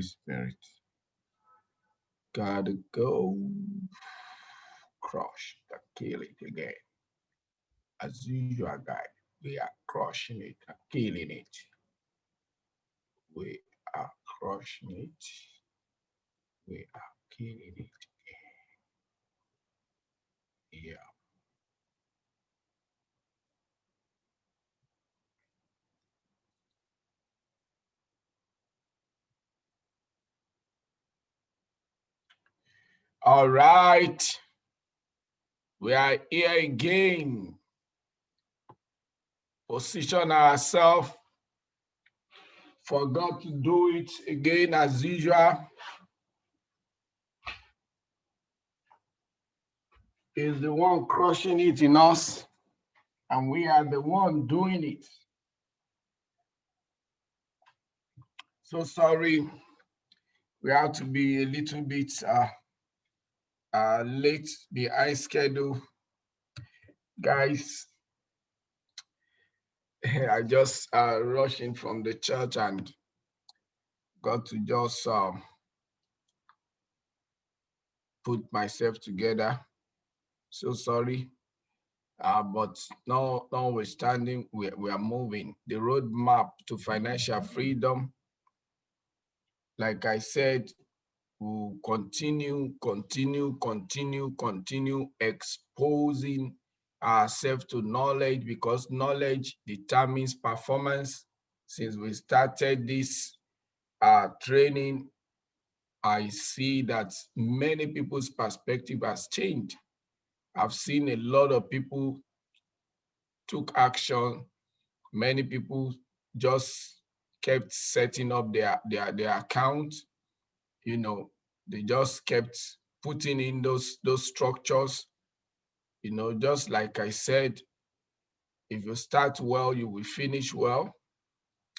Holy Spirit. Gotta go crush the kill it again. As usual, guys, we are crushing it and killing it. We are crushing it. We are killing it. Yeah. All right. We are here again. Position ourselves. Forgot to do it again as usual. Is the one crushing it in us, and we are the one doing it. So sorry, we have to be a little bit late behind schedule, guys. I just rushing from the church and got to just put myself together. So sorry. But notwithstanding, we are moving. The roadmap to financial freedom, like I said, will continue exposing ourselves to knowledge, because knowledge determines performance. Since we started this training, I see that many people's perspective has changed. I've seen a lot of people took action. Many people just kept setting up their account. You know, they just kept putting in those structures. You know, just like I said, if you start well, you will finish well.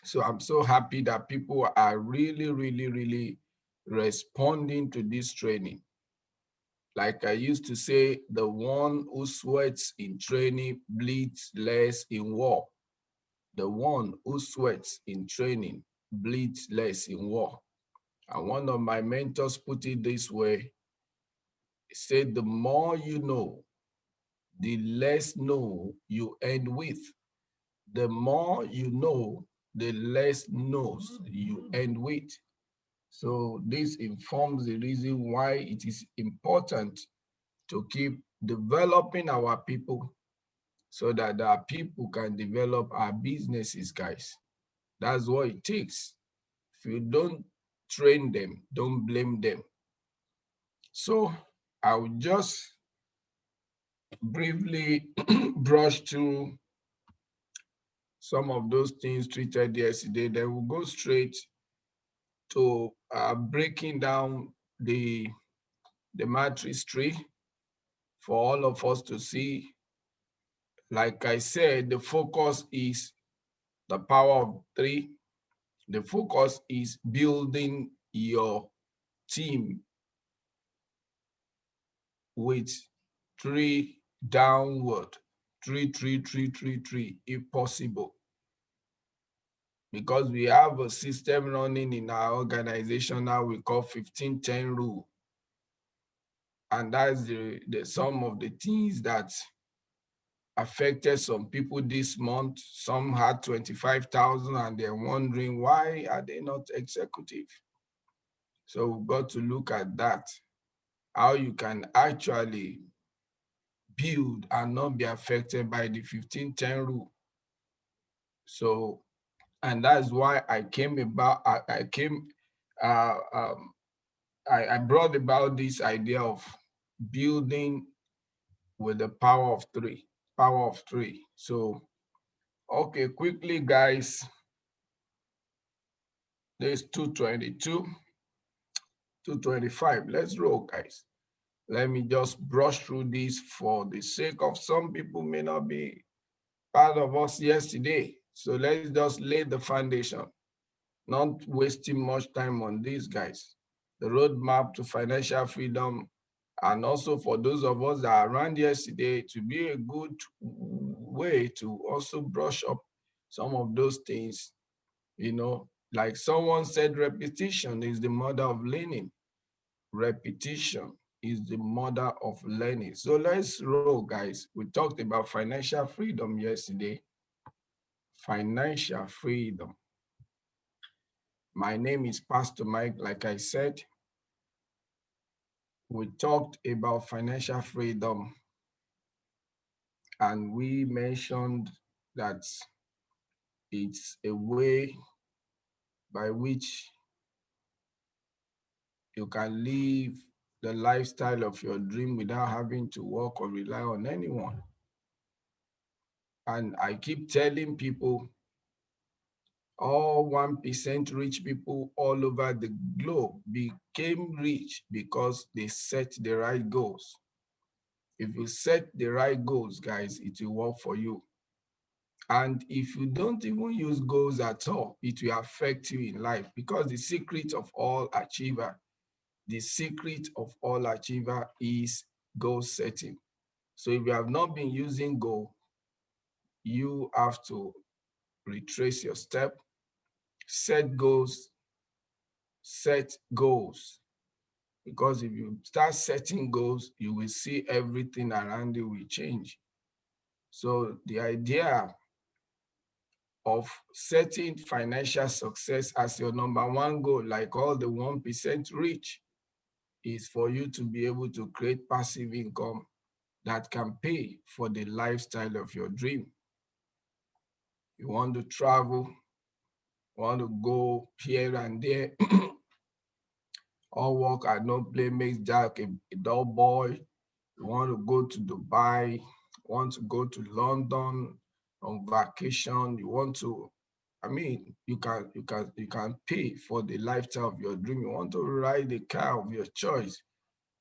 So I'm so happy that people are really responding to this training. Like I used to say, the one who sweats in training bleeds less in war. The one who sweats in training bleeds less in war. And one of my mentors put it this way. He said, the more you know, the less know you end with. The more you know, the less knows you end with. So this informs the reason why it is important to keep developing our people so that our people can develop our businesses, guys. That's what it takes. If you don't train them, don't blame them. So I will just briefly brush through some of those things treated yesterday. Then we'll go straight to breaking down the matrix tree for all of us to see. Like I said, the focus is the power of three. The focus is building your team with three downward, three, if possible. Because we have a system running in our organization now we call 15-10 rule. And that's the some of the things that affected some people this month. Some had 25,000 and they're wondering why are they not executive? So we've got to look at that, how you can actually build and not be affected by the 15-10 rule. So, and that's why I came about, I brought about this idea of building with the power of three. So, okay, quickly, guys, there's 222, 225. Let's roll, guys. Let me just brush through this for the sake of some people may not be part of us yesterday. So let's just lay the foundation, not wasting much time on these guys. The roadmap to financial freedom, and also for those of us that are around yesterday, to be a good way to also brush up some of those things, you know. Like someone said, repetition is the mother of learning. Repetition is the mother of learning. So let's roll, guys. We talked about financial freedom yesterday. Financial freedom. My name is Pastor Mike. Like I said, we talked about financial freedom and we mentioned that it's a way by which you can live the lifestyle of your dream without having to work or rely on anyone. And I keep telling people, all 1% rich people all over the globe became rich because they set the right goals. If you set the right goals, guys, it will work for you. And if you don't even use goals at all, it will affect you in life, because the secret of all achiever is goal setting. So if you have not been using goal, you have to retrace your step, set goals, set goals. Because if you start setting goals, you will see everything around you will change. So the idea of setting financial success as your number one goal, like all the 1% rich, is for you to be able to create passive income that can pay for the lifestyle of your dream. You want to travel, want to go here and there, all work and no play makes Jack a dull boy. You want to go to Dubai, want to go to London on vacation, you want to, I mean, you can pay for the lifestyle of your dream. You want to ride a car of your choice.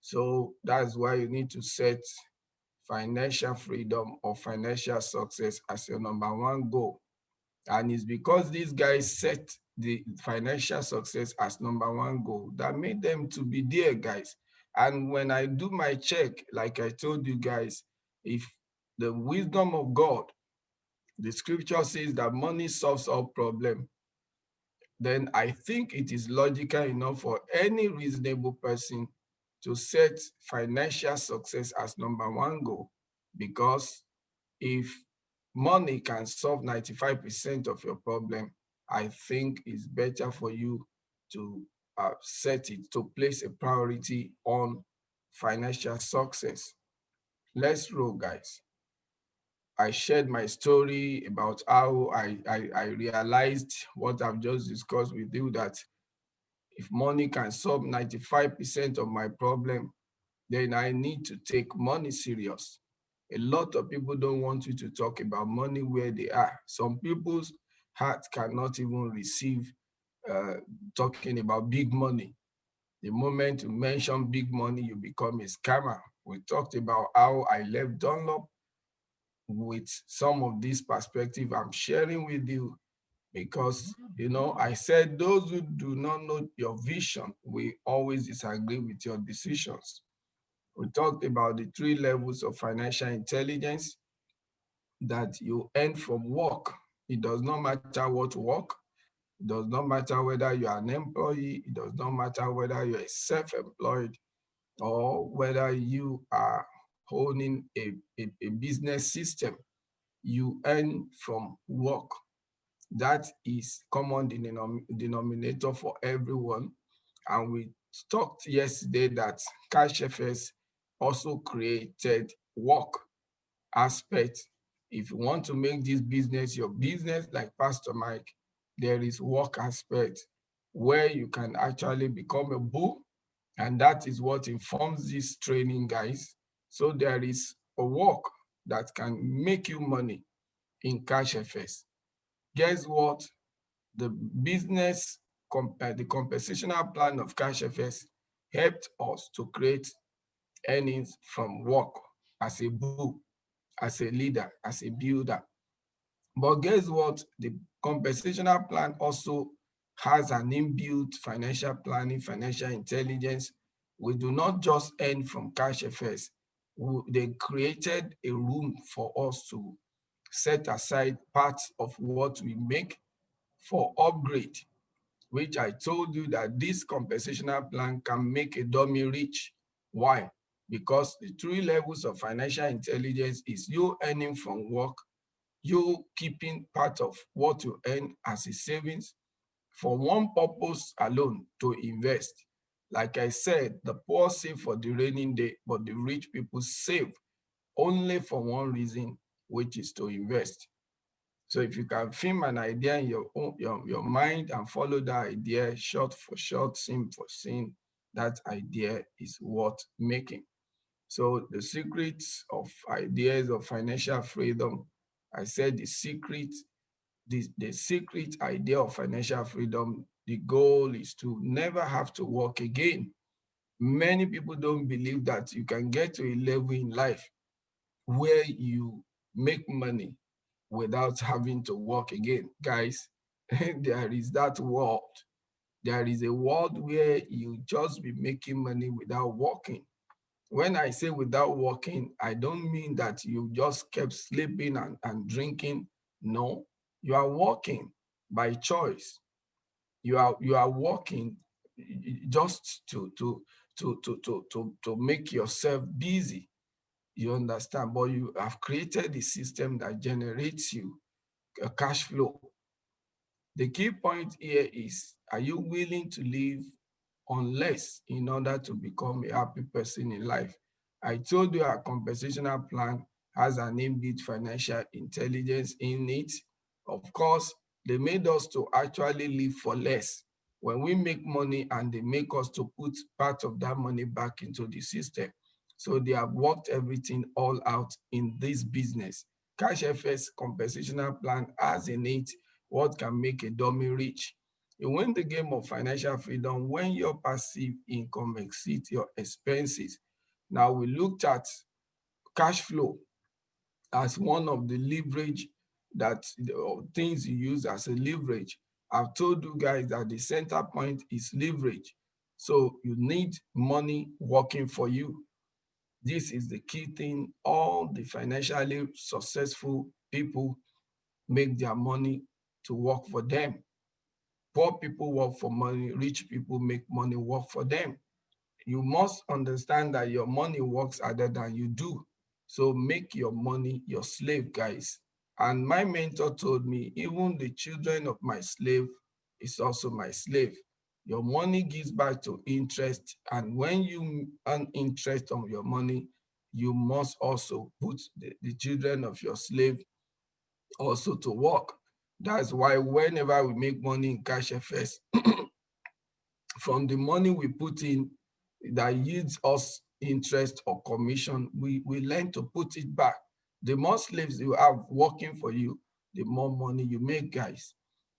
So that's why you need to set financial freedom or financial success as your number one goal. And it's because these guys set the financial success as number one goal that made them to be there, guys. And when I do my check, like I told you guys, if the wisdom of God, the scripture says that money solves all problems, then I think it is logical enough for any reasonable person to set financial success as number one goal. Because if money can solve 95% of your problem, I think it's better for you to set it, to place a priority on financial success. Let's roll, guys. I shared my story about how I realized what I've just discussed with you, that if money can solve 95% of my problem, then I need to take money serious. A lot of people don't want you to talk about money where they are. Some people's heart cannot even receive uh, talking about big money. The moment you mention big money, you become a scammer. We talked about how I left Dunlop with some of this perspective I'm sharing with you, because I said those who do not know your vision will always disagree with your decisions. We talked about the three levels of financial intelligence that you earn from work. It does not matter what work, it does not matter whether you are an employee, it does not matter whether you're self-employed or whether you are owning a business system. You earn from work. That is common denominator for everyone. And we talked yesterday that CashFS also created work aspect. If you want to make this business your business, like Pastor Mike, there is work aspect where you can actually become a bull, and that is what informs this training, guys. So there is a work that can make you money in CashFS. Guess what? The the compensational plan of CashFS helped us to create earnings from work as a bull, as a leader, as a builder. But guess what? The compensational plan also has an inbuilt financial planning, financial intelligence. We do not just earn from CashFS. They created a room for us to set aside parts of what we make for upgrade. which I told you that this compensational plan can make a dummy rich. Why? Because the three levels of financial intelligence is you earning from work, you keeping part of what you earn as a savings for one purpose alone, to invest. Like I said, the poor save for the raining day, but the rich people save only for one reason, which is to invest. So if you can film an idea in your mind and follow that idea shot for shot, scene for scene, that idea is worth making. So the secrets of ideas of financial freedom, I said the secret idea of financial freedom, the goal is to never have to work again. Many people don't believe that you can get to a level in life where you make money without having to work again. Guys, there is that world. There is a world where you just be making money without working. When I say without working, I don't mean that you just kept sleeping and drinking. No, you are working by choice. You are working just to make yourself busy. You understand? But you have created a system that generates you a cash flow. The key point here is, are you willing to live on less in order to become a happy person in life? I told you our compensational plan has an inbuilt financial intelligence in it. Of course, they made us to actually live for less. When we make money and they make us to put part of that money back into the system. So they have worked everything all out in this business. Cash FS compensational plan has in it what can make a dummy rich. You win the game of financial freedom when your passive income exceeds your expenses. Now, we looked at cash flow as one of the leverage that things you use as a leverage. I've told you guys that the center point is leverage. So you need money working for you. This is the key thing. All the financially successful people make their money to work for them. Poor people work for money, rich people make money work for them. You must understand that your money works harder than you do. So make your money your slave, guys. And my mentor told me, even the children of my slave is also my slave. Your money gives back to interest. And when you earn interest on your money, you must also put the children of your slave also to work. That's why whenever we make money in cash FS, from the money we put in that yields us interest or commission, we learn to put it back. The more slaves you have working for you, the more money you make, guys.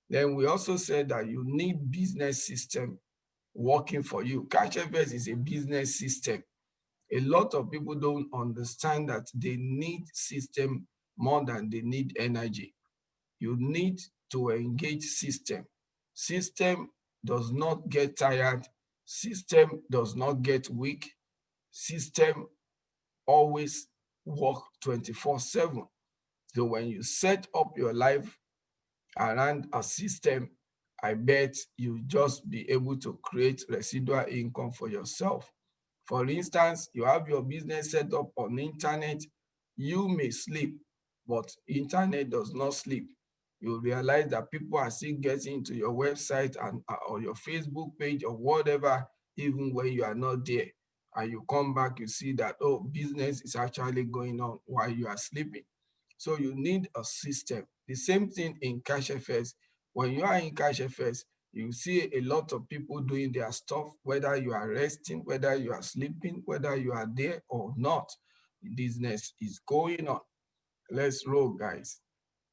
Then we also said that you need business system working for you. Cash FS is a business system. A lot of people don't understand that they need system more than they need energy. You need to engage system. System does not get tired. System does not get weak. System always work 24/7. So when you set up your life around a system, I bet you just be able to create residual income for yourself. For instance, you have your business set up on internet. You may sleep, but internet does not sleep. You realize that people are still getting into your website and or your Facebook page or whatever, even when you are not there. And you come back, you see that, oh, business is actually going on while you are sleeping. So you need a system. The same thing in Cash FS. When you are in Cash FS, you see a lot of people doing their stuff, whether you are resting, whether you are sleeping, whether you are there or not. Business is going on. Let's roll, guys.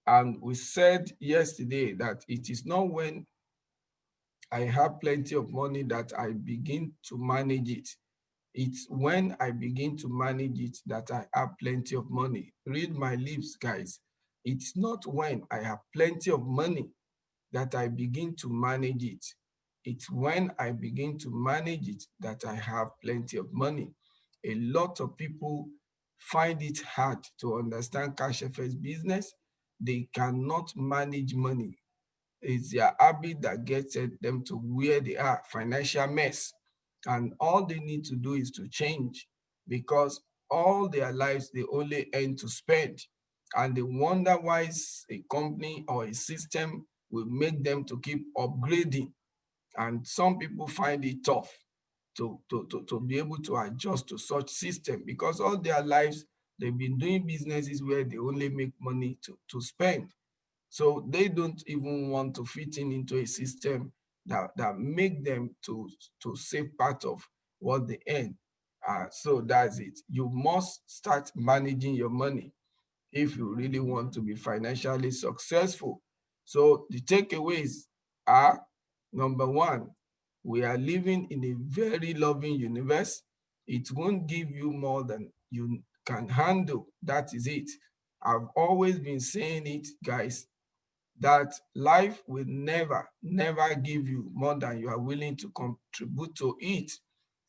And we said yesterday that it is not when I have plenty of money that I begin to manage it. It's when I begin to manage it that I have plenty of money. Read my lips, guys. It's not when I have plenty of money that I begin to manage it. It's when I begin to manage it that I have plenty of money. A lot of people find it hard to understand cash FS business. They cannot manage money. It's their habit that gets them to where they are, financial mess. And all they need to do is to change, because all their lives they only earn to spend. And they wonder why a company or a system will make them to keep upgrading. And some people find it tough to be able to adjust to such system, because all their lives they've been doing businesses where they only make money to spend. So they don't even want to fit into a system that make them to save part of what they earn. So that's it. You must start managing your money if you really want to be financially successful. So the takeaways are: number one, we are living in a very loving universe. It won't give you more than you can handle. That is it. I've always been saying it, guys, that life will never give you more than you are willing to contribute to it.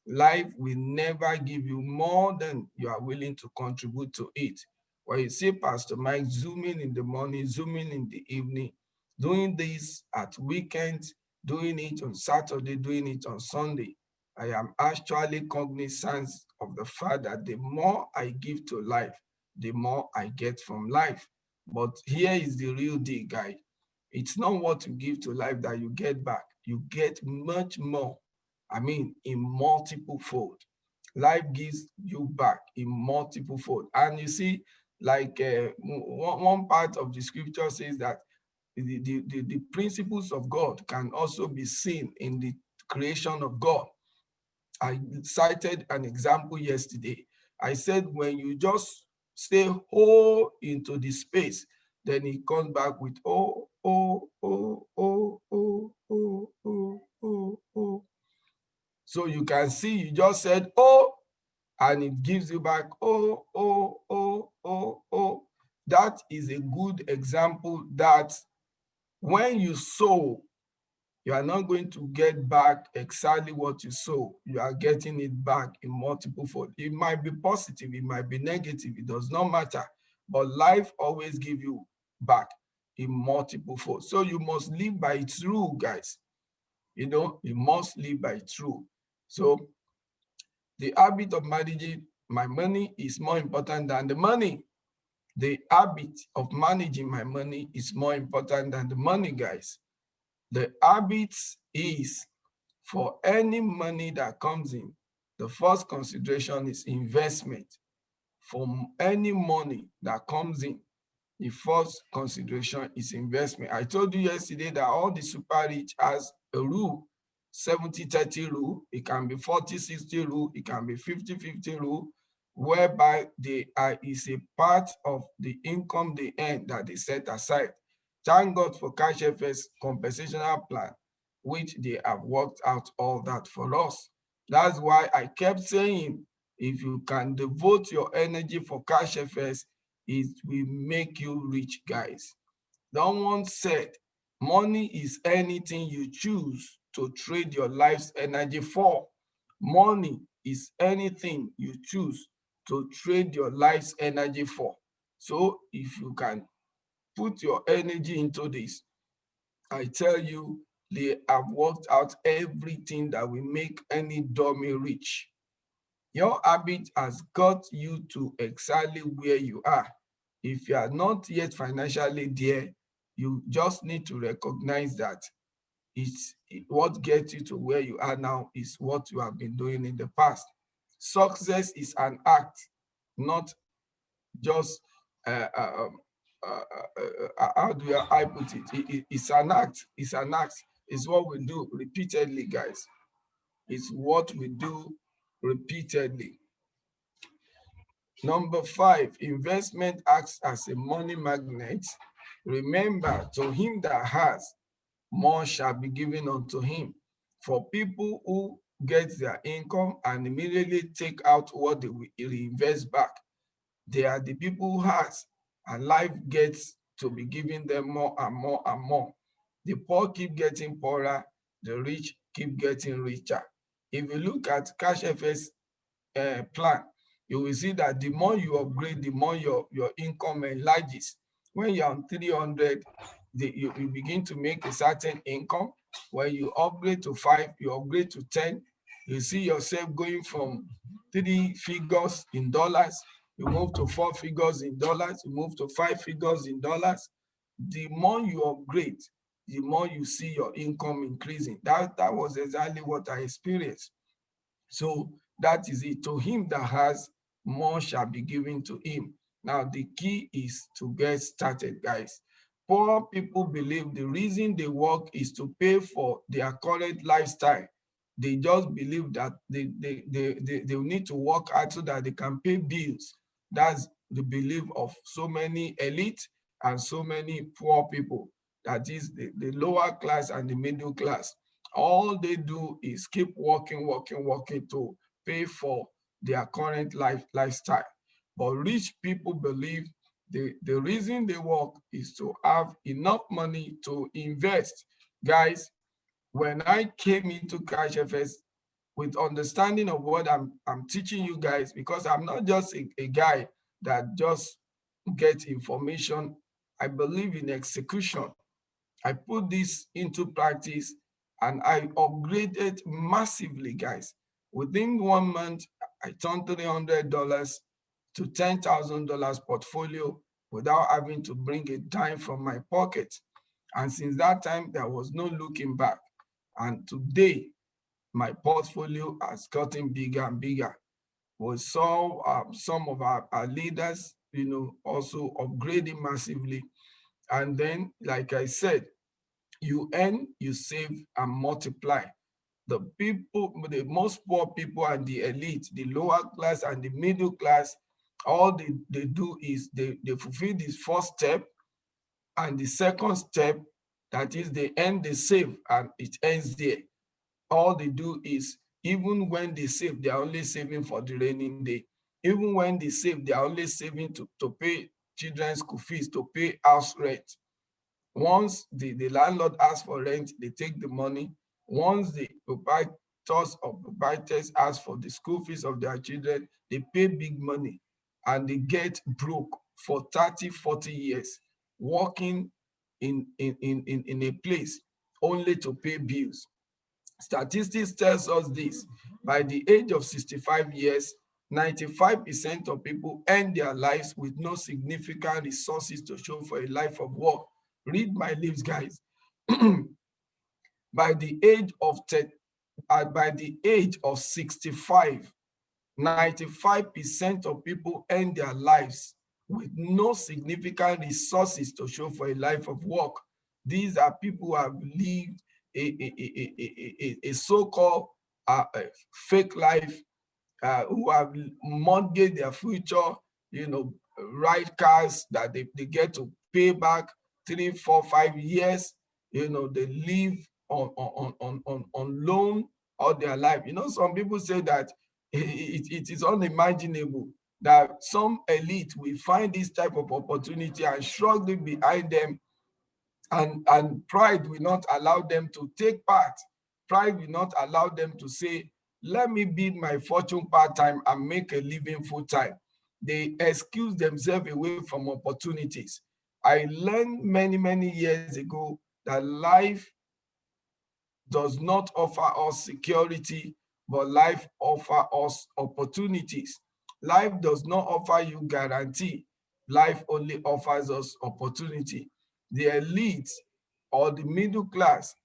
Life will never give you more than you are willing to contribute to it. When you see Pastor Mike zooming in the morning, zooming in the evening, doing this at weekends, doing it on Saturday, doing it on Sunday, I am actually cognizant of the fact that the more I give to life, the more I get from life. But here is the real deal, guys. It's not what you give to life that you get back. You get much more. I mean, in multiple fold. Life gives you back in multiple fold. And you see, like one part of the scripture says that the principles of God can also be seen in the creation of God. I cited an example yesterday. I said, when you just say oh into the space, then it comes back with oh, oh, oh, oh, oh, oh, oh, oh, oh. So you can see you just said oh, and it gives you back oh, oh, oh, oh, oh. That is a good example that when you sow, you are not going to get back exactly what you sow. You are getting it back in multiple fold. It might be positive, it might be negative, it does not matter. But life always gives you back in multiple fold. So you must live by its rule, guys. You must live by its rule. So the habit of managing my money is more important than the money. The habit of managing my money is more important than the money, guys. The habit is, for any money that comes in, the first consideration is investment. For any money that comes in, the first consideration is investment. I told you yesterday that all the super rich has a rule, 70-30 rule. It can be 40-60 rule. It can be 50-50 rule, whereby they is a part of the income they earn that they set aside. Thank God for Cash FS compensational plan, which they have worked out all that for us. That's why I kept saying, if you can devote your energy for Cash FS, it will make you rich, guys. Someone said, money is anything you choose to trade your life's energy for. Money is anything you choose to trade your life's energy for. So if you can put your energy into this, I tell you, they have worked out everything that will make any dummy rich. Your habit has got you to exactly where you are. If you are not yet financially there, you just need to recognize that what gets you to where you are now is what you have been doing in the past. Success is an act, not just how do I put it? It's an act. It's an act. It's what we do repeatedly, guys. It's what we do repeatedly. Number 5, investment acts as a money magnet. Remember, to him that has, more shall be given unto him. For people who get their income and immediately take out what they will reinvest back, they are the people who has, and life gets to be giving them more and more and more. The poor keep getting poorer, the rich keep getting richer. If you look at Cash FS plan, you will see that the more you upgrade, the more your income enlarges. When you're on 300, you begin to make a certain income. When you upgrade to 5, you upgrade to 10, you see yourself going from 3 figures in dollars, you move to 4 figures in dollars, you move to 5 figures in dollars. The more you upgrade, the more you see your income increasing. That was exactly what I experienced. So that is it. To him that has, more shall be given to him. Now, the key is to get started, guys. Poor people believe the reason they work is to pay for their current lifestyle. They just believe that they need to work hard so that they can pay bills. That's the belief of so many elite and so many poor people. That is the lower class and the middle class. All they do is keep working, working, working to pay for their current lifestyle. But rich people believe the reason they work is to have enough money to invest. Guys, when I came into Cash FS with understanding of what I'm teaching you guys, because I'm not just a guy that just gets information, I believe in execution. I put this into practice and I upgraded massively, guys. Within 1 month, I turned $300 to $10,000 portfolio without having to bring a dime from my pocket. And since that time, there was no looking back. And today, my portfolio has gotten bigger and bigger. We saw some of our leaders, also upgrading massively. And then, like I said, you earn, you save, and multiply. The people, the most poor people and the elite, the lower class and the middle class, all they do is they fulfill this first step, and the second step, that is they earn, they save, and it ends there. All they do is, even when they save, they are only saving for the rainy day. Even when they save, they are only saving to pay children's school fees, to pay house rent. Once the landlord asks for rent, they take the money. Once the proprietors or proprietors ask for the school fees of their children, they pay big money and they get broke for 30, 40 years, working in a place only to pay bills. Statistics tells us this: by the age of 65 years, 95% of people end their lives with no significant resources to show for a life of work. Read my lips, guys. by the age of by the age of 65, 95% of people end their lives with no significant resources to show for a life of work. These are people who have lived a so-called fake life, who have mortgaged their future, ride cars that they get to pay back 3, 4, 5 years. They live on loan all their life. Some people say that it is unimaginable that some elite will find this type of opportunity and struggle behind them, and pride will not allow them to take part. Pride will not allow them to say, let me build my fortune part-time and make a living full-time. They excuse themselves away from opportunities. I learned many, many years ago that life does not offer us security, but life offers us opportunities. Life does not offer you guarantee. Life only offers us opportunity. The elite or the middle class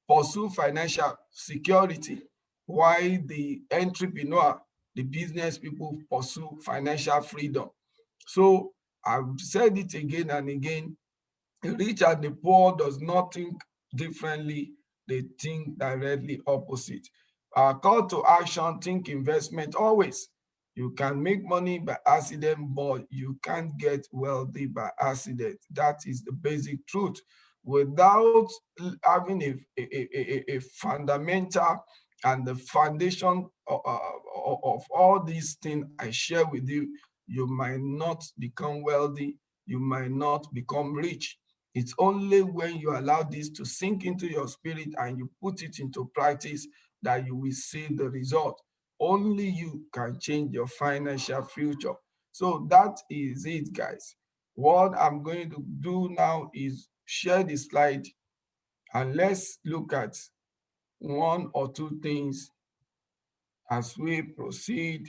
pursue financial security, while the entrepreneur, the business people, pursue financial freedom. So I've said it again and again: the rich and the poor does not think differently, they think directly opposite. Our call to action: think investment always. You can make money by accident, but you can't get wealthy by accident. That is the basic truth. Without having a fundamental and the foundation of all these things I share with you, you might not become wealthy, you might not become rich. It's only when you allow this to sink into your spirit and you put it into practice that you will see the result. Only you can change your financial future. So that is it, guys. What I'm going to do now is share the slide and let's look at one or two things as we proceed.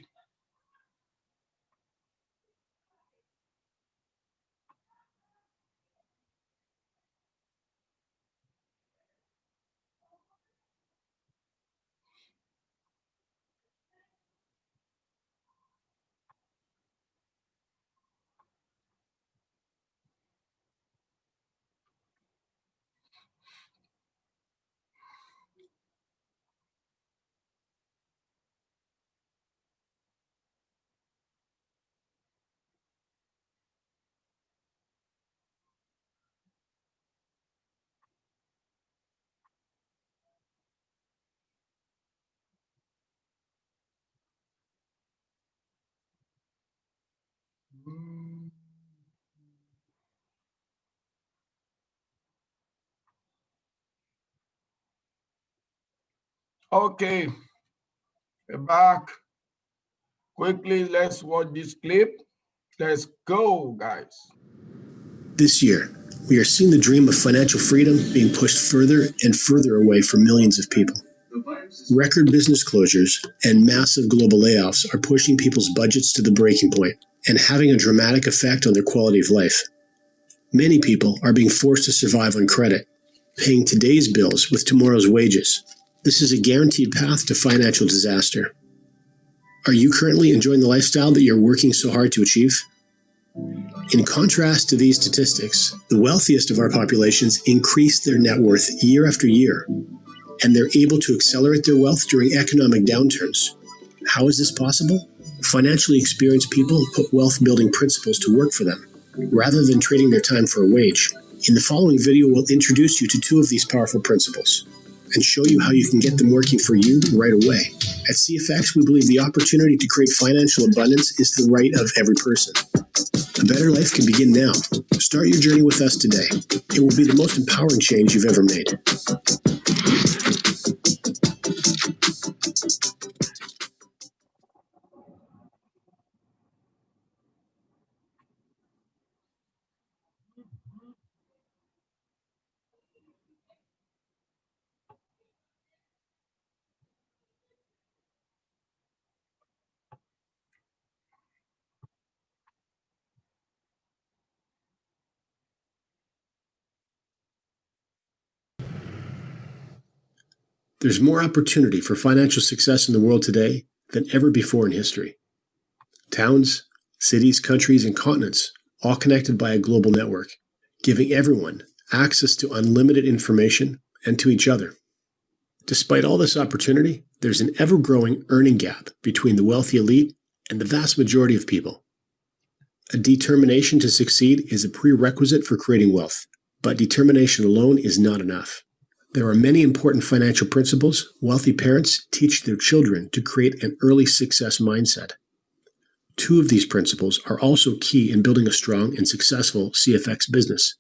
Okay, we're back. Quickly, let's watch this clip. Let's go, guys. This year, we are seeing the dream of financial freedom being pushed further and further away for millions of people. Record business closures and massive global layoffs are pushing people's budgets to the breaking point and having a dramatic effect on their quality of life. Many people are being forced to survive on credit, paying today's bills with tomorrow's wages. This is a guaranteed path to financial disaster. Are you currently enjoying the lifestyle that you're working so hard to achieve? In contrast to these statistics, the wealthiest of our populations increase their net worth year after year, and they're able to accelerate their wealth during economic downturns. How is this possible? Financially experienced people put wealth-building principles to work for them, rather than trading their time for a wage. In the following video, we'll introduce you to two of these powerful principles and show you how you can get them working for you right away. At CFX, we believe the opportunity to create financial abundance is the right of every person. A better life can begin now. Start your journey with us today. It will be the most empowering change you've ever made. There's more opportunity for financial success in the world today than ever before in history. Towns, cities, countries, and continents, all connected by a global network, giving everyone access to unlimited information and to each other. Despite all this opportunity, there's an ever-growing earning gap between the wealthy elite and the vast majority of people. A determination to succeed is a prerequisite for creating wealth, but determination alone is not enough. There are many important financial principles wealthy parents teach their children to create an early success mindset. Two of these principles are also key in building a strong and successful CFX business.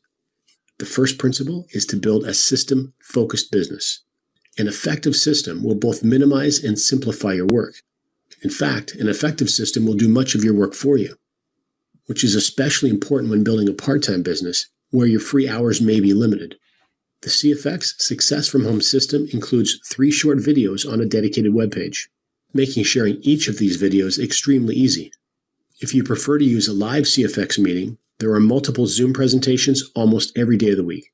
The first principle is to build a system-focused business. An effective system will both minimize and simplify your work. In fact, an effective system will do much of your work for you, which is especially important when building a part-time business where your free hours may be limited. The CFX Success from Home system includes 3 short videos on a dedicated webpage, making sharing each of these videos extremely easy. If you prefer to use a live CFX meeting, there are multiple Zoom presentations almost every day of the week.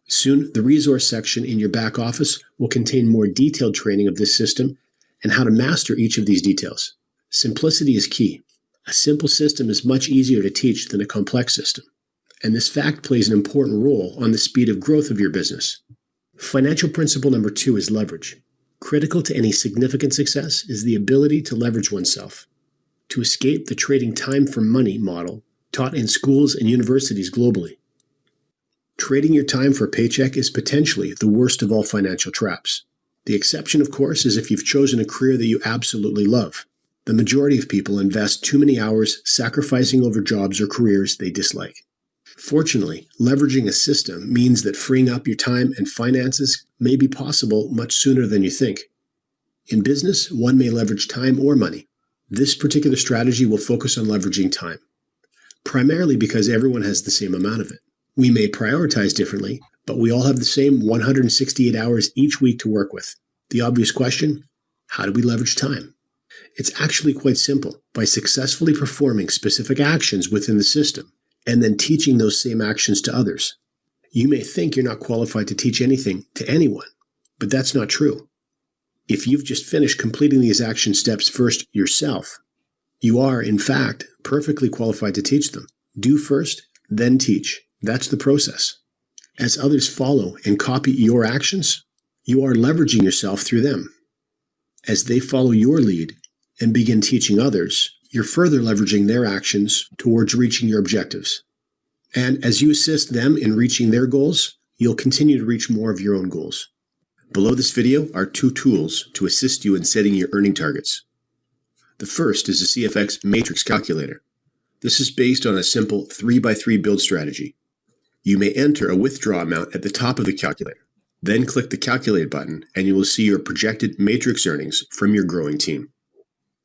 Soon, the resource section in your back office will contain more detailed training of this system and how to master each of these details. Simplicity is key. A simple system is much easier to teach than a complex system, and this fact plays an important role on the speed of growth of your business. Financial principle number 2 is leverage. Critical to any significant success is the ability to leverage oneself, to escape the trading time for money model taught in schools and universities globally. Trading your time for a paycheck is potentially the worst of all financial traps. The exception, of course, is if you've chosen a career that you absolutely love. The majority of people invest too many hours sacrificing over jobs or careers they dislike. Fortunately, leveraging a system means that freeing up your time and finances may be possible much sooner than you think. In business, one may leverage time or money. This particular strategy will focus on leveraging time, primarily because everyone has the same amount of it. We may prioritize differently, but we all have the same 168 hours each week to work with. The obvious question, how do we leverage time? It's actually quite simple. By successfully performing specific actions within the system and then teaching those same actions to others. You may think you're not qualified to teach anything to anyone, but that's not true. If you've just finished completing these action steps first yourself, you are, in fact, perfectly qualified to teach them. Do first, then teach. That's the process. As others follow and copy your actions, you are leveraging yourself through them. As they follow your lead and begin teaching others, you're further leveraging their actions towards reaching your objectives. And as you assist them in reaching their goals, you'll continue to reach more of your own goals. Below this video are 2 tools to assist you in setting your earning targets. The first is the CFX Matrix Calculator. This is based on a simple 3x3 build strategy. You may enter a withdraw amount at the top of the calculator. Then click the Calculate button and you will see your projected matrix earnings from your growing team.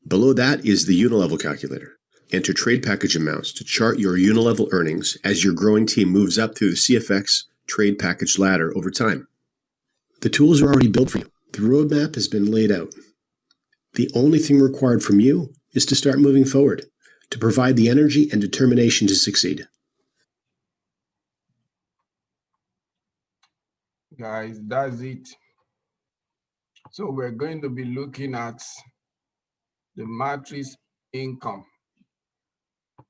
Below that is the Unilevel Calculator. Enter trade package amounts to chart your Unilevel earnings as your growing team moves up through the CFX trade package ladder over time. The tools are already built for you. The roadmap has been laid out. The only thing required from you is to start moving forward, to provide the energy and determination to succeed. Guys, that's it. So we're going to be looking at the matrix income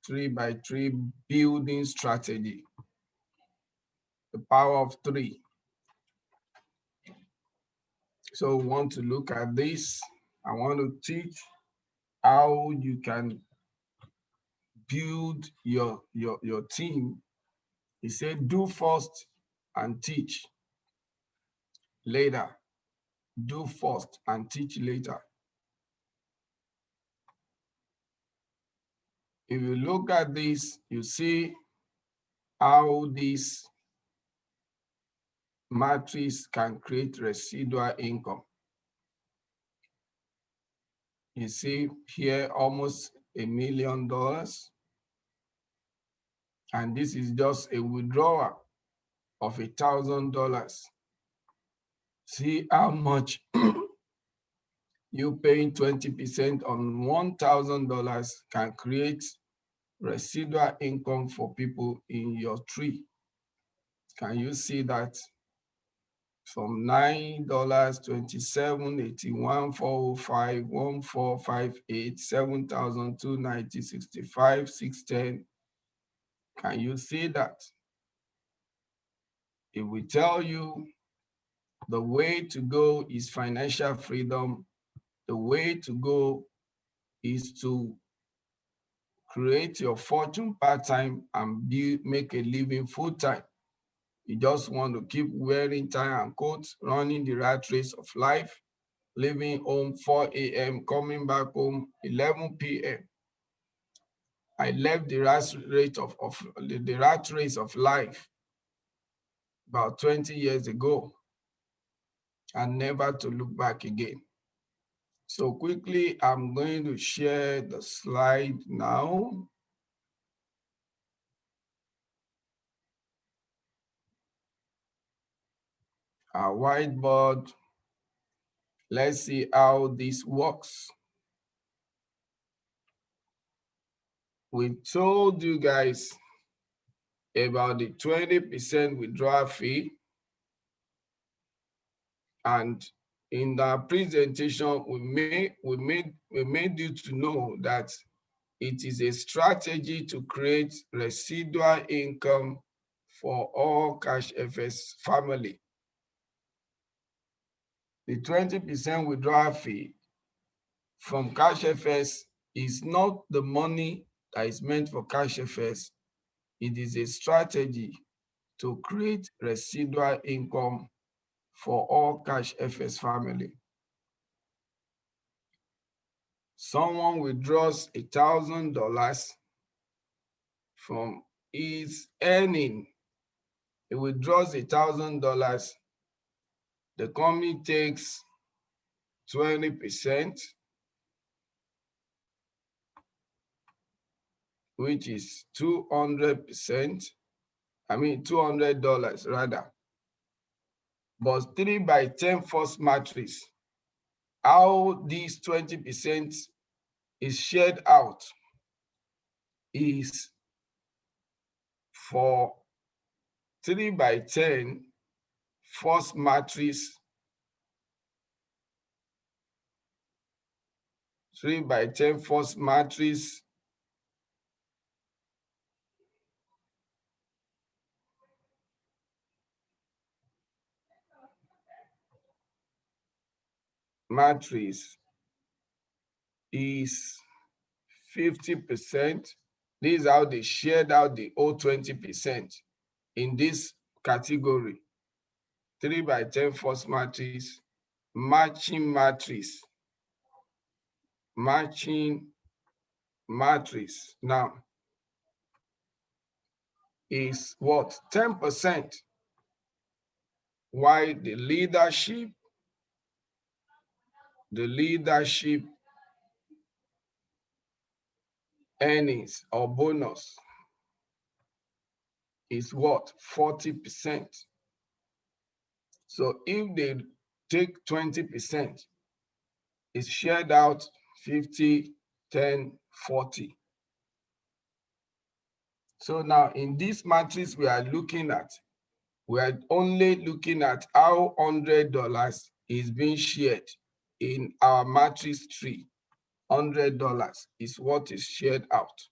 3x3 building strategy, the power of 3. So we want to look at this. I want to teach how you can build your team. He said, do first and teach later. Do first and teach later. If you look at this, you see how this matrix can create residual income. You see here almost $1 million. And this is just a withdrawal of $1,000. See how much you paying 20% on $1,000 can create residual income for people in your tree. Can you see that? From $9, 27, 81, 405, 1458, 7,290, 65, 610. Can you see that? If we tell you the way to go is financial freedom, the way to go is to create your fortune part-time and make a living full-time. You just want to keep wearing tie and coat, running the rat race of life, leaving home 4 a.m., coming back home 11 p.m. I left the rat race of life about 20 years ago and never to look back again. So quickly, I'm going to share the slide now. Our whiteboard. Let's see how this works. We told you guys about the 20% withdrawal fee. And in the presentation, we made you to know that it is a strategy to create residual income for all CashFS family. The 20% withdrawal fee from CashFS is not the money that is meant for CashFS. It is a strategy to create residual income for all CashFS family. Someone withdraws $1,000 from his earning. He withdraws $1,000. The company takes 20%, which is 200%, $200 rather. But 3x10 first matrix, how this 20% is shared out is for 3x10 first matrix, 3x10 first matrix is 50%. This is how they shared out the whole 20% in this category. 3x10 first matrix, matching matrix. Now is what? 10%. Why the leadership earnings or bonus is what? 40%. So if they take 20%, it's shared out 50, 10, 40. So now in this matrix we are only looking at how $100 is being shared in our matrix tree. $100 is what is shared out.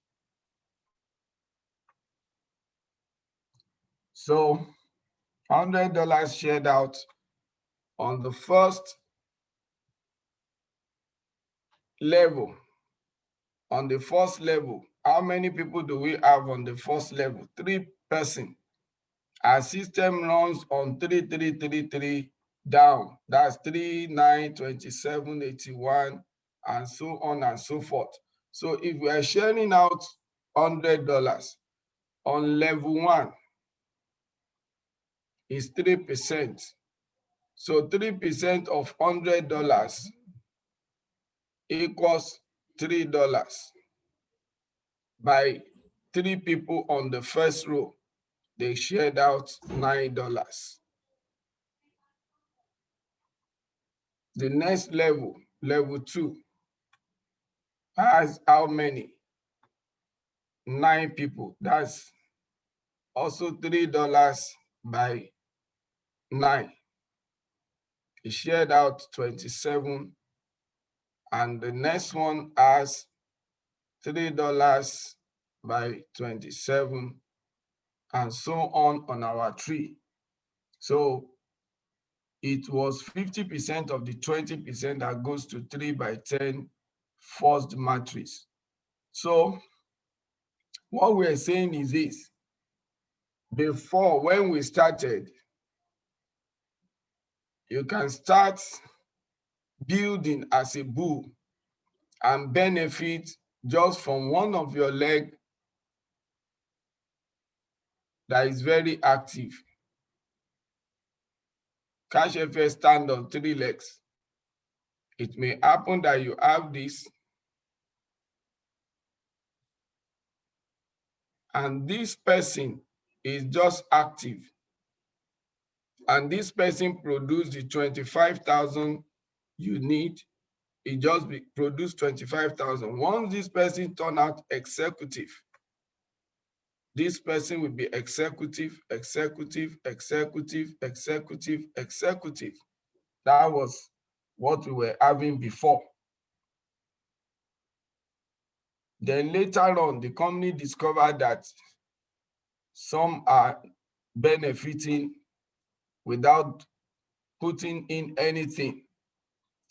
So $100 shared out on the first level. On the first level, how many people do we have on the first level? 3 persons. Our system runs on 3, 3, 3, 3 down. That's 3, 9, 27, 81, and so on and so forth. So if we are sharing out $100 on level 1, is 3%. So 3% of $100 equals $3 by 3 people on the first row. They shared out $9. The next level, level 2, has how many? 9 people. That's also $3 by 9. It shared out 27. And the next one has $3 by 27, and so on our tree. So it was 50% of the 20% that goes to 3x10 first matrix. So what we're saying is this: before, when we started, you can start building as a bull and benefit just from one of your legs that is very active. CashFS stand on 3 legs. It may happen that you have this, and this person is just active, and this person produced the 25,000 you need. It just produced 25,000. Once this person turn out executive, this person will be executive, executive, executive, executive, executive. That was what we were having before. Then later on, the company discovered that some are benefiting without putting in anything.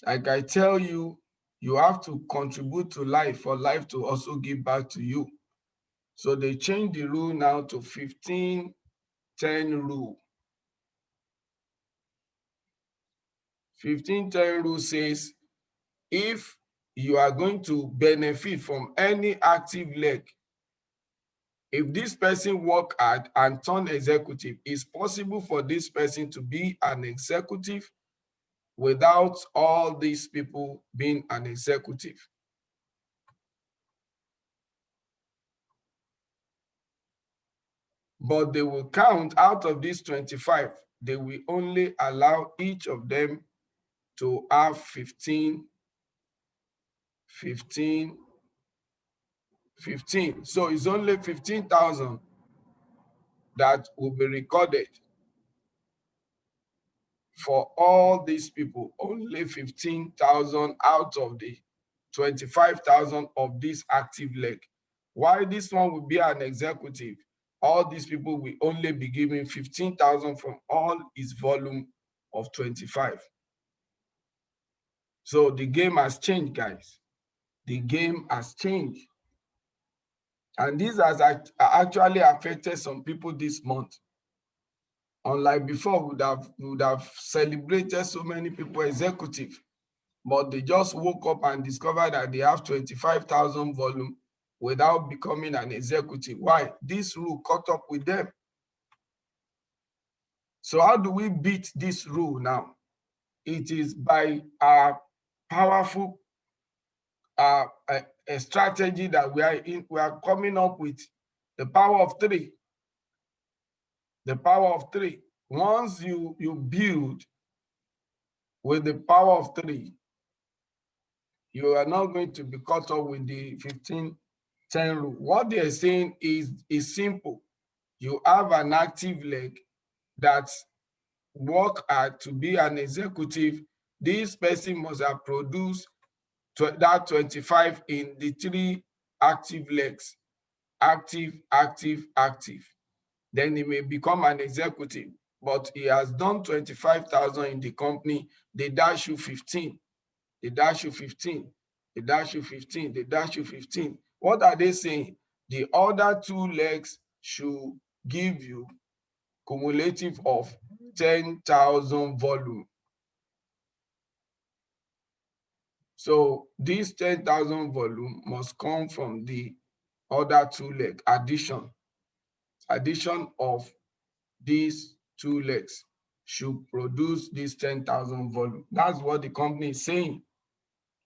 Like I tell you, you have to contribute to life for life to also give back to you. So they changed the rule now to 15-10 rule. 15-10 rule says, if you are going to benefit from any active leg, if this person work hard and turn executive, it's possible for this person to be an executive without all these people being an executive. but they will count out of these 25. They will only allow each of them to have 15. So it's only 15,000 that will be recorded for all these people. Only 15,000 out of the 25,000 of this active leg. Why this one will be an executive? All these people will only be given 15,000 from all its volume of 25. So the game has changed, guys. The game has changed. And this has actually affected some people this month. Unlike before, we would have celebrated so many people executive, but they just woke up and discovered that they have 25,000 volume without becoming an executive. Why? This rule caught up with them. So how do we beat this rule now? It is by a powerful a strategy that we are coming up with, the power of three. The power of three. Once you build with the power of three, you are not going to be caught up with the 15-10 rule. What they are saying is simple. You have an active leg that work hard to be an executive. This person must have produced that 25 in the 3 active legs. Active, active, active. Then he may become an executive, but he has done 25,000 in the company. They dash you 15. They dash you 15. They dash you 15. They dash you 15. What are they saying? The other 2 legs should give you cumulative of 10,000 volume. So this 10,000 volume must come from the other 2 legs. Addition of these 2 legs should produce this 10,000 volume. That's what the company is saying,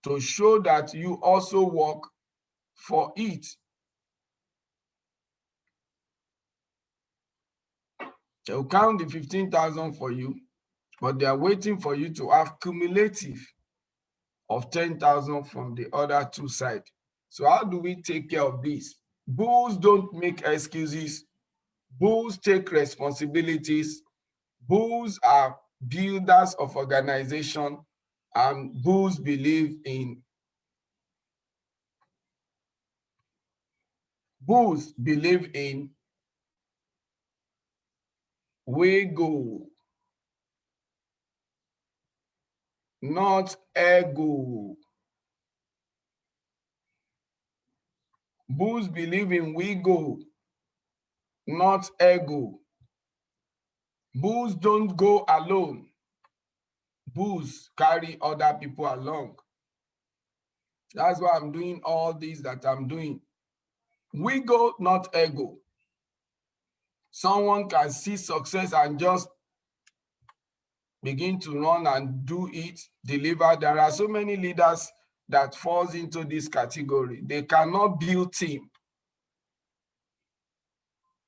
to show that you also work for it. They'll count the 15,000 for you, but they are waiting for you to have cumulative of 10,000 from the other 2 sides. So how do we take care of this? Bulls don't make excuses. Bulls take responsibilities. Bulls are builders of organization, and bulls believe in we go, not ego. Bulls believe in we go, not ego. Bulls don't go alone. Bulls carry other people along. That's why I'm doing all this that I'm doing. We go, not ego. Someone can see success and just begin to run and do it, deliver. There are so many leaders that falls into this category. They cannot build team.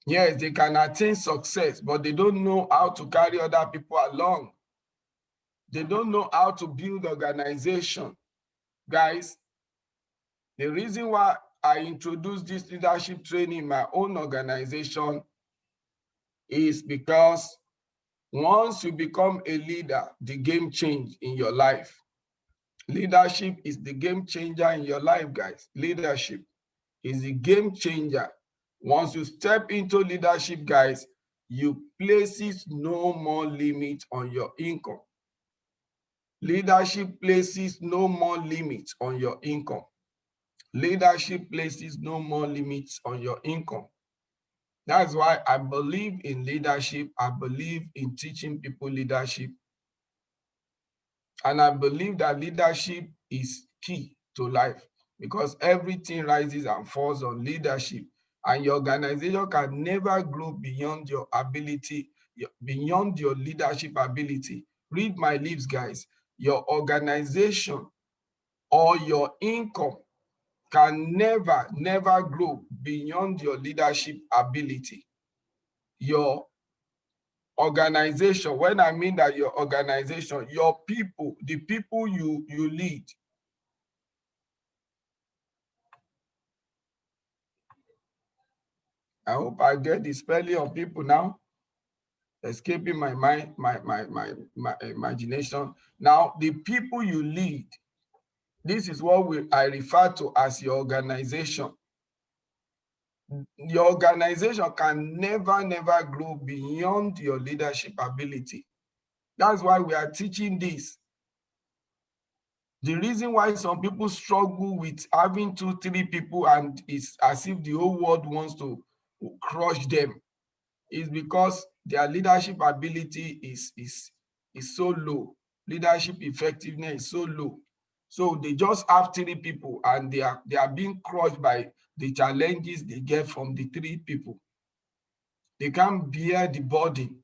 Yes, they can attain success, but they don't know how to carry other people along. They don't know how to build organization. Guys, the reason why I introduced this leadership training in my own organization is because once you become a leader, the game changes in your life. Leadership is the game changer in your life, guys. Leadership is the game changer. Once you step into leadership, guys, you places no more limit on your income. Leadership places no more limits on your income. Leadership places no more limits on your income. That's why I believe in leadership. I believe in teaching people leadership. And I believe that leadership is key to life, because everything rises and falls on leadership. And your organization can never grow beyond your ability, beyond your leadership ability. Read my lips, guys. Your organization or your income can never grow beyond your leadership ability. your organization. When I mean that your organization, your people, the people you lead. I hope I get the spelling of people now. Escaping my mind, my imagination. Now, the people you lead, this is what I refer to as your organization. Your organization can never grow beyond your leadership ability. That's why we are teaching this. The reason why some people struggle with having 2-3 people and it's as if the whole world wants to crush them is because their leadership ability is so low. Leadership effectiveness is so low. So they just have 3 people and they are being crushed by the challenges they get from the 3 people. They can't bear the burden.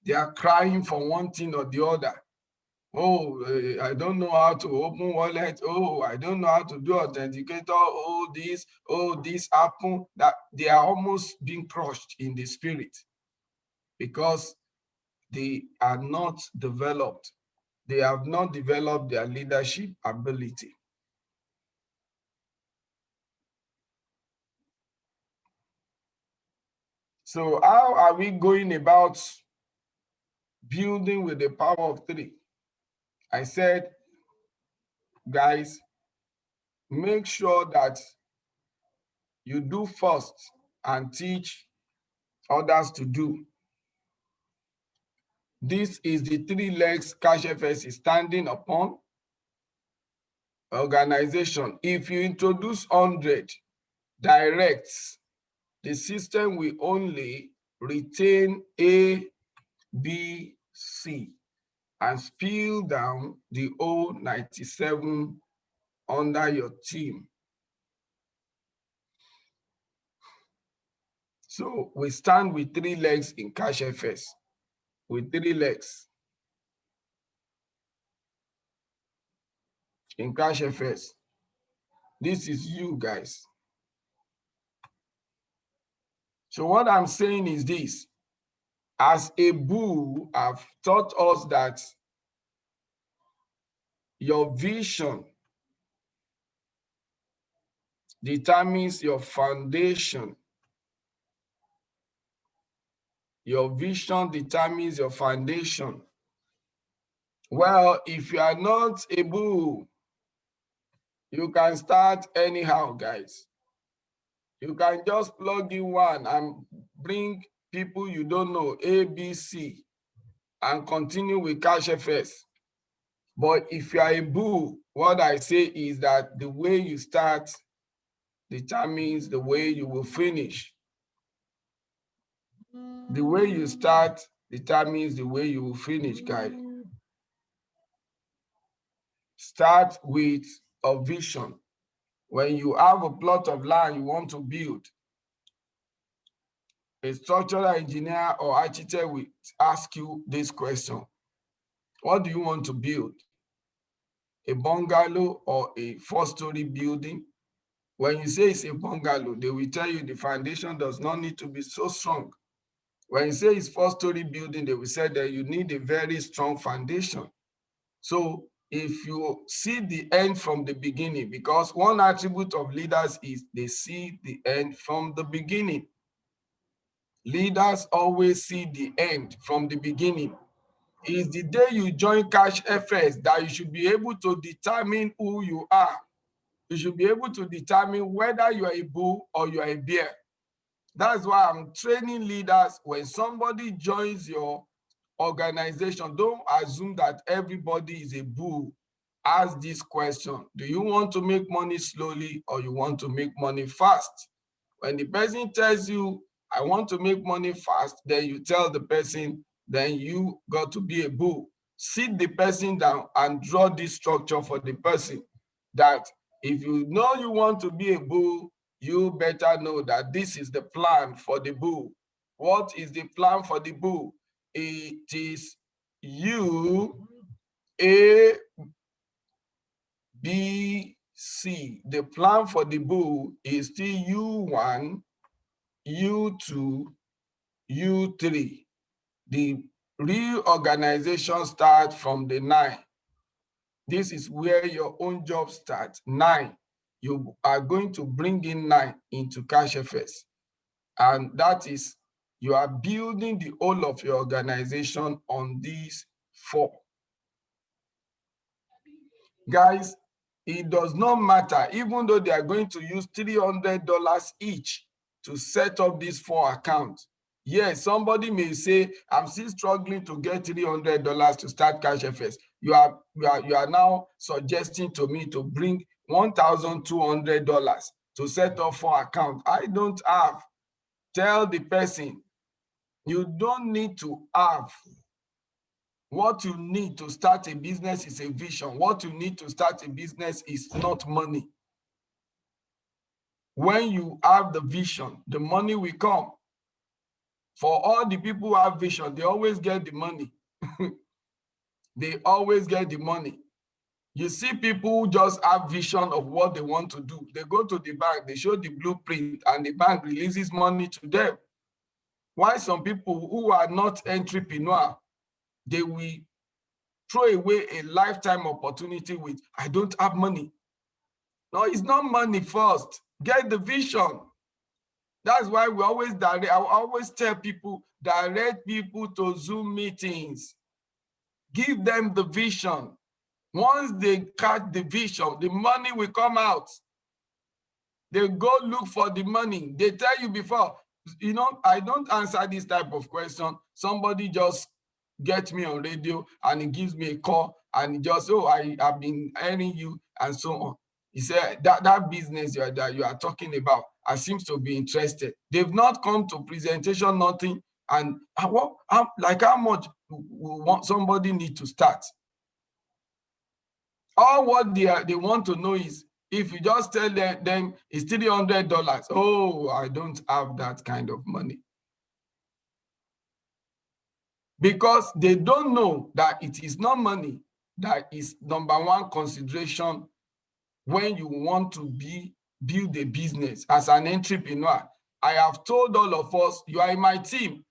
They are crying for one thing or the other. Oh, I don't know how to open wallet. Oh, I don't know how to do authenticator. Oh, this happen. That they are almost being crushed in the spirit because they are not developed. They have not developed their leadership ability. So how are we going about building with the power of 3? I said, guys, make sure that you do first and teach others to do. This is the 3 legs CashFS is standing upon. Organization. If you introduce 100 directs, the system will only retain A, B, C, and spill down the whole 97 under your team. So we stand with 3 legs in CashFS, with 3 legs in CashFS. This is you guys. So what I'm saying is this. As a bull, I've taught us that your vision determines your foundation. Your vision determines your foundation. Well, if you are not a bull, you can start anyhow, guys. You can just plug in one and bring people you don't know, A, B, C, and continue with CashFS. But if you are a bull, what I say is that the way you start determines the way you will finish. The way you start determines the way you will finish, guys. Start with a vision. When you have a plot of land you want to build, a structural engineer or architect will ask you this question. What do you want to build? A bungalow or a 4-story building? When you say it's a bungalow, they will tell you the foundation does not need to be so strong. When you say it's 4-story building, they will say that you need a very strong foundation. So if you see the end from the beginning, because one attribute of leaders is they see the end from the beginning. Leaders always see the end from the beginning. It's the day you join CashFS that you should be able to determine who you are. You should be able to determine whether you are a bull or you are a bear. That's why I'm training leaders. When somebody joins your organization, don't assume that everybody is a bull. Ask this question. Do you want to make money slowly or you want to make money fast? When the person tells you, I want to make money fast, then you tell the person, then you got to be a bull. Sit the person down and draw this structure for the person that if you know you want to be a bull, you better know that this is the plan for the bull. What is the plan for the bull? It is U, A, B, C. The plan for the bull is still U1, U2, U3. The reorganization starts from the 9. This is where your own job starts. 9. You are going to bring in 9 into CashFS. And that is, you are building the whole of your organization on these 4. Guys, it does not matter, even though they are going to use $300 each to set up these 4 accounts. Yes, somebody may say, I'm still struggling to get $300 to start CashFS. You are now suggesting to me to bring $1,200 to set up 4 accounts. I don't have. Tell the person, you don't need to have. What you need to start a business is a vision. What you need to start a business is not money. When you have the vision, the money will come. For all the people who have vision, they always get the money. They always get the money. You see people who just have vision of what they want to do. They go to the bank, they show the blueprint, and the bank releases money to them. Why some people who are not entrepreneur, they will throw away a lifetime opportunity with, I don't have money. No, it's not money first. Get the vision. That's why we always direct, I always tell people, direct people to Zoom meetings. Give them the vision. Once they catch the vision, the money will come out. They go look for the money. They tell you before, you know, I don't answer this type of question. Somebody just gets me on radio and he gives me a call and he just, oh, I have been earning you and so on. He said that business that you are talking about, I seems to be interested. They've not come to presentation, nothing. And like how much somebody need to start? All what they want to know is, if you just tell them it's $300, oh, I don't have that kind of money. Because they don't know that it is not money that is number one consideration when you want to build a business as an entrepreneur. I have told all of us, you are in my team.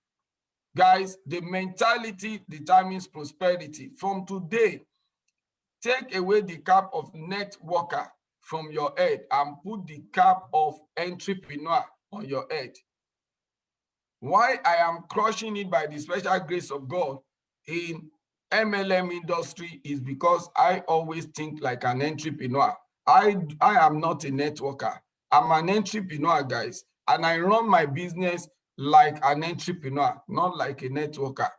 Guys, the mentality determines prosperity. From today, take away the cap of networker from your head and put the cap of entrepreneur on your head. Why I am crushing it by the special grace of God in MLM industry is because I always think like an entrepreneur. I am not a networker. I'm an entrepreneur, guys, and I run my business like an entrepreneur, not like a networker.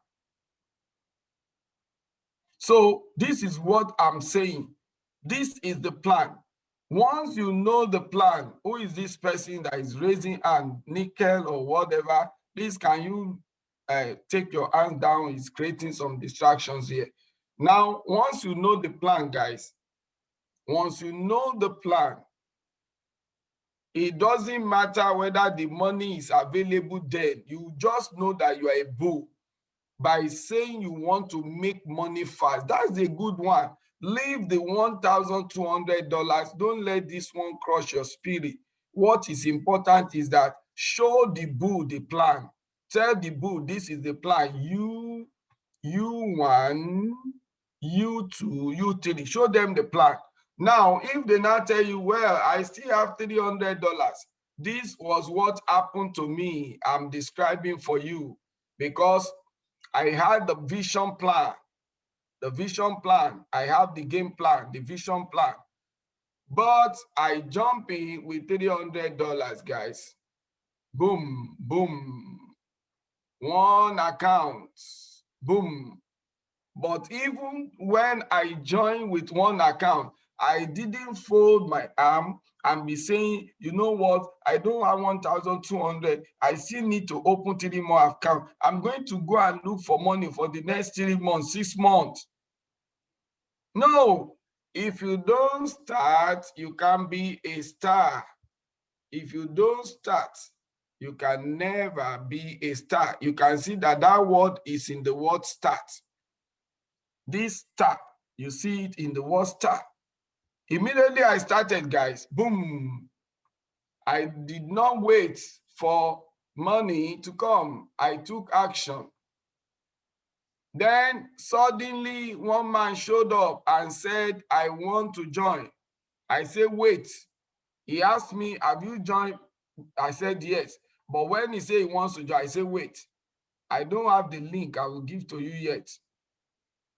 So this is what I'm saying. This is the plan. Once you know the plan, who is this person that is raising hand, nickel or whatever, please can you take your hand down? It's creating some distractions here. Now, once you know the plan, guys, once you know the plan, it doesn't matter whether the money is available then. You just know that you are a bull. By saying you want to make money fast, that's a good one. Leave the $1,200. Don't let this one crush your spirit. What is important is that show the bull the plan. Tell the bull this is the plan. You one, you two, you three. Show them the plan. Now, if they now tell you, well, I still have $300. This was what happened to me. I'm describing for you because I had the vision plan. The vision plan. I have the game plan, the vision plan. But I jump in with $300, guys. Boom, boom. One account. Boom. But even when I join with one account, I didn't fold my arm and be saying, you know what, I don't have 1,200. I still need to open 3 more accounts. I'm going to go and look for money for the next 3 months, 6 months. No, if you don't start, you can be a star. If you don't start, you can never be a star. You can see that that word is in the word start. This star, you see it in the word start. Immediately I started, guys, boom. I did not wait for money to come. I took action. Then suddenly one man showed up and said, I want to join. I said, wait. He asked me, have you joined? I said, yes. But when he said he wants to join, I said, wait, I don't have the link I will give to you yet.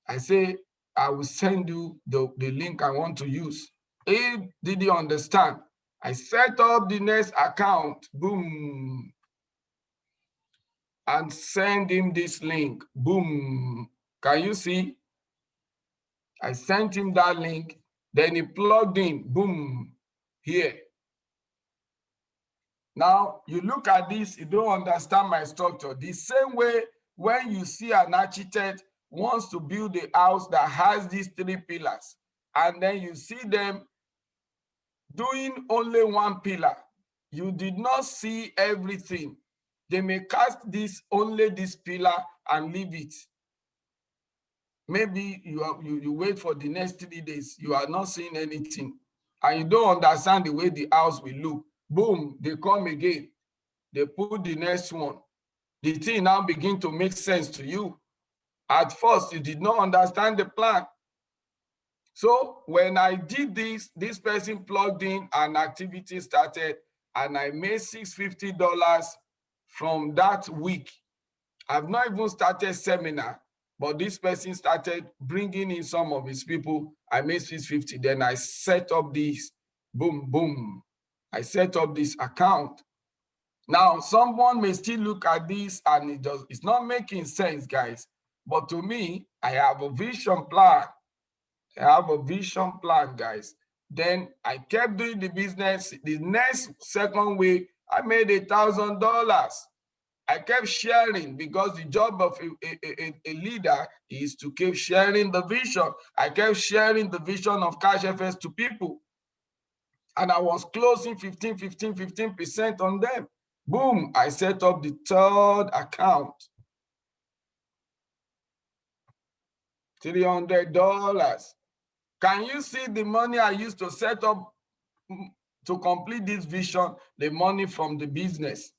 I say, I will send you the link I want to use. He didn't understand. I set up the next account, boom, and send him this link, boom. Can you see? I sent him that link, then he plugged in, boom, here. Now, you look at this, you don't understand my structure. The same way when you see an architect wants to build a house that has these 3 pillars, and then you see them doing only 1 pillar, you did not see everything. They may cast only this pillar and leave it. Maybe you wait for the next 3 days, you are not seeing anything, and you don't understand the way the house will look. Boom, they come again. They put the next one. The thing now begin to make sense to you. At first, you did not understand the plan. So when I did this person plugged in and activity started, and I made $650 from that week. I've not even started seminar, but this person started bringing in some of his people. I made $650. Then I set up this, boom, boom. I set up this account. Now, someone may still look at this and it's not making sense, guys. But to me, I have a vision plan. I have a vision plan, guys. Then I kept doing the business. The next second week, I made $1,000. I kept sharing because the job of a leader is to keep sharing the vision. I kept sharing the vision of CashFS to people. And I was closing 15% on them. Boom, I set up the 3rd account. $300. Can you see the money I used to set up to complete this vision? The money from the business.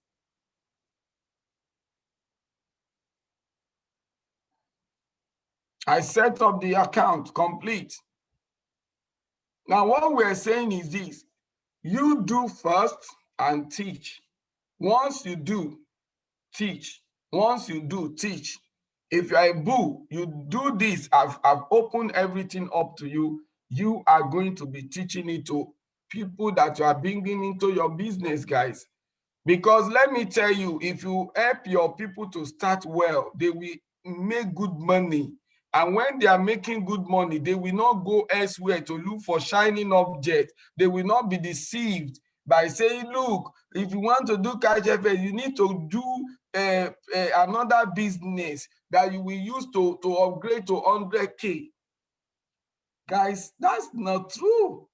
I set up the account complete. Now, what we're saying is this: you do first and teach. Once you do, teach. Once you do, teach. If you're a bull, you do this. I've opened everything up to you. You are going to be teaching it to people that you are bringing into your business, guys. Because let me tell you, if you help your people to start well, they will make good money. And when they are making good money, they will not go elsewhere to look for shining objects. They will not be deceived by saying, look, if you want to do CashFS, you need to do another business that you will use to upgrade to 100K. Guys, that's not true.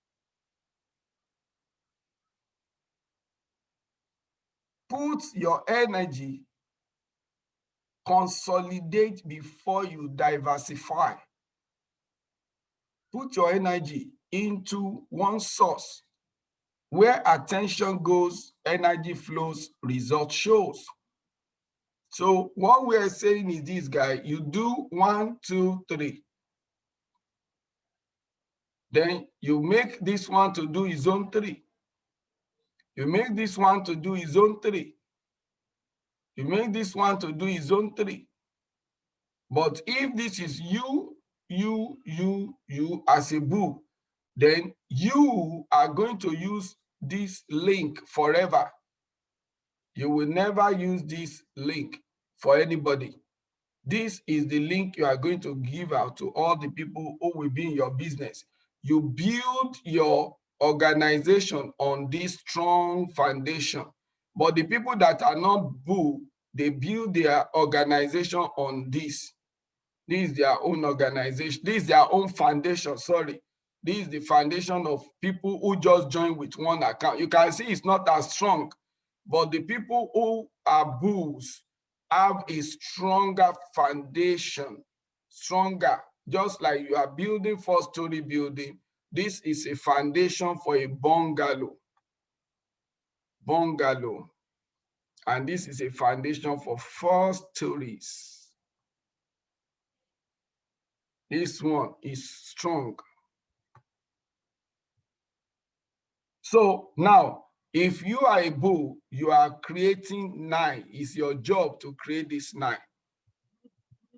Put your energy, consolidate before you diversify. Put your energy into one source. Where attention goes, energy flows, result shows. So what we are saying is this, guy, you do 1, 2, 3. Then you make this one to do his own 3. You make this one to do his own 3. You make this one to do his own 3. But if this is you as a bull, then you are going to use this link forever. You will never use this link for anybody. This is the link you are going to give out to all the people who will be in your business. You build your organization on this strong foundation. But the people that are not bull, they build their organization on this. This is their own organization. This is their own foundation, sorry. This is the foundation of people who just join with one account. You can see it's not as strong, but the people who are bulls have a stronger foundation, stronger. Just like you are building 4-story building, this is a foundation for a bungalow. Bungalow. And this is a foundation for 4 stories. This one is strong. So now, if you are a bull, you are creating 9. It's your job to create this 9.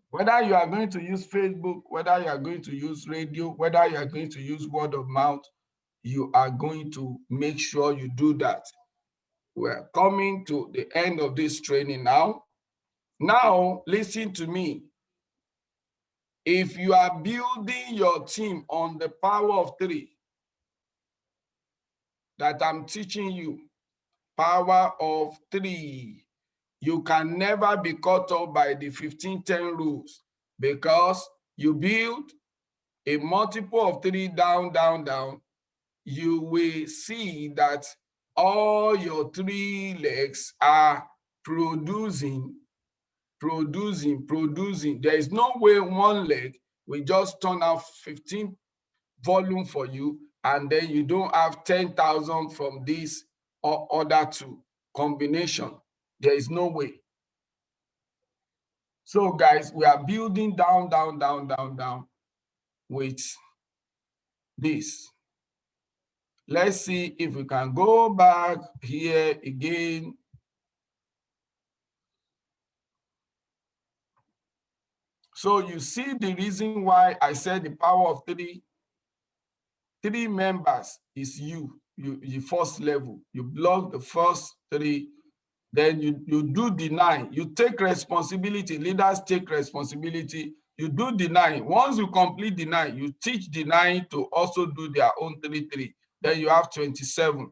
Whether you are going to use Facebook, whether you are going to use radio, whether you are going to use word of mouth, you are going to make sure you do that. We're coming to the end of this training now. Now, listen to me. If you are building your team on the power of 3 that I'm teaching you, power of 3, you can never be caught up by the 15-10 rules, because you build a multiple of 3 down, down, down, you will see that all your 3 legs are producing. There is no way one leg will just turn out 15 volume for you, and then you don't have 10,000 from this or other 2 combination. There is no way. So guys, we are building down, down, down, down, down with this. Let's see if we can go back here again. So you see the reason why I said the power of 3. 3 members is you first level. You block the first 3, then you do the 9. You take responsibility. Leaders take responsibility. You do the 9. Once you complete the 9, you teach the 9 to also do their own 3-3. Then you have 27.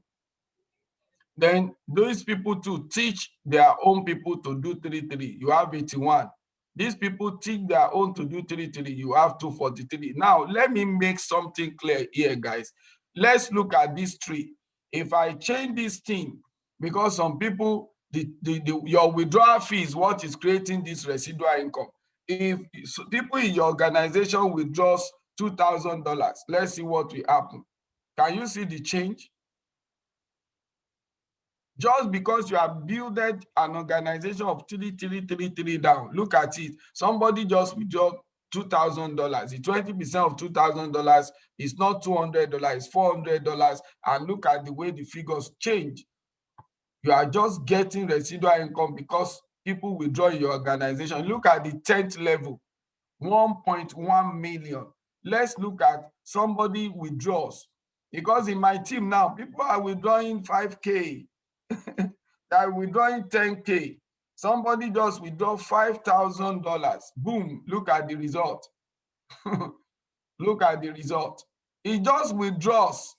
Then those people to teach their own people to do 3-3. You have 81. These people teach their own to do 3-3. You have 243. Now, let me make something clear here, guys. Let's look at this tree. If I change this thing, because some people, your withdrawal fee is what is creating this residual income. If people in your organization withdraws $2,000, let's see what will happen. Can you see the change? Just because you have built an organization of 3 down, look at it. Somebody just withdraw $2,000. The 20% of $2,000 is not $200, it's $400. And look at the way the figures change. You are just getting residual income because people withdraw your organization. Look at the 10th level, 1.1 million. Let's look at somebody withdraws. Because in my team now, people are withdrawing 5K. That withdrawing 10K. Somebody just withdraw $5,000. Boom, look at the result. Look at the result. It just withdraws.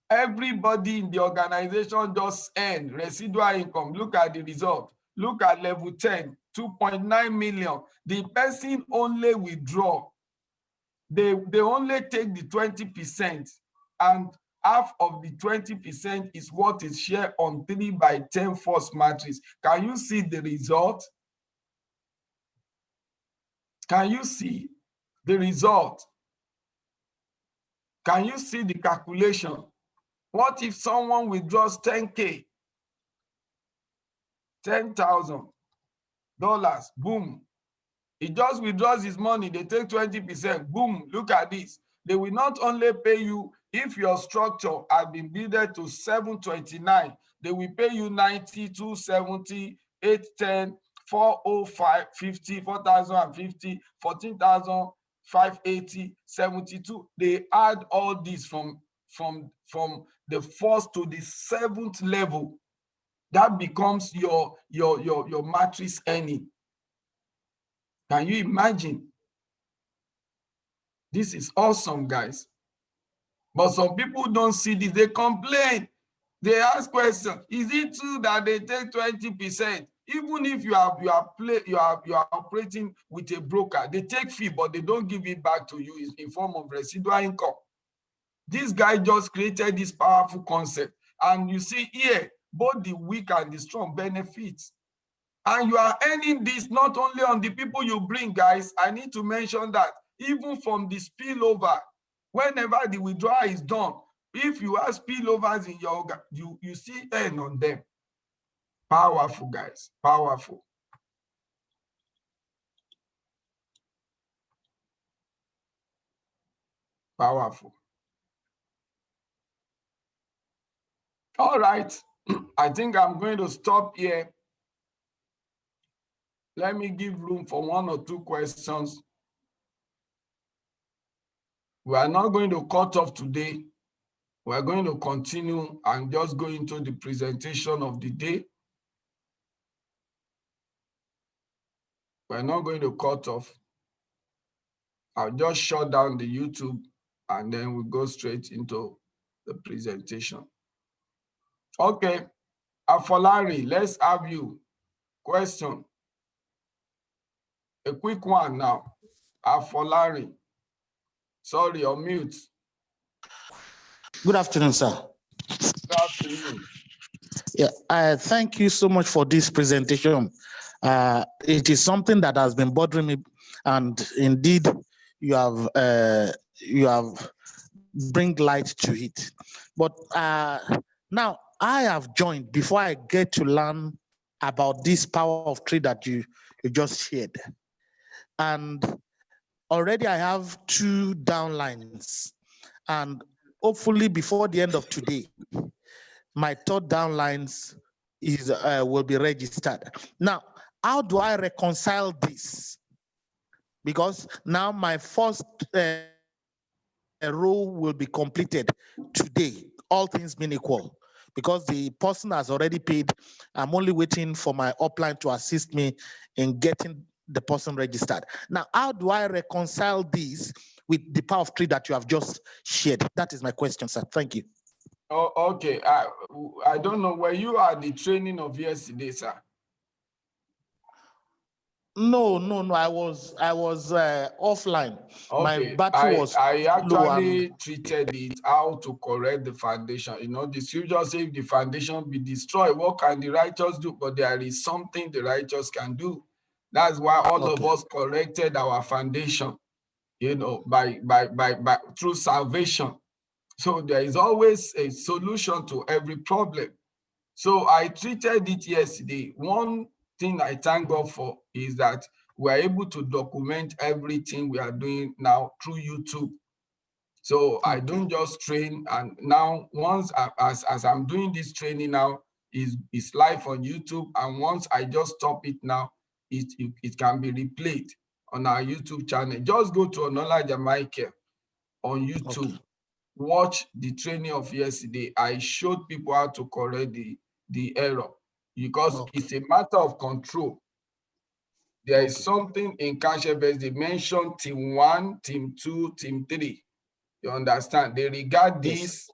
Everybody in the organization just earn residual income. Look at the result. Look at level 10, 2.9 million. The person only withdraw. They only take the 20%, and half of the 20% is what is shared on 3/10 force matrix. Can you see the result? Can you see the result? Can you see the calculation? What if someone withdraws 10K, $10,000? Boom. He just withdraws his money. They take 20%. Boom. Look at this. They will not only pay you if your structure has been built to 729. They will pay you 90, 270, 810, 405, 50, 4,050, 14,580, 72. They add all this from the first to the 7th level. That becomes your matrix earning. Can you imagine? This is awesome, guys. But some people don't see this. They complain. They ask questions. Is it true that they take 20%? Even if you are operating with a broker, they take fee, but they don't give it back to you in form of residual income. This guy just created this powerful concept. And you see here, both the weak and the strong benefits. And you are earning this not only on the people you bring, guys. I need to mention that even from the spillover, whenever the withdrawal is done, if you have spillovers in your, you still earn on them. Powerful, guys, powerful. Powerful. All right, I think I'm going to stop here. Let me give room for 1 or 2 questions. We are not going to cut off today. We are going to continue and just go into the presentation of the day. We're not going to cut off. I'll just shut down the YouTube and then we go straight into the presentation. Okay, Afolari, let's have you. Question. A quick one now. Afolari. Sorry, on mute. Good afternoon, sir. Good afternoon. Yeah, thank you so much for this presentation. It is something that has been bothering me, and indeed, you have bring light to it. But now I have joined before I get to learn about this power of three that you just shared, and already I have 2 downlines, and hopefully before the end of today, my 3rd downlines is will be registered. Now, how do I reconcile this? Because now my first row will be completed today, all things being equal, because the person has already paid. I'm only waiting for my upline to assist me in getting the person registered. Now, how do I reconcile this with the power of three that you have just shared? That is my question, sir. Thank you. Oh, okay. I don't know, were you at the training of yesterday, sir? No. I was offline. Okay. My battery was I low actually and treated it how to correct the foundation. You know, the scripture says if the foundation be destroyed, what can the righteous do? But there is something the righteous can do. That's why all of us corrected our foundation, you know, by through salvation. So there is always a solution to every problem. So I treated it yesterday. One thing I thank God for is that we are able to document everything we are doing now through YouTube. So I don't just train, and now once as I'm doing this training now, is live on YouTube, and once I just stop it now, it can be replayed on our YouTube channel. Just go to Onola Jamaica on YouTube. Watch the training of yesterday. I showed people how to correct the error, because it's a matter of control. There is something in CashFS. They mentioned team 1, team 2, team 3. You understand? They regard this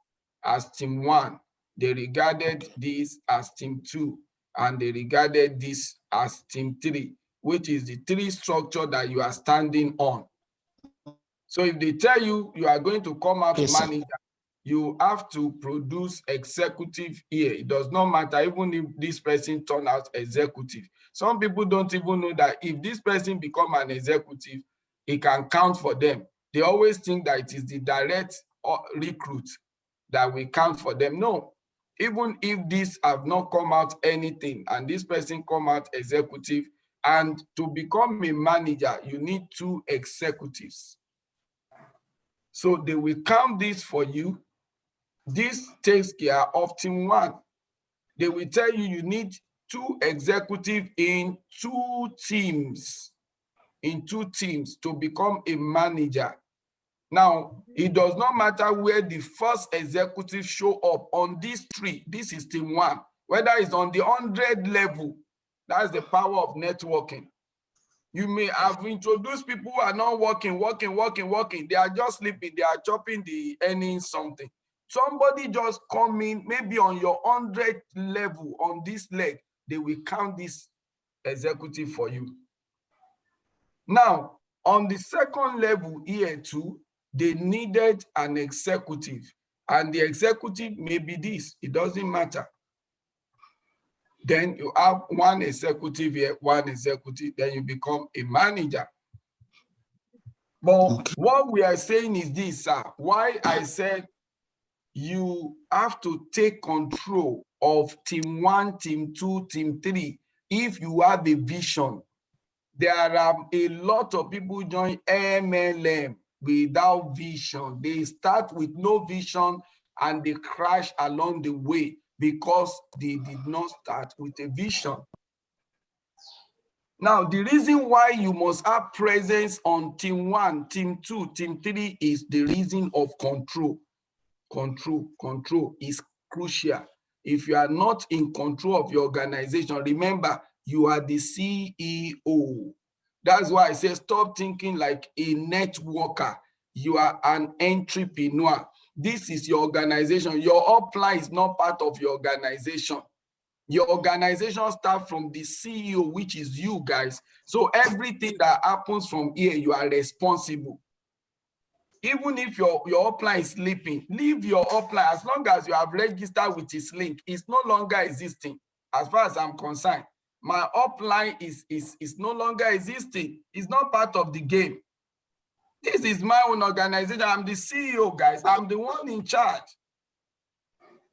as team 1. They regarded this as team 2. And they regarded this as team 3, which is the 3 structure that you are standing on. So if they tell you you are going to come out manager, you have to produce executive here. It does not matter even if this person turn out executive. Some people don't even know that if this person become an executive, it can count for them. They always think that it is the direct recruit that will count for them. No, even if this have not come out anything and this person come out executive, and to become a manager, you need 2 executives. So they will count this for you. This takes care of team 1. They will tell you you need 2 executives in 2 teams, to become a manager. Now, it does not matter where the first executive show up on this tree. This is team 1, whether it's on the 100 level. That's the power of networking. You may have introduced people who are not working. They are just sleeping. They are chopping the earnings something. Somebody just come in, maybe on your 100 level on this leg, they will count this executive for you. Now, on the 2nd level here too, they needed an executive, and the executive may be this. It doesn't matter. Then you have 1 executive here, 1 executive, then you become a manager. But what we are saying is this, sir. Why I said you have to take control of team 1, team 2, team 3. If you have a vision, there are a lot of people join MLM without vision. They start with no vision and they crash along the way because they did not start with a vision. Now, the reason why you must have presence on team 1, team 2, team 3 is the reason of control. Control is crucial. If you are not in control of your organization, remember, you are the CEO. That's why I say stop thinking like a networker. You are an entrepreneur. This is your organization. Your upline is not part of your organization. Your organization starts from the CEO, which is you guys. So everything that happens from here, you are responsible. Even if your upline is sleeping, leave your upline. As long as you have registered with his link, it's no longer existing. As far as I'm concerned, my upline is no longer existing. It's not part of the game. This is my own organization. I'm the CEO, guys. I'm the one in charge.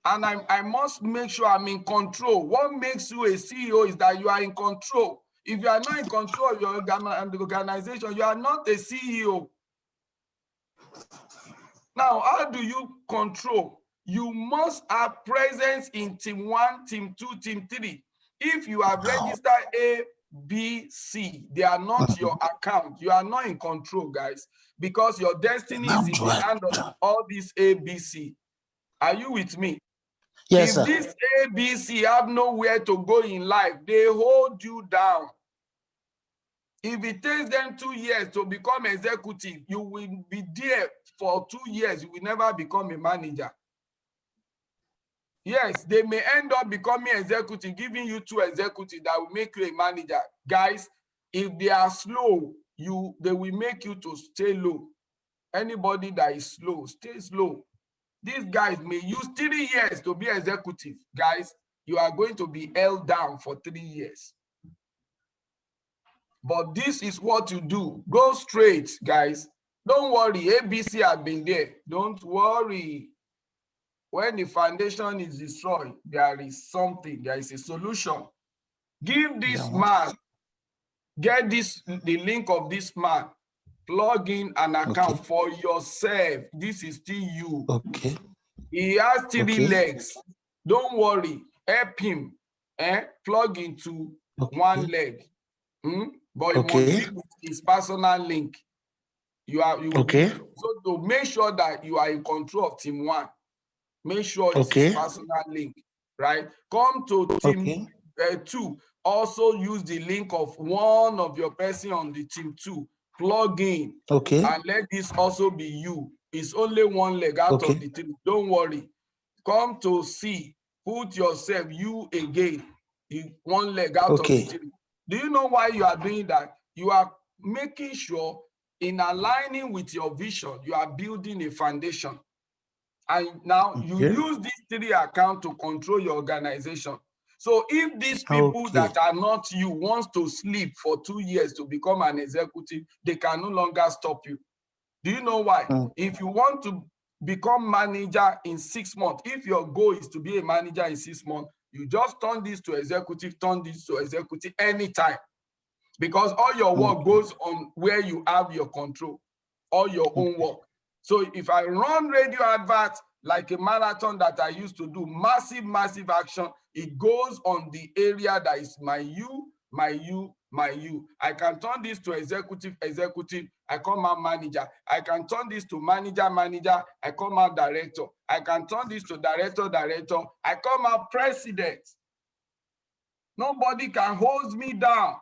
And I must make sure I'm in control. What makes you a CEO is that you are in control. If you are not in control of your organization, you are not a CEO. Now, how do you control? You must have presence in team 1, team 2, team 3. If you have registered A, B, C, they are not your account. You are not in control, guys, because your destiny is in the hand of all these A, B, C. Are you with me? Yes, if sir. This A, B, C have nowhere to go in life, they hold you down. If it takes them 2 years to become executive, you will be there for 2 years. You will never become a manager. Yes, they may end up becoming executive, giving you 2 executives that will make you a manager. Guys, if they are slow, they will make you to stay low. Anybody that is slow, stay slow. These guys may use 3 years to be executive. Guys, you are going to be held down for 3 years. But this is what you do. Go straight, guys. Don't worry. ABC have been there. Don't worry. When the foundation is destroyed, there is something. There is a solution. Give this man, get the link of this man. Plug in an account for yourself. This is still you. Okay. He has 3 legs. Don't worry. Help him. Plug into 1 leg. But it must be with his personal link. So to make sure that you are in control of team 1, make sure it's his personal link, right? Come to team 2. Also use the link of one of your person on the team 2. Plug in. And let this also be you. It's only 1 leg out of the 3. Don't worry. Come to C. Put yourself, you again, 1 leg out of the 3. Do you know why you are doing that? You are making sure in aligning with your vision, you are building a foundation. And now you use these 3 accounts to control your organization. So if these people that are not you wants to sleep for 2 years to become an executive, they can no longer stop you. Do you know why? If you want to become manager in 6 months, if your goal is to be a manager in 6 months, you just turn this to executive, turn this to executive anytime. Because all your work goes on where you have your control, all your own work. So if I run radio adverts like a marathon that I used to do, massive action, it goes on the area that is my you. I can turn this to executive, I come out manager. I can turn this to manager, I come out director. I can turn this to director, I come out president. Nobody can hold me down.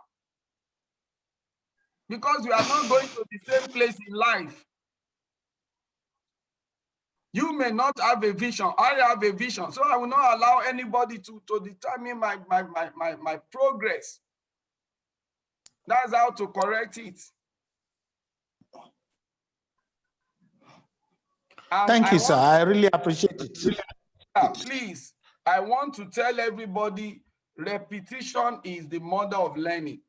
Because we are not going to the same place in life. You may not have a vision. I have a vision. So I will not allow anybody to determine my progress. That's how to correct it. Thank you, sir. I really appreciate it. Please, I want to tell everybody, repetition is the mother of learning.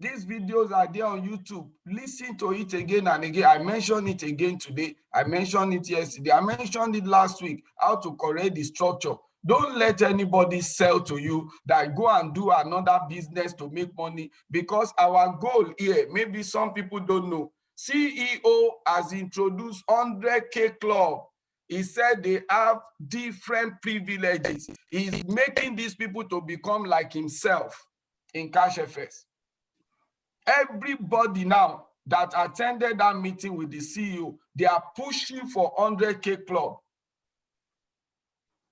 These videos are there on YouTube. Listen to it again and again. I mentioned it again today. I mentioned it yesterday. I mentioned it last week, how to correct the structure. Don't let anybody sell to you that go and do another business to make money, because our goal here, maybe some people don't know, CEO has introduced 100K Club. He said they have different privileges. He's making these people to become like himself in CashFS. Everybody now that attended that meeting with the CEO, they are pushing for 100K Club.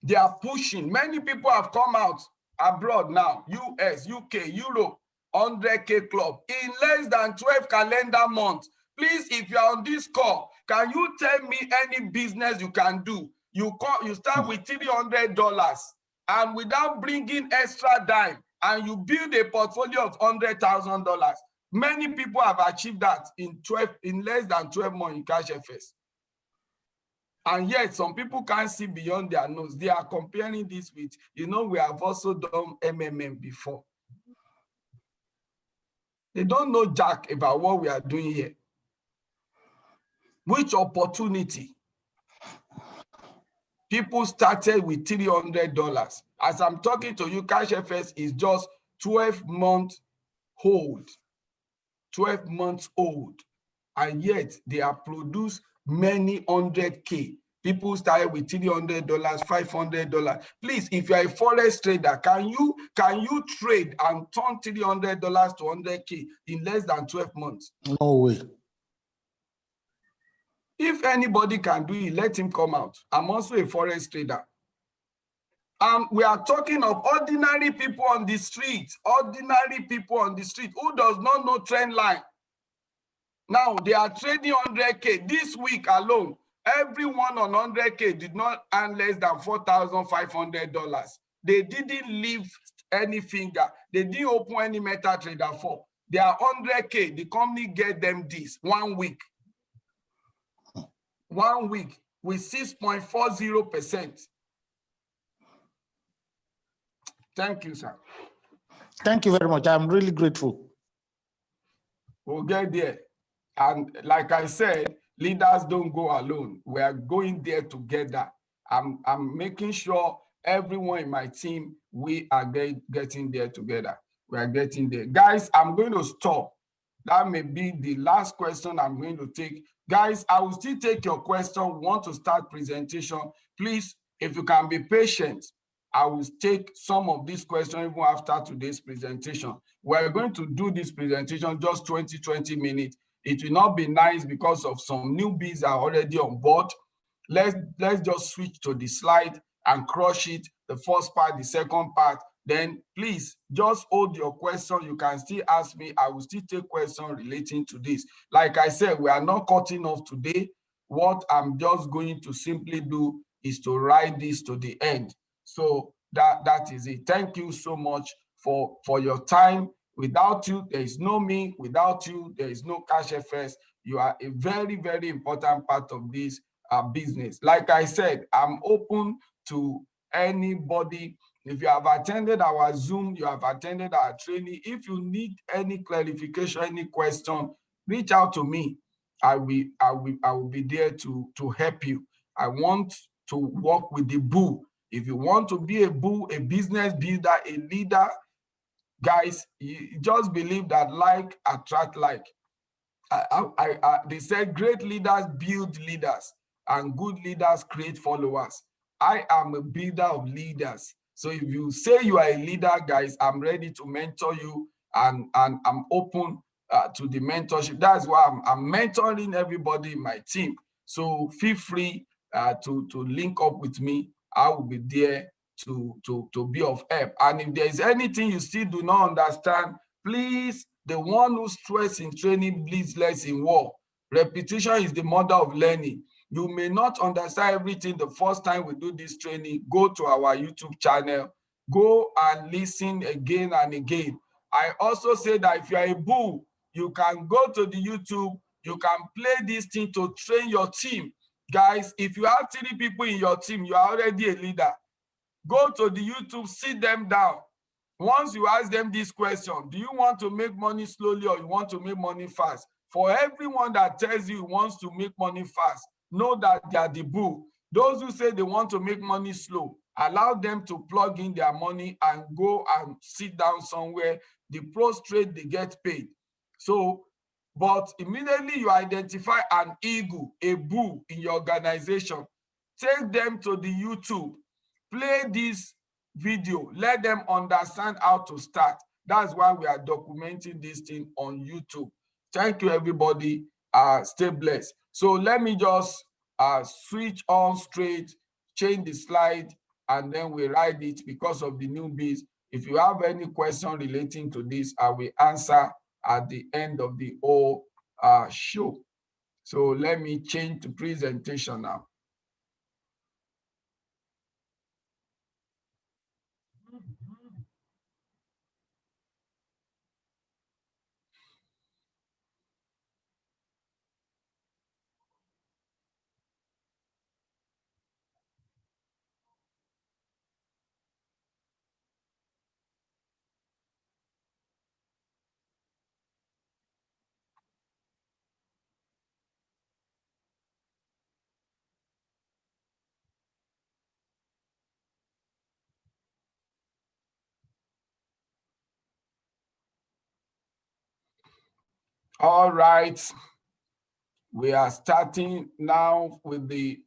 They are pushing. Many people have come out abroad now, US, UK, Europe, 100K Club in less than 12 calendar months. Please, if you're on this call, can you tell me any business you can do? You start with $300 and without bringing extra dime, and you build a portfolio of $100,000. Many people have achieved that in less than 12 months in CashFS. And yet, some people can't see beyond their nose. They are comparing this with, we have also done MMM before. They don't know jack about what we are doing here. Which opportunity? People started with $300. As I'm talking to you, CashFS is just 12 months old. 12 months old. And yet, they have produced many 100K. People started with $300, $500. Please, if you're a forex trader, can you trade and turn $300 to 100K in less than 12 months? No way. If anybody can do it, let him come out. I'm also a forex trader. And we are talking of ordinary people on the street. Ordinary people on the street who does not know trend line. Now they are trading 100K. This week alone, everyone on 100K did not earn less than $4,500. They didn't leave any finger. They didn't open any MetaTrader 4. They are 100K. The company get them this 1 week. 1 week with 6.40%. Thank you, sir. Thank you very much. I'm really grateful. We'll get there. And like I said, leaders don't go alone. We are going there together. I'm making sure everyone in my team, we are getting there together. We are getting there. Guys, I'm going to stop. That may be the last question I'm going to take. Guys, I will still take your question. We want to start presentation. Please, if you can be patient, I will take some of these questions even after today's presentation. We're going to do this presentation just 20 minutes. It will not be nice because of some newbies are already on board. Let's just switch to the slide and crush it. The first part, the second part. Then please just hold your question. You can still ask me. I will still take questions relating to this. Like I said, we are not cutting off today. What I'm just going to simply do is to write this to the end. So that is it. Thank you so much for your time. Without you, there is no me. Without you, there is no CashFS. You are a very, very important part of this business. Like I said, I'm open to anybody. If you have attended our Zoom, you have attended our training. If you need any clarification, any question, reach out to me. I will be there to help you. I want to work with the bull. If you want to be a bull, a business builder, a leader, guys, you just believe that like attract like. They said great leaders build leaders and good leaders create followers. I am a builder of leaders. So if you say you are a leader, guys, I'm ready to mentor you, and I'm open to the mentorship. That's why I'm mentoring everybody in my team. So feel free to link up with me. I will be there to be of help. And if there is anything you still do not understand, please, the one who stress in training bleeds less in war. Repetition is the mother of learning. You may not understand everything the first time we do this training. Go to our YouTube channel. Go and listen again and again. I also say that if you are a bull, you can go to the YouTube. You can play this thing to train your team. Guys, if you have 3 people in your team, you are already a leader. Go to the YouTube, sit them down, once you ask them this question, do you want to make money slowly or you want to make money fast? For everyone that tells you he wants to make money fast, know that they are the bull. Those who say they want to make money slow, allow them to plug in their money and go and sit down somewhere. The prostrate, they get paid. So, but immediately you identify an eagle, a bull in your organization, take them to the YouTube, play this video, let them understand how to start. That's why we are documenting this thing on YouTube. Thank you, everybody. Stay blessed. So let me just switch on straight, change the slide, and then we write it because of the newbies. If you have any question relating to this, I will answer at the end of the whole show. So let me change to presentation now. All right, we are starting now with the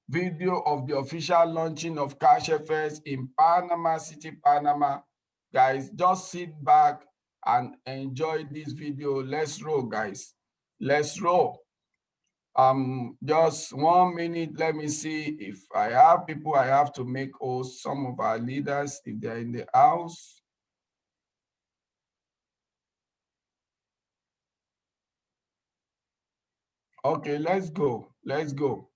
video of the official launching of CashFS in Panama City, Panama. Guys, just sit back and enjoy this video. Let's roll, guys. Let's roll. Just 1 minute. Let me see if I have people I have to make host, some of our leaders, if they're in the house. Okay, let's go. Let's go.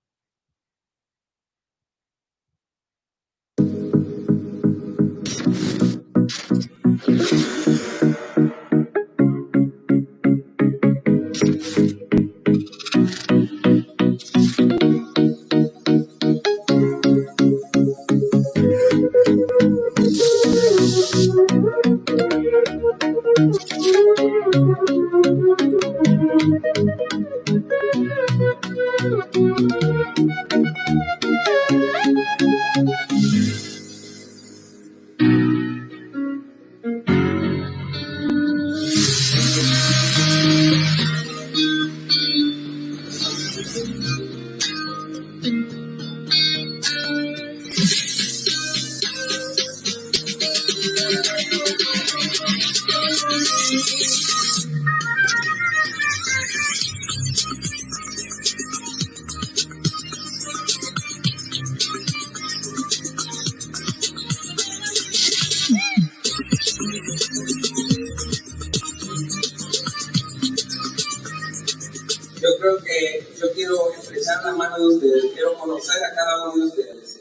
Yo creo que yo quiero estrechar la mano de ustedes, quiero conocer a cada uno de ustedes.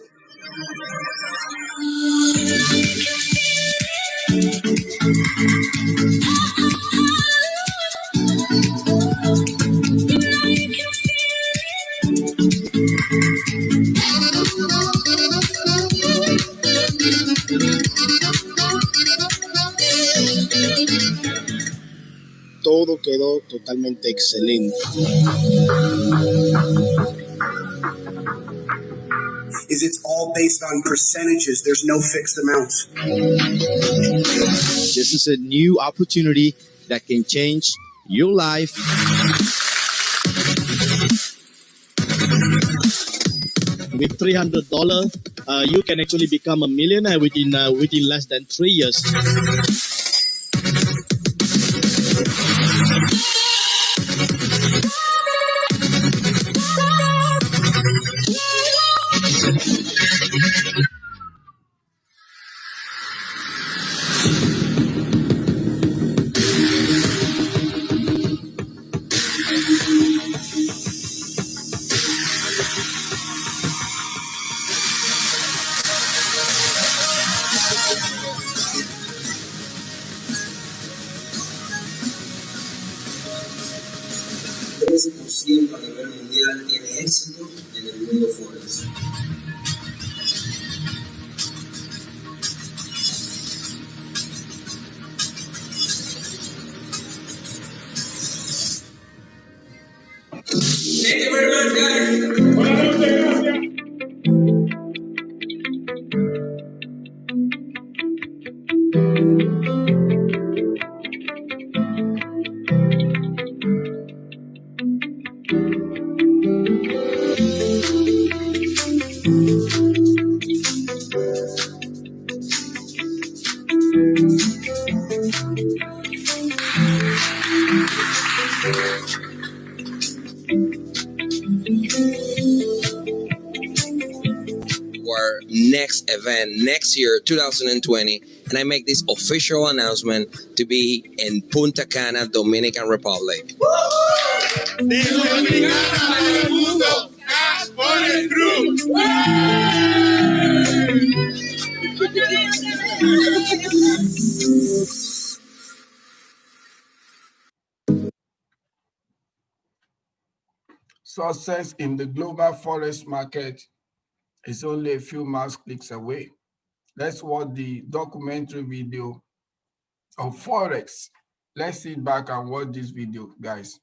Todo quedó totalmente excelente. Is it's all based on percentages. There's no fixed amounts. This is a new opportunity that can change your life. With $300, you can actually become a millionaire within less than 3 years. A nivel mundial tiene éxito en el mundo Forex. Thank you very much, guys. Our next event next year, 2020, and I make this official announcement to be in Punta Cana, Dominican Republic. Success in the global forex market is only a few mouse clicks away. Let's watch the documentary video of Forex. Let's sit back and watch this video, guys.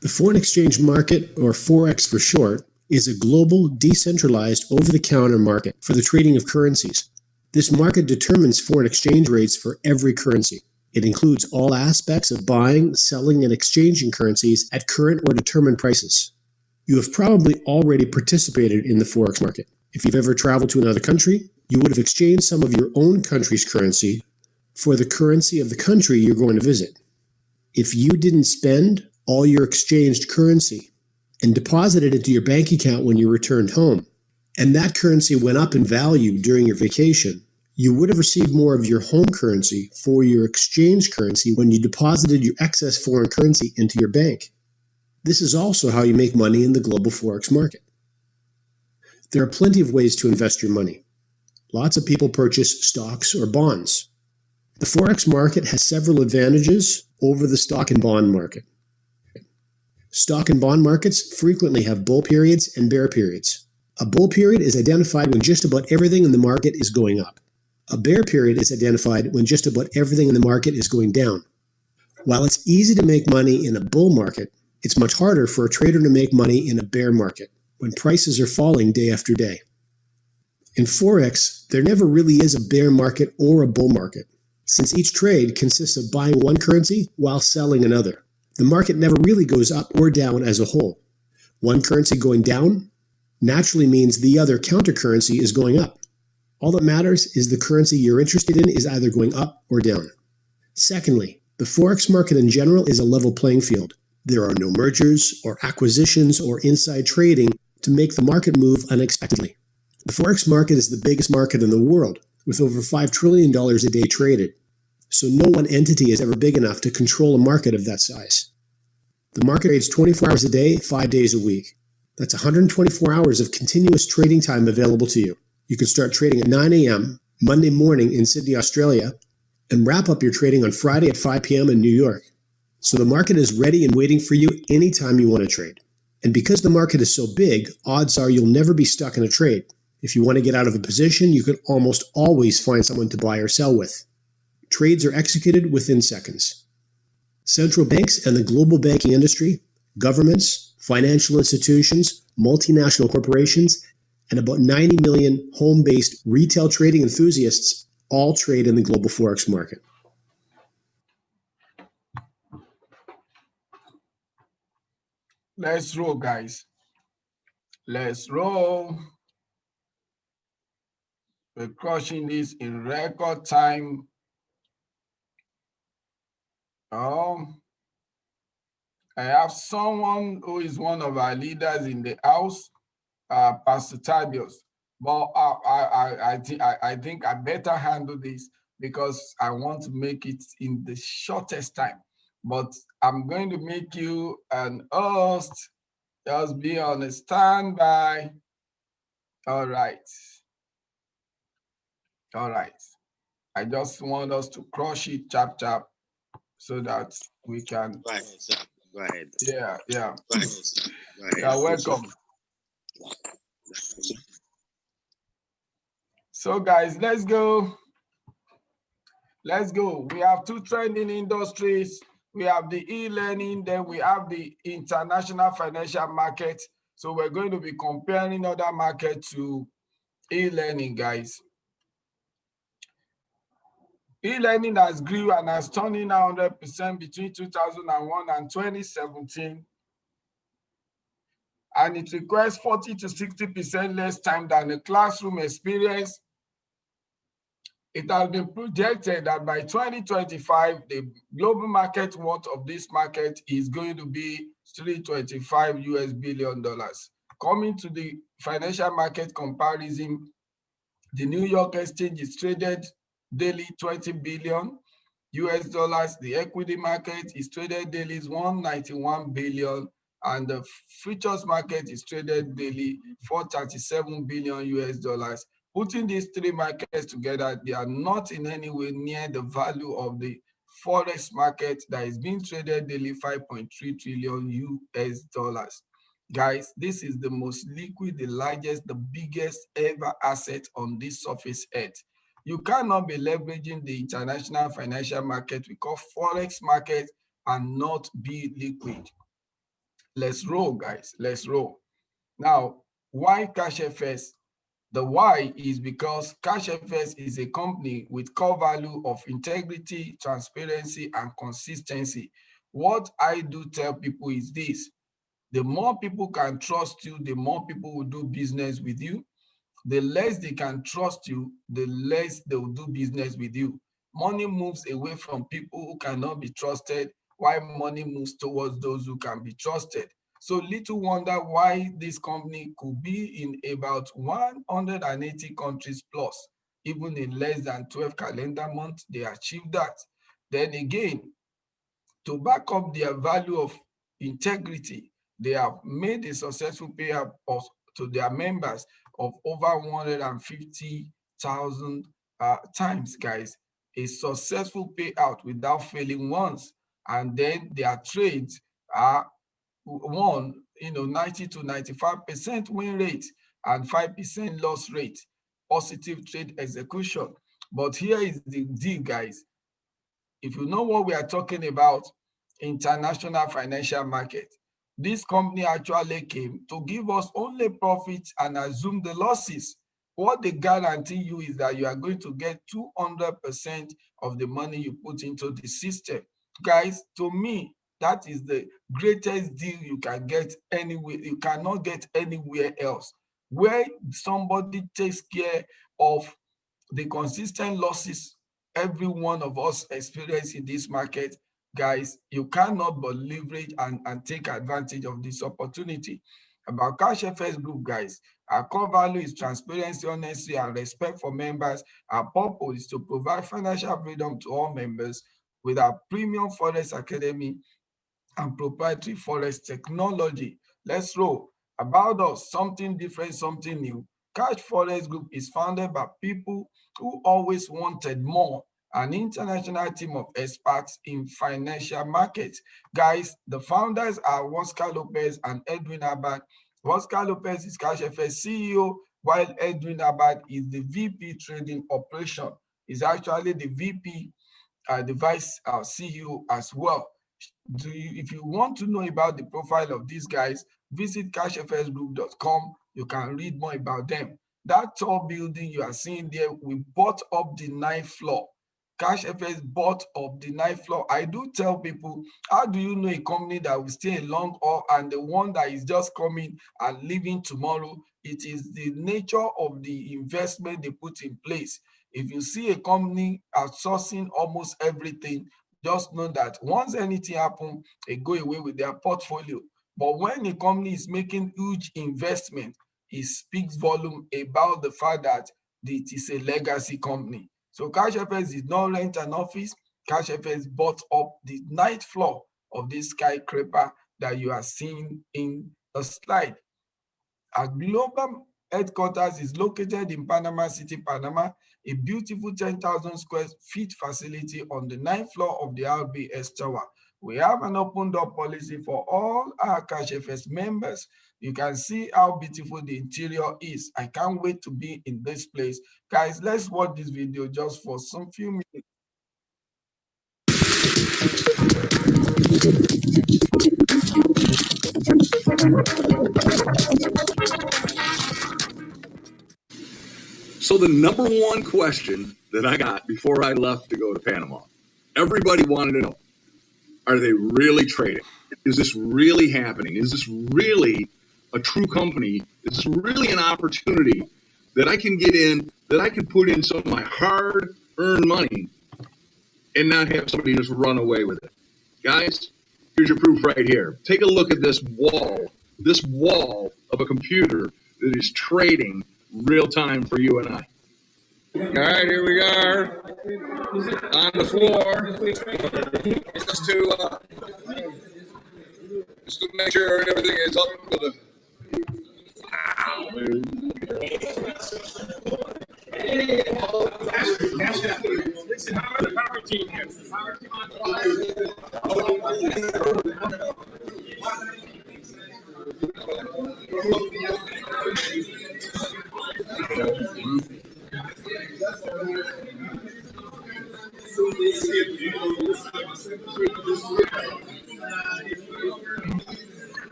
The foreign exchange market, or Forex for short, is a global, decentralized, over-the-counter market for the trading of currencies. This market determines foreign exchange rates for every currency. It includes all aspects of buying, selling, and exchanging currencies at current or determined prices. You have probably already participated in the Forex market. If you've ever traveled to another country, you would have exchanged some of your own country's currency for the currency of the country you're going to visit. If you didn't spend all your exchanged currency and deposited it to your bank account when you returned home, and that currency went up in value during your vacation, you would have received more of your home currency for your exchange currency when you deposited your excess foreign currency into your bank. This is also how you make money in the global Forex market. There are plenty of ways to invest your money. Lots of people purchase stocks or bonds. The Forex market has several advantages over the stock and bond market. Stock and bond markets frequently have bull periods and bear periods. A bull period is identified when just about everything in the market is going up. A bear period is identified when just about everything in the market is going down. While it's easy to make money in a bull market, it's much harder for a trader to make money in a bear market when prices are falling day after day. In Forex, there never really is a bear market or a bull market, since each trade consists of buying one currency while selling another. The market never really goes up or down as a whole. One currency going down naturally means the other counter currency is going up. All that matters is the currency you're interested in is either going up or down. Secondly, the Forex market in general is a level playing field. There are no mergers or acquisitions or inside trading to make the market move unexpectedly. The Forex market is the biggest market in the world, with over $5 trillion a day traded. So no one entity is ever big enough to control a market of that size. The market trades 24 hours a day, 5 days a week. That's 124 hours of continuous trading time available to you. You can start trading at 9 a.m. Monday morning in Sydney, Australia, and wrap up your trading on Friday at 5 p.m. in New York. So the market is ready and waiting for you anytime you want to trade. And because the market is so big, odds are you'll never be stuck in a trade. If you want to get out of a position, you could almost always find someone to buy or sell with. Trades are executed within seconds. Central banks and the global banking industry, governments, financial institutions, multinational corporations, and about 90 million home-based retail trading enthusiasts all trade in the global Forex market. Let's roll, guys. Let's roll. We're crushing this in record time. I have someone who is one of our leaders in the house, Pastor Thaddeus. But I think I better handle this because I want to make it in the shortest time. But I'm going to make you an host. Just be on a standby. All right. All right. I just want us to crush it, chap, so that we can. Go ahead, sir. Go ahead. Yeah. Go ahead, sir. Go ahead. You're welcome. So guys, let's go. Let's go. We have two trending industries. We have the e-learning, then we have the international financial market. So we're going to be comparing other market to e-learning, guys. E-learning has grew and has turned in 100% between 2001 and 2017. And it requires 40 to 60% less time than a classroom experience. It has been projected that by 2025, the global market worth of this market is going to be $325 billion. Coming to the financial market comparison, the New York Exchange is traded daily $20 billion. The equity market is traded daily is $191 billion, and the futures market is traded daily $437 billion. Putting these three markets together, they are not in any way near the value of the forex market that is being traded daily $5.3 trillion. Guys, this is the most liquid, the largest, the biggest ever asset on this surface earth. You cannot be leveraging the international financial market we call forex market and not be liquid. Let's roll, guys. Let's roll. Now, why CashFS? The why is because CashFS is a company with core value of integrity, transparency, and consistency. What I do tell people is this: the more people can trust you, the more people will do business with you. The less they can trust you, the less they will do business with you. Money moves away from people who cannot be trusted, while money moves towards those who can be trusted. So little wonder why this company could be in about 180 countries plus. Even in less than 12 calendar months, they achieved that. Then again, to back up their value of integrity, they have made a successful payout to their members of over 150,000 times, guys. A successful payout without failing once. And then their trades are 90 to 95% win rate and 5% loss rate, positive trade execution. But here is the deal, guys. If you know what we are talking about, international financial market, this company actually came to give us only profits and assume the losses. What they guarantee you is that you are going to get 200% of the money you put into the system. Guys, to me, that is the greatest deal you can get anywhere. You cannot get anywhere else, where somebody takes care of the consistent losses every one of us experience in this market. Guys, you cannot but leverage and take advantage of this opportunity. About CashFS Group, guys, our core value is transparency, honesty, and respect for members. Our purpose is to provide financial freedom to all members with our premium Forex Academy and proprietary Forex technology. Let's roll. About us, something different, something new. Cash Forex Group is founded by people who always wanted more, an international team of experts in financial markets. Guys, the founders are Oscar Lopez and Edwin Abad. Oscar Lopez is CashFS CEO, while Edwin Abad is the VP Trading Operation. He's actually the VP, the Vice CEO as well. If you want to know about the profile of these guys, visit cashfsgroup.com. You can read more about them. That tall building you are seeing there, we bought up the 9th floor. CashFS bought up the 9th floor. I do tell people, how do you know a company that will stay long haul and the one that is just coming and leaving tomorrow? It is the nature of the investment they put in place. If you see a company outsourcing almost everything, just know that once anything happens, they go away with their portfolio. But when a company is making huge investment, it speaks volume about the fact that it is a legacy company. So CashFS did not rent an office. CashFS bought up the 9th floor of this skyscraper that you are seeing in the slide. Our global headquarters is located in Panama City, Panama, a beautiful 10,000 square feet facility on the 9th floor of the RBS Tower. We have an open door policy for all our CashFS members. You can see how beautiful the interior is. I can't wait to be in this place. Guys, let's watch this video just for some few minutes. So the number one question that I got before I left to go to Panama, everybody wanted to know, are they really trading? Is this really happening? Is this really a true company? Is this really an opportunity that I can get in, that I can put in some of my hard-earned money and not have somebody just run away with it? Guys, here's your proof right here. Take a look at this wall of a computer that is trading real time for you and I. All right, here we are on the floor. Just to make sure everything is up with the.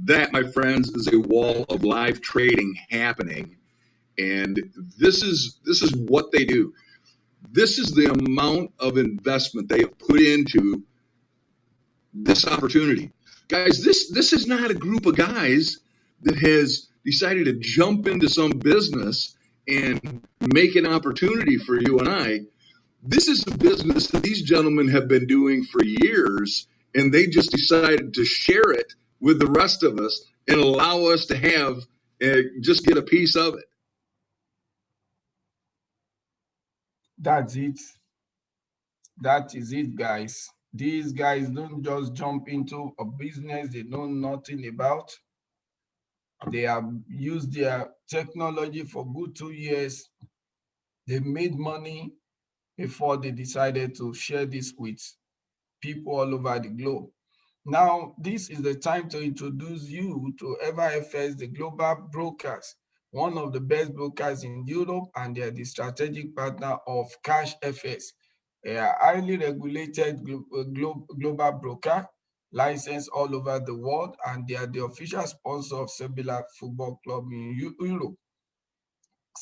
That, my friends, is a wall of live trading happening, and this is what they do. This is the amount of investment they have put into this opportunity. Guys, this is not a group of guys that has decided to jump into some business and make an opportunity for you and I. This is a business that these gentlemen have been doing for years, and they just decided to share it with the rest of us and allow us to have just get a piece of it. That's it. That is it, guys. These guys don't just jump into a business they know nothing about. They have used their technology for good 2 years. They made money before they decided to share this with people all over the globe. Now, this is the time to introduce you to EverFS, the global brokers, one of the best brokers in Europe, and they are the strategic partner of CashFS. They are highly regulated global broker, licensed all over the world, and they are the official sponsor of Sevilla Football Club in Europe.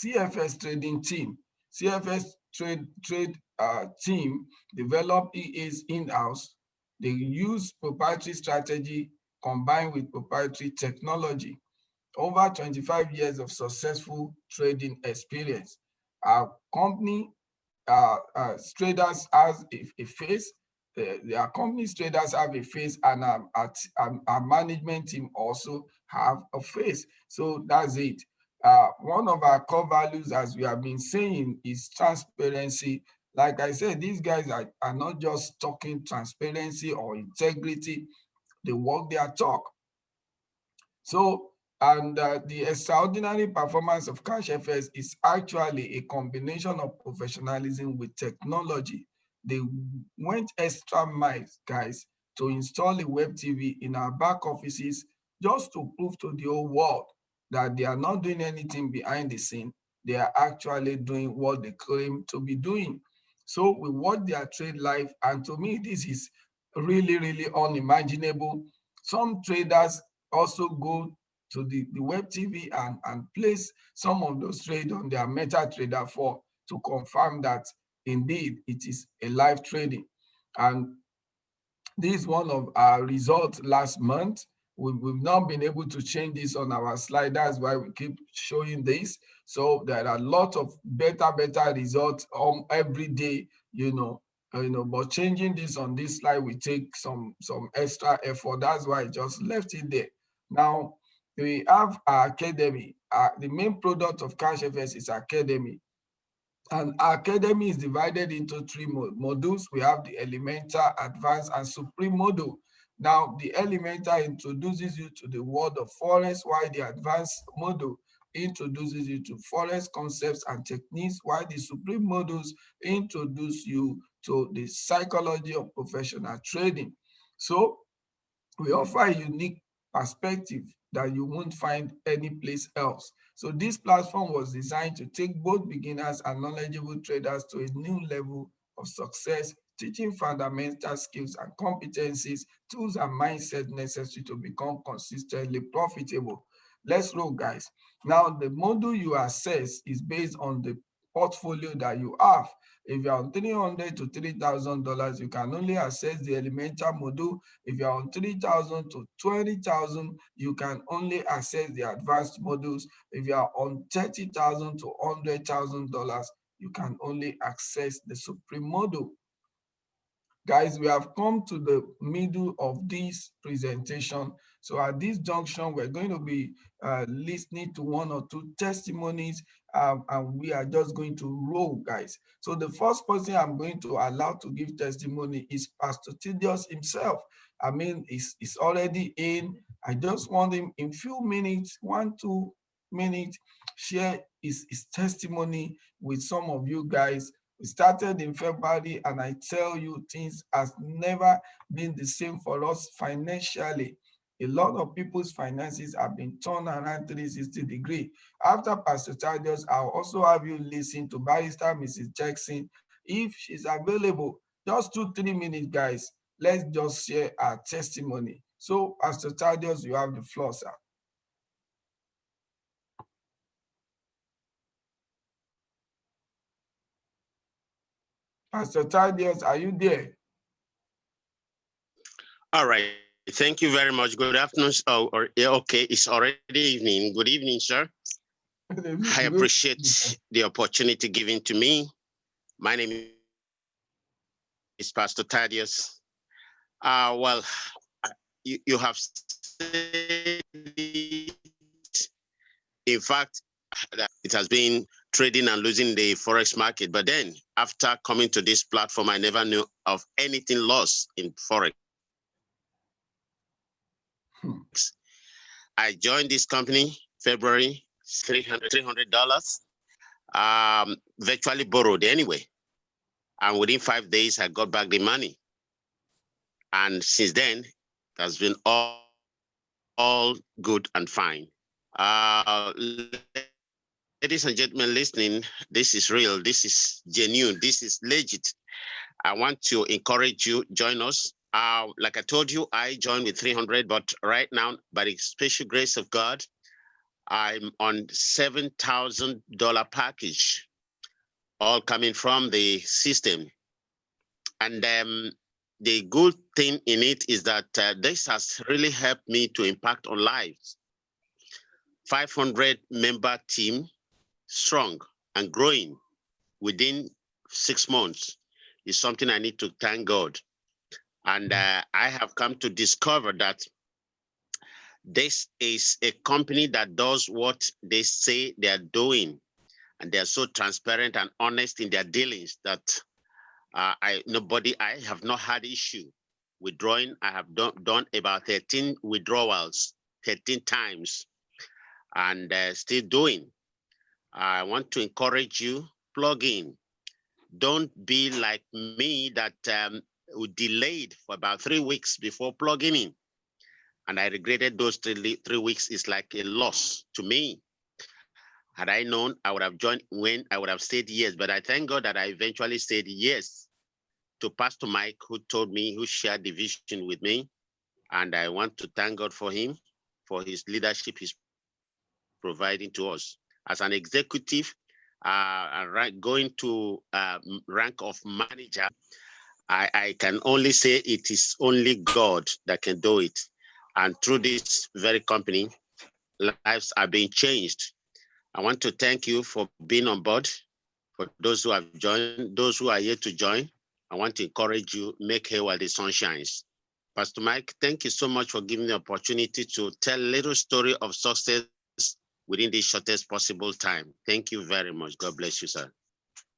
CFS trading team. CFS trade team developed EAs in-house. They use proprietary strategy combined with proprietary technology. Over 25 years of successful trading experience. Our company traders has a face. Our company's traders have a face, and our management team also have a face. So that's it. One of our core values, as we have been saying, is transparency. Like I said, these guys are not just talking transparency or integrity, they walk their talk. So, and the extraordinary performance of CashFS is actually a combination of professionalism with technology. They went extra miles, guys, to install a web TV in our back offices just to prove to the whole world that they are not doing anything behind the scene. They are actually doing what they claim to be doing. So we watch their trade live, and to me, this is really, really unimaginable. Some traders also go to the web TV and place some of those trades on their MetaTrader 4 to confirm that indeed it is a live trading. And this is one of our results last month. We've not been able to change this on our slide. That's why we keep showing this. So there are a lot of better results every day, but changing this on this slide will take some extra effort. That's why I just left it there. Now, we have our academy. The main product of CashFS is Academy. And our academy is divided into 3 modules. We have the Elemental, Advanced, and Supreme module. Now, the Elemental introduces you to the world of Forex, while the Advanced module introduces you to Forex concepts and techniques, while the Supreme modules introduce you to the psychology of professional trading. So we offer a unique perspective that you won't find any place else. So this platform was designed to take both beginners and knowledgeable traders to a new level of success, teaching fundamental skills and competencies, tools and mindset necessary to become consistently profitable. Let's roll, guys. Now, the model you assess is based on the portfolio that you have. If you're on $300 to $3,000, you can only access the elemental module. If you're on 3,000 to 20,000, you can only access the advanced modules. If you're on 30,000 to $100,000, you can only access the supreme module. Guys, we have come to the middle of this presentation. So at this junction, we're going to be listening to one or two testimonies, and we are just going to roll, guys. So the first person I'm going to allow to give testimony is Pastor Thaddeus himself. I mean, he's already in. I just want him in few minutes, 1-2 minutes, share his testimony with some of you guys. We started in February, and I tell you, things has never been the same for us financially. A lot of people's finances have been turned around 360 degrees. After Pastor Thaddeus, I'll also have you listen to Barrister Mrs. Jackson, if she's available. Just 2-3 minutes, guys. Let's just share our testimony. So, Pastor Thaddeus, you have the floor, sir. Pastor Thaddeus, are you there? All right. Thank you very much. Good afternoon. Okay, it's already evening. Good evening, sir. I appreciate the opportunity given to me. My name is Pastor Thaddeus. Well, you have said it. In fact, it has been trading and losing the forex market. But then after coming to this platform, I never knew of anything lost in forex. I joined this company February, $300, virtually borrowed anyway. And within 5 days, I got back the money. And since then, it has been all good and fine. Ladies and gentlemen listening, this is real, this is genuine, this is legit. I want to encourage you, join us. Like I told you, I joined with 300, but right now, by the special grace of God, I'm on $7,000 package, all coming from the system. And the good thing in it is that this has really helped me to impact on lives. 500 member team, strong and growing within 6 months is something I need to thank God. And I have come to discover that this is a company that does what they say they are doing. And they're so transparent and honest in their dealings that I have not had issue withdrawing. I have done about 13 withdrawals, 13 times, and still doing. I want to encourage you, plug in. Don't be like me that delayed for about 3 weeks before plugging in. And I regretted those 3 weeks. It's like a loss to me. Had I known, I would have joined when I would have said yes. But I thank God that I eventually said yes to Pastor Mike, who told me, who shared the vision with me. And I want to thank God for him, for his leadership he's providing to us. As an executive, going to rank of manager, I can only say it is only God that can do it. And through this very company, lives are being changed. I want to thank you for being on board. For those who have joined, those who are yet to join, I want to encourage you, make hay while the sun shines. Pastor Mike, thank you so much for giving the opportunity to tell a little story of success within the shortest possible time. Thank you very much. God bless you, sir.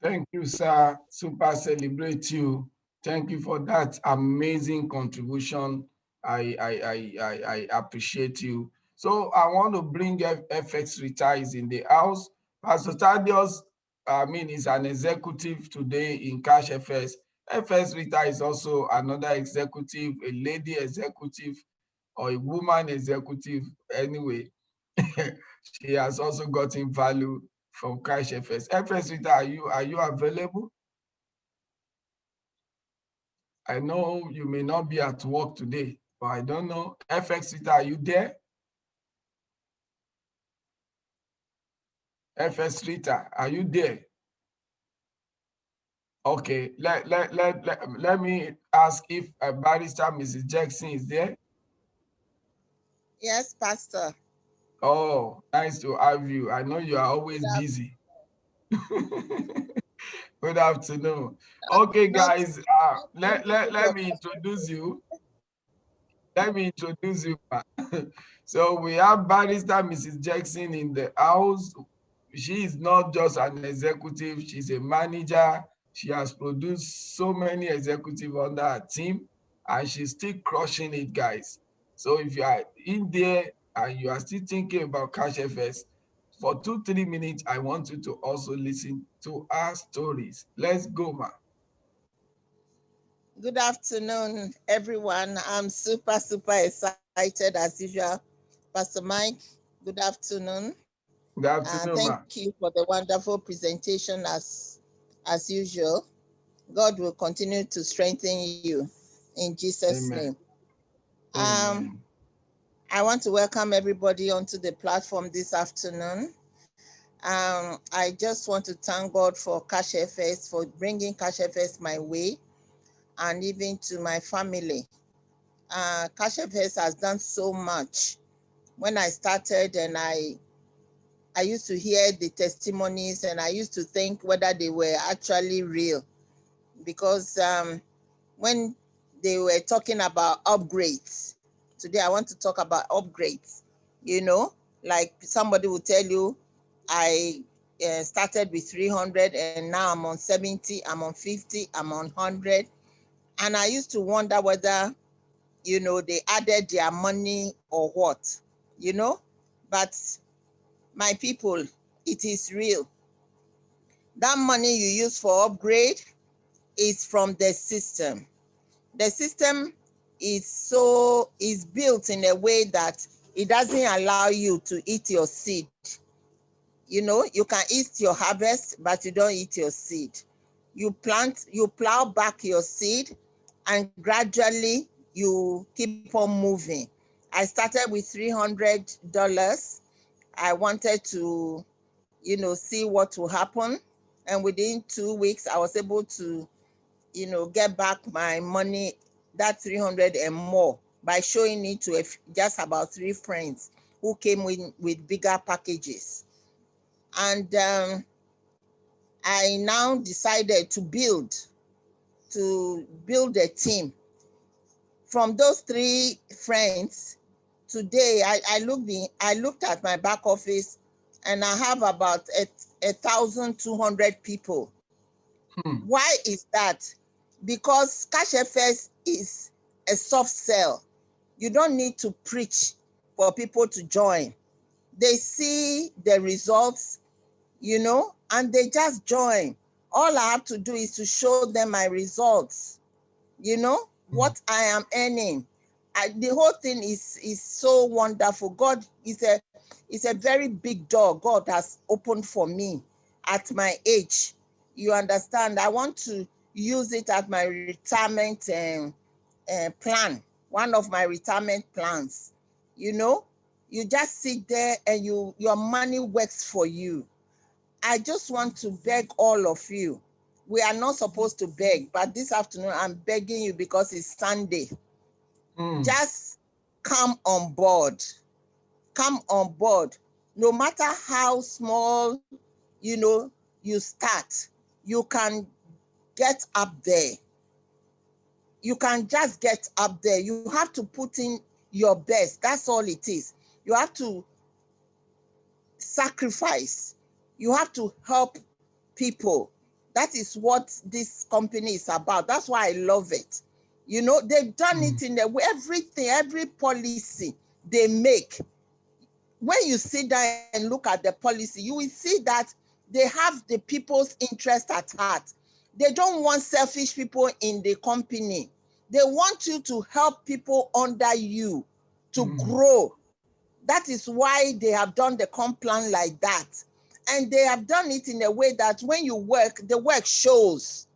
Thank you, sir. Super celebrate you. Thank you for that amazing contribution. I appreciate you. So I want to bring FX Retires in the house. Pastor Thaddeus, is an executive today in Cash FS. FS Rita is also another executive, a lady executive or a woman executive. Anyway, she has also gotten value from Cash FS. FS Rita, are you available? I know you may not be at work today, but I don't know. FX Rita, are you there? FS Rita, are you there? Okay, let me ask if Barrister Mrs. Jackson is there. Yes, Pastor. Oh, nice to have you. I know you are always busy. Good afternoon. Okay, guys, let me introduce you. Let me introduce you. So we have Barrister Mrs. Jackson in the house. She is not just an executive, she's a manager. She has produced so many executives under her team, and she's still crushing it, guys. So if you are in there and you are still thinking about Cash FS, for 2-3 minutes, I want you to also listen to our stories. Let's go, ma. Good afternoon, everyone. I'm super excited as usual. Pastor Mike, good afternoon. Good afternoon, ma. Thank you for the wonderful presentation as usual. God will continue to strengthen you in Jesus' Amen. name. Amen. I want to welcome everybody onto the platform this afternoon. I just want to thank God for Cash FS, for bringing Cash FS my way, and even to my family. Cash FS has done so much. When I started and I used to hear the testimonies and I used to think whether they were actually real, because when they were talking about upgrades, today I want to talk about upgrades. You know, like somebody will tell you, I started with 300 and now I'm on 70, I'm on 50, I'm on 100. And I used to wonder whether, you know, they added their money or what, you know. But my people, it is real. That money you use for upgrade is from the system. The system is built in a way that it doesn't allow you to eat your seed. You know, you can eat your harvest, but you don't eat your seed. You plow back your seed, and gradually you keep on moving. I started with $300. I wanted to, you know, see what will happen. And within 2 weeks, I was able to, you know, get back my money, that 300 and more, by showing it to just about 3 friends who came with bigger packages. And I now decided to build a team. From those 3 friends, today I looked at my back office and I have about 1,200 people. Why is that? Because Cash FS is a soft sell. You don't need to preach for people to join. They see the results, you know, and they just join. All I have to do is to show them my results, you know, what I am earning. The whole thing is so wonderful. God is a very big door God has opened for me at my age. You understand? I want to use it at my retirement plan, one of my retirement plans. You know, you just sit there and your money works for you. I just want to beg all of you. We are not supposed to beg, but this afternoon I'm begging you because it's Sunday. Just come on board. Come on board. No matter how small, you know, you start, you can get up there. You can just get up there. You have to put in your best. That's all it is. You have to sacrifice. You have to help people. That is what this company is about. That's why I love it. You know, they've done it in the way, everything, every policy they make. When you sit down and look at the policy, you will see that they have the people's interest at heart. They don't want selfish people in the company. They want you to help people under you to grow. That is why they have done the comp plan like that. And they have done it in a way that when you work, the work shows.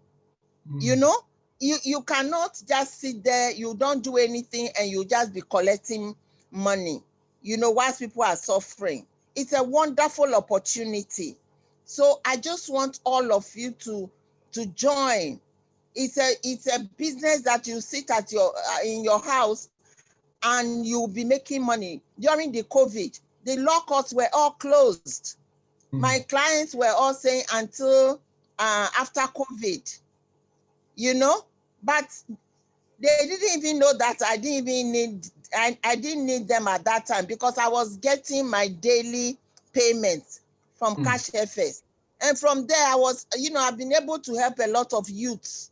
You know, you cannot just sit there, you don't do anything, and you just be collecting money, you know, whilst people are suffering. It's a wonderful opportunity. So I just want all of you to join. It's a business that you sit at your in your house and you'll be making money. During the COVID, the law courts were all closed. My clients were all saying until after COVID, you know, but they didn't even know that I didn't even need, I didn't need them at that time because I was getting my daily payments from CashFS. And from there, I was, you know, I've been able to help a lot of youths.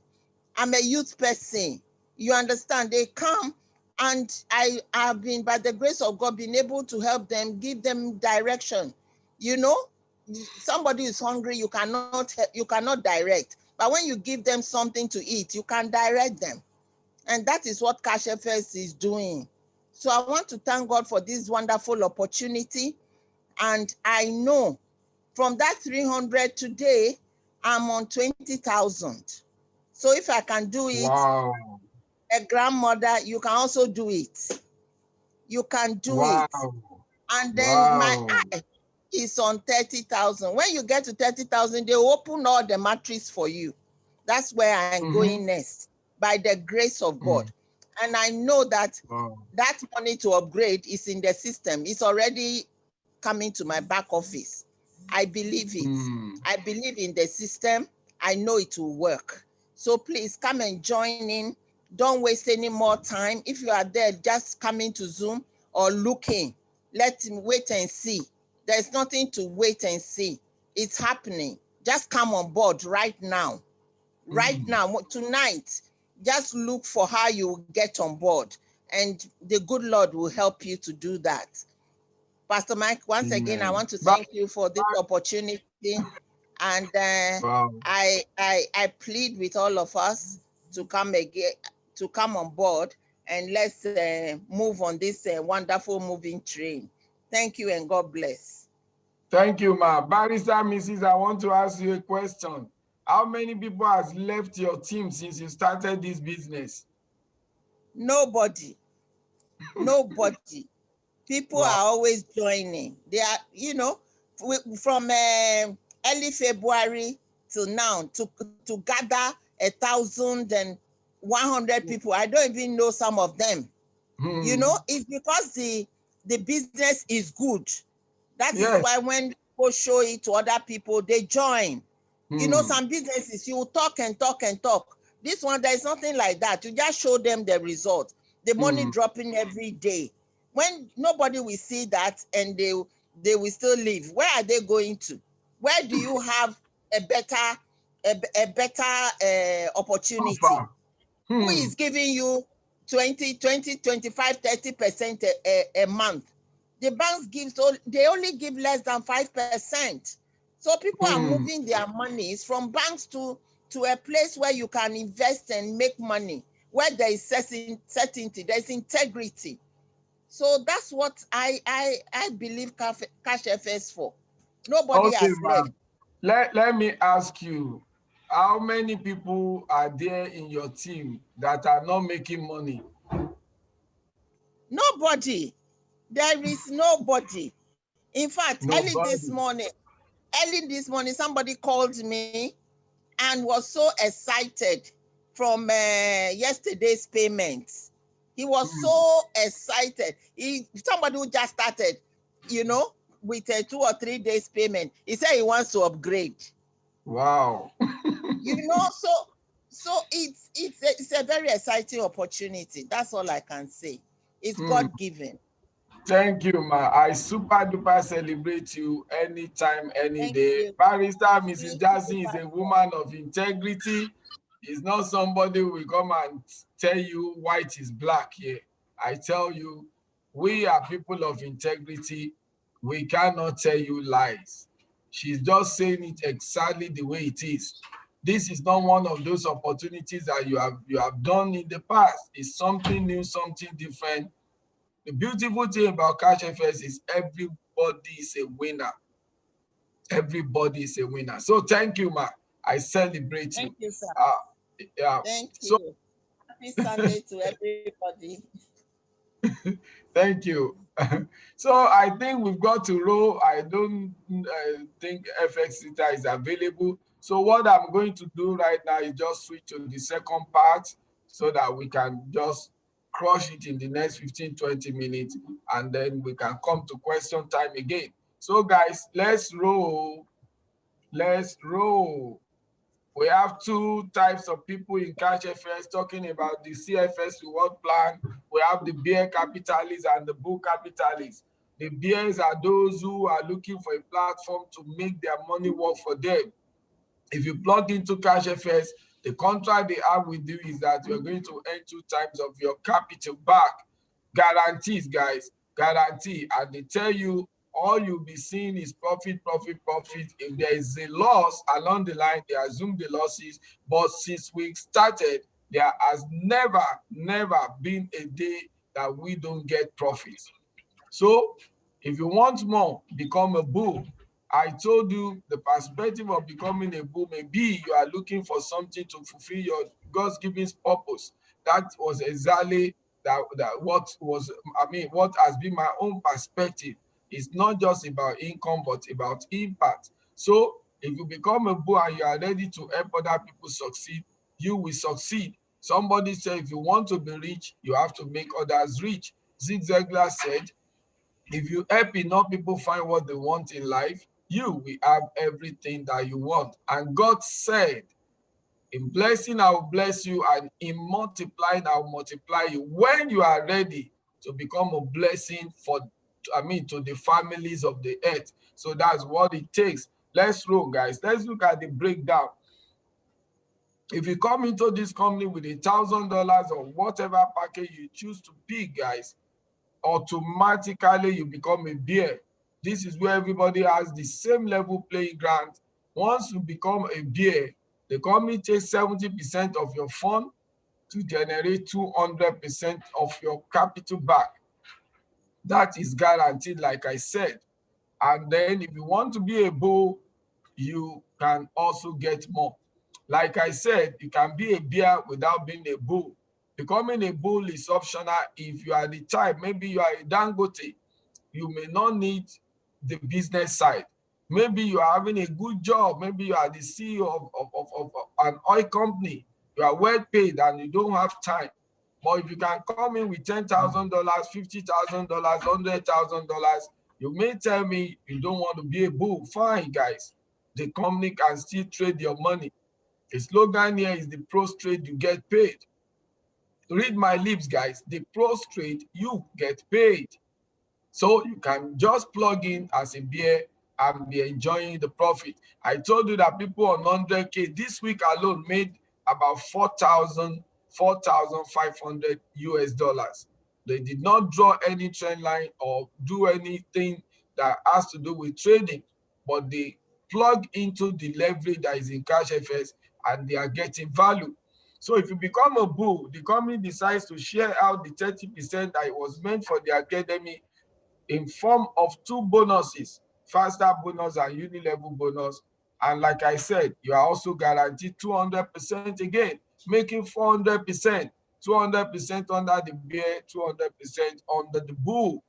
I'm a youth person. You understand? They come and I have been, by the grace of God, been able to help them, give them direction. You know, somebody is hungry, you cannot direct. But when you give them something to eat, you can direct them. And that is what CashFS is doing. So I want to thank God for this wonderful opportunity. And I know from that 300 today, I'm on 20,000. So if I can do it, Wow. a grandmother, you can also do it. You can do it. And then my eye is on 30,000. When you get to 30,000, they open all the matrix for you. That's where I'm going next, by the grace of God. And I know that that money to upgrade is in the system. It's already coming to my back office. I believe it. I believe in the system. I know it will work. So please come and join in. Don't waste any more time. If you are there, just come into Zoom or looking. Let him wait and see. There's nothing to wait and see. It's happening. Just come on board right now. Right now, tonight, just look for how you get on board. And the good Lord will help you to do that. Pastor Mike, once again, I want to thank you for this opportunity. And I plead with all of us to come again, to come on board, and let's move on this wonderful moving train. Thank you and God bless. Thank you, ma. Barrister Mrs. I want to ask you a question. How many people has left your team since you started this business? Nobody. Nobody. People are always joining. They are, you know, from early February till now to gather 1,100 people. I don't even know some of them. You know, it's because the business is good. That is why when people show it to other people, they join. You know, some businesses, you talk and talk and talk. This one, there is nothing like that. You just show them the result. The money dropping every day. When nobody will see that and they will still leave, where are they going to? Where do you have a better opportunity? Who is giving you 20, 25, 30% a month? The banks give, so they only give less than 5%. So people are moving their monies from banks to a place where you can invest and make money, where there is certainty, there's integrity. So that's what I believe CashFS for. Nobody has left. Let me ask you, how many people are there in your team that are not making money? Nobody. There is nobody. In fact, early this morning, somebody called me and was so excited from yesterday's payments. He was so excited. Somebody who just started, you know, with a 2 or 3 days payment. He said he wants to upgrade. Wow. You know, so it's a very exciting opportunity. That's all I can say. It's God-given. Thank you, ma. I super duper celebrate you anytime, any day. Barrister Mrs. Jackson is a woman of integrity. It's not somebody who will come and tell you white is black here. I tell you, we are people of integrity. We cannot tell you lies. She's just saying it exactly the way it is. This is not one of those opportunities that you have done in the past. It's something new, something different. The beautiful thing about CashFS is everybody is a winner. Everybody is a winner. So thank you, Ma. I celebrate you. Thank you, sir. Yeah. Thank So, you. Happy Sunday to everybody. Thank you. So I think we've got to roll. I don't think FX Theta is available. So what I'm going to do right now is just switch to the second part so that we can just crush it in the next 15, 20 minutes, and then we can come to question time again. So guys, let's roll. Let's roll. We have two types of people in CashFS talking about the CFS reward plan. We have the bear capitalists and the bull capitalists. The bears are those who are looking for a platform to make their money work for them. If you plug into CashFS, the contract they have with you is that you're going to earn 2 times of your capital back. Guarantees, guys, guarantee. And they tell you all you'll be seeing is profit, profit, profit. If there is a loss along the line, they assume the losses. But since we started, there has never been a day that we don't get profits. So if you want more, become a bull. I told you the perspective of becoming a bull may be you are looking for something to fulfill your God's given purpose. That was exactly what has been my own perspective. It's not just about income, but about impact. So if you become a bull and you are ready to help other people succeed, you will succeed. Somebody said if you want to be rich, you have to make others rich. Zig Ziglar said, if you help enough people find what they want in life, you will have everything that you want. And God said, in blessing, I will bless you, and in multiplying, I will multiply you. When you are ready to become a blessing to the families of the earth. So that's what it takes. Let's roll, guys. Let's look at the breakdown. If you come into this company with $1,000 or whatever package you choose to pick, guys, automatically you become a bear. This is where everybody has the same level playing ground. Once you become a bear, the company takes 70% of your fund to generate 200% of your capital back. That is guaranteed, like I said. And then if you want to be a bull, you can also get more. Like I said, you can be a bear without being a bull. Becoming a bull is optional if you are the type, maybe you are a Dangote, you may not need the business side. Maybe you are having a good job. Maybe you are the CEO of an oil company. You are well paid and you don't have time. But if you can come in with $10,000, $50,000, $100,000, you may tell me you don't want to be a bull. Fine, guys. The company can still trade your money. The slogan here is the pros trade, you get paid. Read my lips, guys. The pros trade, you get paid. So you can just plug in as a bear and be enjoying the profit. I told you that people on 100K this week alone made about 4,500 US dollars. They did not draw any trend line or do anything that has to do with trading, but they plug into the leverage that is in CashFS and they are getting value. So if you become a bull, the company decides to share out the 30% that it was meant for the academy in form of 2 bonuses, faster bonus and uni-level bonus. And like I said, you are also guaranteed 200% again, making 400%, 200% under the bear, 200% under the bull.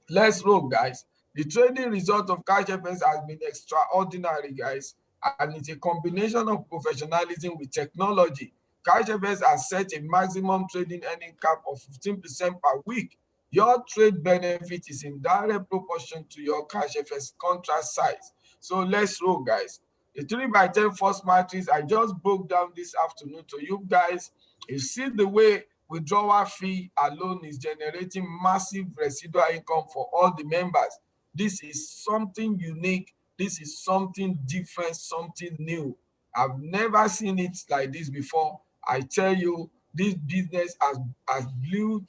Let's roll, guys. The trading result of CashFS has been extraordinary, guys, and it's a combination of professionalism with technology. CashFS has set a maximum trading earning cap of 15% per week. Your trade benefit is in direct proportion to your CashFS contract size. So let's roll, guys. The 3x10 first matrix I just broke down this afternoon to you guys. You see the way withdrawal fee alone is generating massive residual income for all the members. This is something unique. This is something different, something new. I've never seen it like this before. I tell you, this business has blew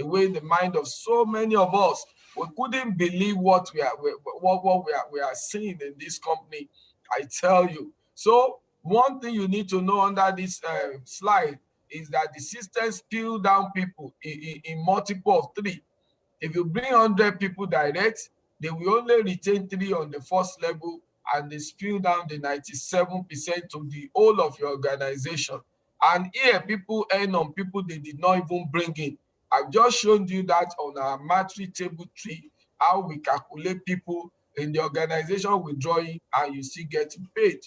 away the mind of so many of us. We couldn't believe what we are seeing in this company. I tell you, So one thing you need to know under this slide is that the system spill down people in multiple of 3. If you bring 100 people direct, they will only retain 3 on the first level, and they spill down the 97% to the whole of your organization. And here people earn on people they did not even bring in. I've just shown you that on our matrix table tree, how we calculate people in the organization withdrawing, and you still get paid.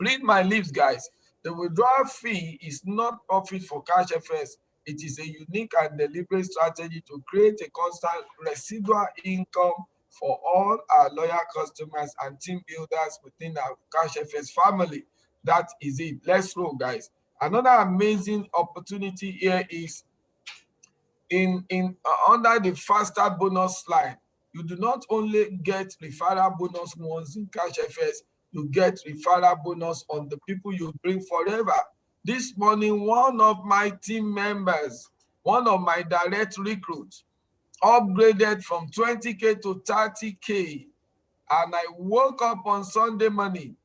Read my lips, guys. The withdrawal fee is not profit for CashFS. It is a unique and deliberate strategy to create a constant residual income for all our loyal customers and team builders within our CashFS family. That is it. Let's roll, guys. Another amazing opportunity here is under the faster bonus slide. You do not only get referral bonus once in CashFS, you get referral bonus on the people you bring forever. This morning, one of my team members, one of my direct recruits, upgraded from 20K to 30K. And I woke up on Sunday morning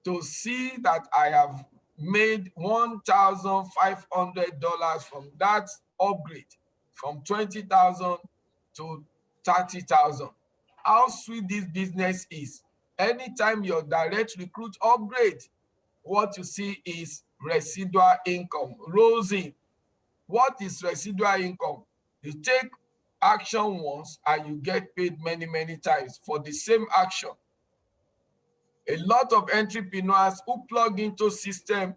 to see that I have made $1,500 from that upgrade, from 20,000 to 30,000. How sweet this business is. Anytime your direct recruit upgrade, what you see is residual income rolls in. What is residual income? You take action once and you get paid many, many times for the same action. A lot of entrepreneurs who plug into system,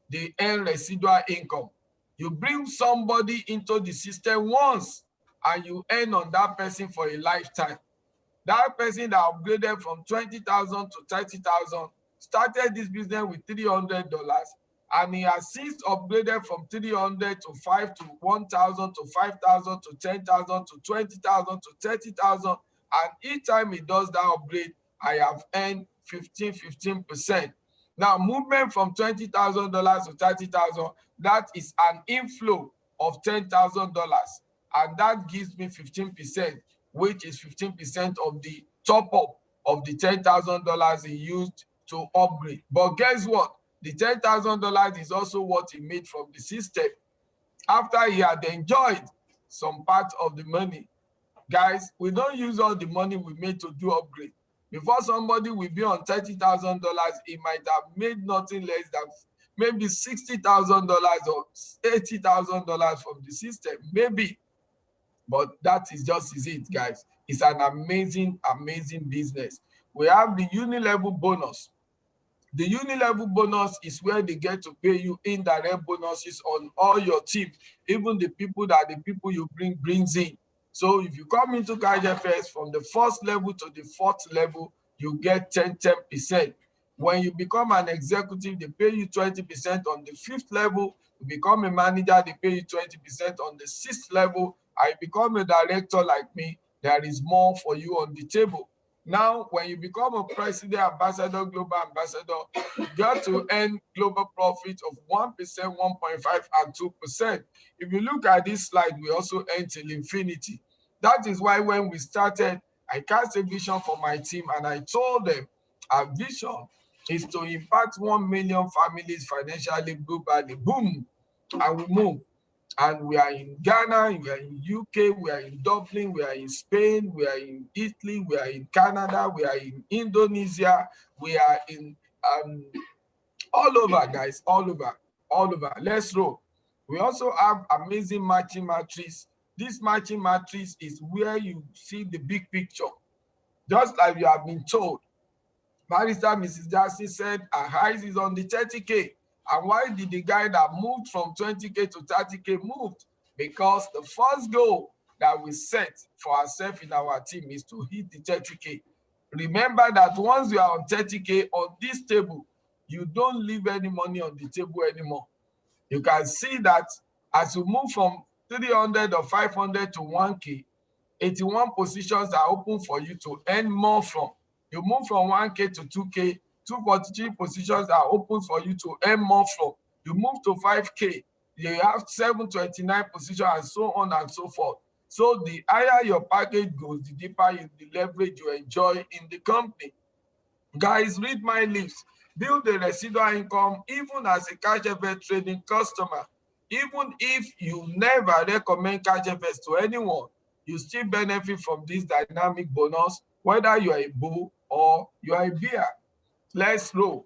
they earn residual income. You bring somebody into the system once and you earn on that person for a lifetime. That person that upgraded from 20,000 to 30,000 started this business with $300, and he has since upgraded from 300 to 5 to 1,000 to 5,000 to 10,000 to 20,000 to 30,000. And each time he does that upgrade, I have earned 15%. Now, movement from $20,000 to 30,000, that is an inflow of $10,000, and that gives me 15%, which is 15% of the top up of the $10,000 he used to upgrade. But guess what? The $10,000 is also what he made from the system after he had enjoyed some part of the money. Guys, we don't use all the money we made to do upgrade. Before somebody will be on $30,000, he might have made nothing less than maybe $60,000 or $80,000 from the system, maybe. But that is it, guys. It's an amazing, amazing business. We have the uni-level bonus. The uni-level bonus is where they get to pay you indirect bonuses on all your team, even the people you brings in. So if you come into CashFS from the first level to the 4th level, you get 10%. When you become an executive, they pay you 20% on the 5th level. You become a manager, they pay you 20% on the 6th level. I become a director like me, there is more for you on the table. Now, when you become a president, ambassador, global ambassador, you got to earn global profit of 1%, 1.5, and 2%. If you look at this slide, we also earn till infinity. That is why when we started, I cast a vision for my team, and I told them our vision is to impact 1 million families financially, globally. Boom, and we move. And we are in Ghana, we are in UK, we are in Dublin, we are in Spain, we are in Italy, we are in Canada, we are in Indonesia, we are in all over, guys, all over. Let's roll. We also have amazing matching matrix. This matching matrix is where you see the big picture. Just like you have been told, Barrister Mrs. Darcy said her highs is on the 30K. And why did the guy that moved from 20K to 30K moved? Because the first goal that we set for ourselves in our team is to hit the 30K. Remember that once you are on 30K on this table, you don't leave any money on the table anymore. You can see that as you move from 300 or 500 to 1K, 81 positions are open for you to earn more from. You move from 1K to 2K, 243 positions are open for you to earn more from. You move to 5K, you have 729 positions, and so on and so forth. So the higher your package goes, the deeper the leverage you enjoy in the company. Guys, read my lips. Build the residual income even as a CashFX trading customer. Even if you never recommend CashFX to anyone, you still benefit from this dynamic bonus, whether you are a bull or you are a bear. Let's roll.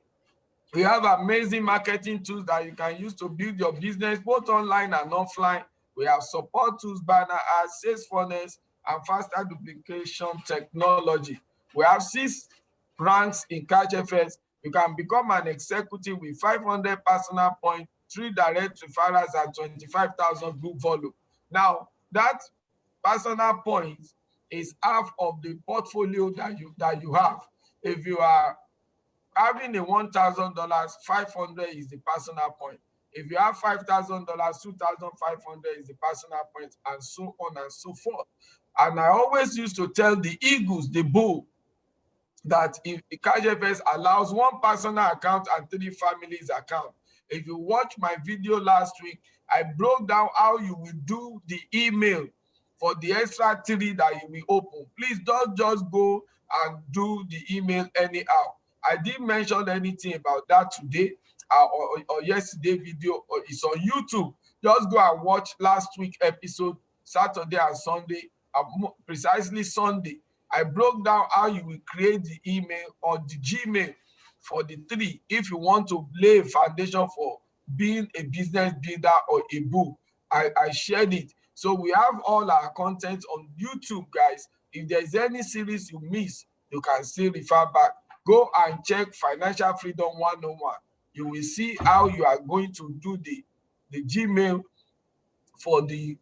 We have amazing marketing tools that you can use to build your business both online and offline. We have support tools, banner ads, sales funnels, and faster duplication technology. We have 6 ranks in CashFX. You can become an executive with 500 personal points, 3 direct referrals, and 25,000 group volume. Now, that personal points is half of the portfolio that you have. If you are having a $1,000, 500 is the personal point. If you have $5,000, 2,500 is the personal point, and so on and so forth. And I always used to tell the eagles, the bull, that if the CashFX allows 1 personal account and 3 families account. If you watch my video last week, I broke down how you will do the email for the extra 3 that you will open. Please don't just go and do the email anyhow. I didn't mention anything about that today or yesterday video. It's on YouTube. Just go and watch last week episode, Saturday and Sunday, precisely Sunday. I broke down how you will create the email or the Gmail for the 3 if you want to lay a foundation for being a business builder or a bull. I shared it. So we have all our content on YouTube, guys. If there's any series you miss, you can still refer back. Go and check Financial Freedom 101. You will see how you are going to do the Gmail for the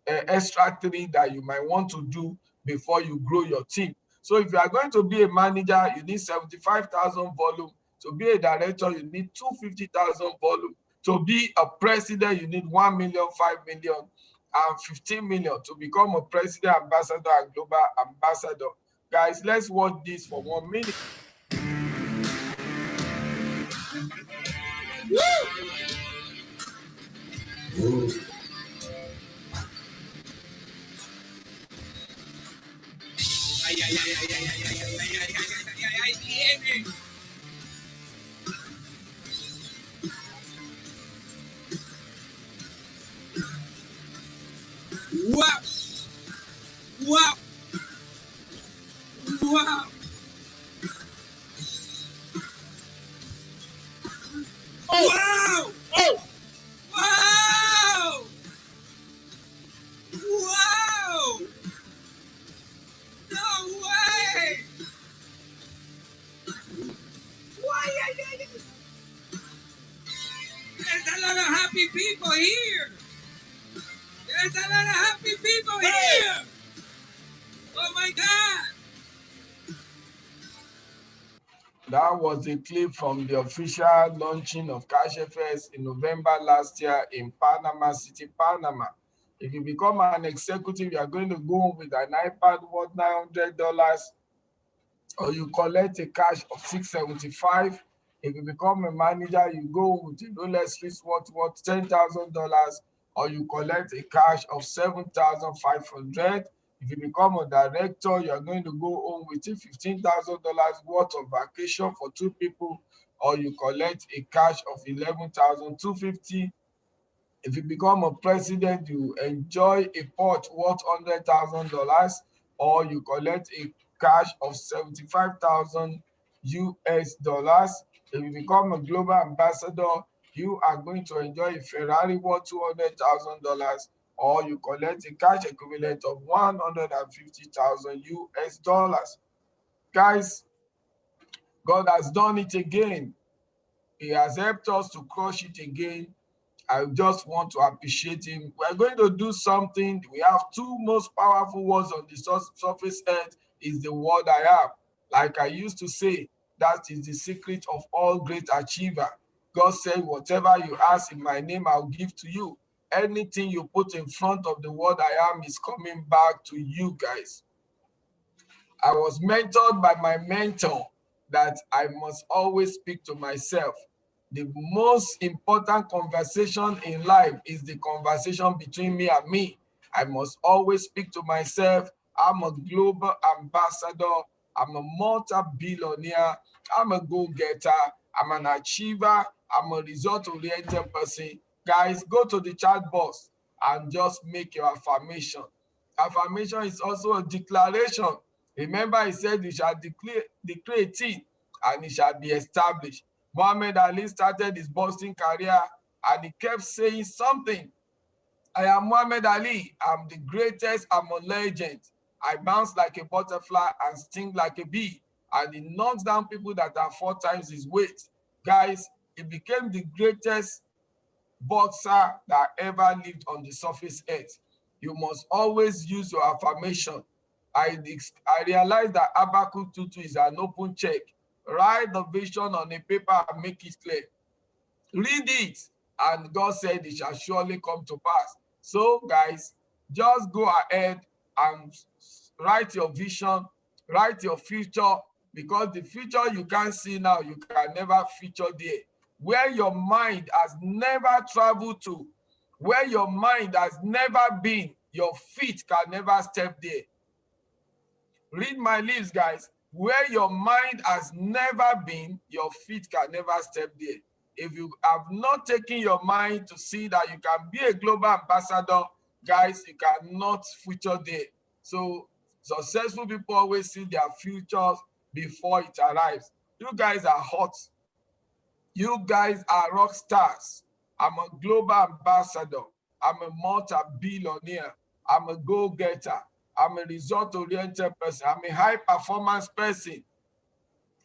extra 3 that you might want to do before you grow your team. So if you are going to be a manager, you need 75,000 volume. To be a director, you need 250,000 volume. To be a president, you need 1 million, 5 million, and 15 million to become a president, ambassador, and global ambassador. Guys, let's watch this for 1 minute. Woo! Wow! Wow! Wow! Oh! Wow! Oh! Wow! Wow! No way! Why? There's a lot of happy people here. There's a lot of happy people here. Oh my God. That was a clip from the official launching of CashFX in November last year in Panama City, Panama. If you become an executive, you are going to go with an iPad worth $900, or you collect a cash of $675. If you become a manager, you go with a Rolex wristwatch worth $10,000, or you collect a cash of $7,500. If you become a director, you are going to go home with a $15,000 worth of vacation for 2 people, or you collect a cash of $11,250. If you become a president, you enjoy a pot worth $100,000, or you collect a cash of 75,000 US dollars. If you become a global ambassador, you are going to enjoy a Ferrari worth $200,000, or you collect a cash equivalent of 150,000 US dollars. Guys, God has done it again. He has helped us to crush it again. I just want to appreciate him. We're going to do something. We have 2 most powerful words on the surface earth is the word I am. Like I used to say, that is the secret of all great achiever. God said, whatever you ask in my name, I'll give to you. Anything you put in front of the word I am is coming back to you guys. I was mentored by my mentor that I must always speak to myself. The most important conversation in life is the conversation between me and me. I must always speak to myself. I'm a global ambassador I'm a multi-billionaire. I'm a go-getter. I'm an achiever. I'm a result-oriented person. Guys, go to the chat box and just make your affirmation. Affirmation is also a declaration. Remember, he said, you shall declare a thing and it shall be established. Muhammad Ali started his boxing career and he kept saying something. I am Muhammad Ali. I'm the greatest. I'm a legend. I bounce like a butterfly and sting like a bee. And he knocks down people that are 4 times his weight. Guys, he became the greatest boxer that ever lived on the surface earth. You must always use your affirmation. I realize that Habakkuk 2:2 is an open check. Write the vision on a paper and make it clear. Read it, and God said it shall surely come to pass. So, guys, just go ahead and write your vision, write your future, because the future you can't see now, you can never feature there. Where your mind has never traveled to, where your mind has never been, your feet can never step there. Read my lips, guys. Where your mind has never been, your feet can never step there. If you have not taken your mind to see that you can be a global ambassador, guys, you cannot feature there. So successful people always see their futures before it arrives. You guys are hot. You guys are rock stars. I'm a global ambassador. I'm a multi-billionaire. I'm a go-getter. I'm a result-oriented person. I'm a high-performance person.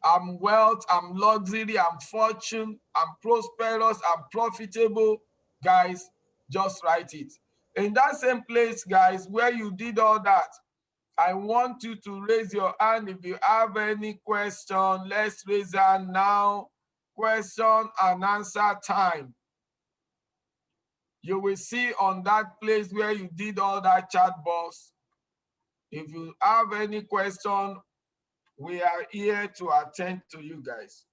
I'm wealth, I'm luxury, I'm fortune, I'm prosperous, I'm profitable. Guys, just write it. In that same place, guys, where you did all that, I want you to raise your hand if you have any question. Let's raise hand now. Question and answer time. You will see on that place where you did all that chat box. If you have any question, we are here to attend to you guys.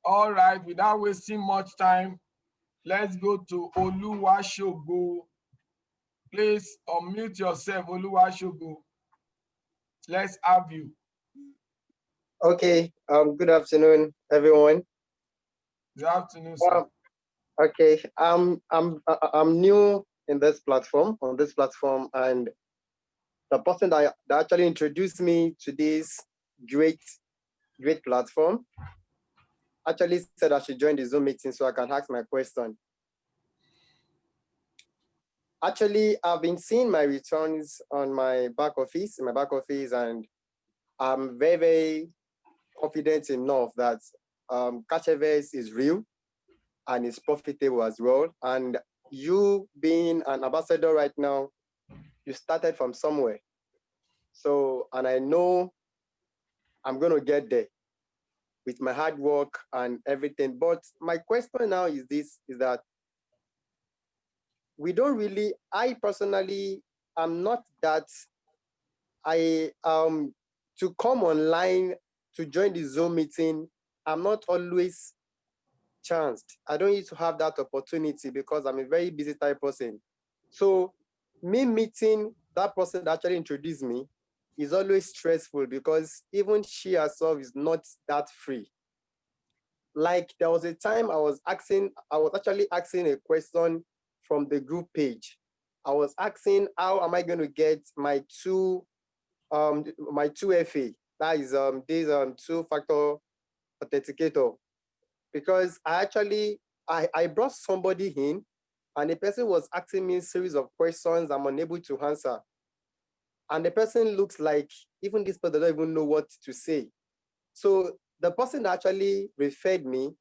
All right, without wasting much time, let's go to Oluwashogo. Please unmute yourself, Oluwashogo. Let's have you. Okay, good afternoon, everyone. Good afternoon, sir. Okay, I'm new in this platform, and the person that actually introduced me to this great platform actually said I should join the Zoom meeting so I can ask my question. Actually, I've been seeing my returns on my back office, and I'm very, very confident enough that Cashevest is real and it's profitable as well. And you being an ambassador right now, you started from somewhere. So, and I know I'm going to get there with my hard work and everything. But my question now is this, is that we don't really, I personally, I'm not that, to come online to join the Zoom meeting, I'm not always chanced. I don't need to have that opportunity because I'm a very busy type person. So me meeting that person that actually introduced me is always stressful because even she herself is not that free. Like there was a time I was actually asking a question from the group page. I was asking, how am I going to get my two FA? That is this two-factor authenticator. Because I brought somebody in and the person was asking me a series of questions I'm unable to answer. And the person looks like even this person doesn't even know what to say. So the person that actually referred me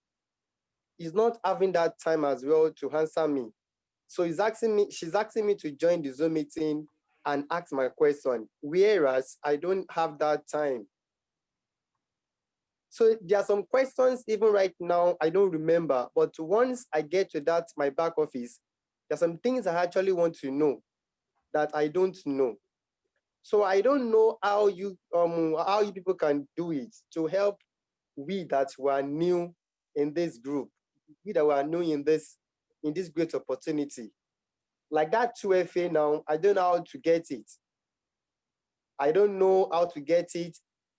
is not having that time as well to answer me. So she's asking me to join the Zoom meeting and ask my question, whereas I don't have that time. So there are some questions even right now I don't remember, but once I get to that my back office, there are some things I actually want to know that I don't know. So I don't know how you people can do it to help we that were new in this group, we that were new in this great opportunity. Like that 2FA now, I don't know how to get it. I don't know how to get it.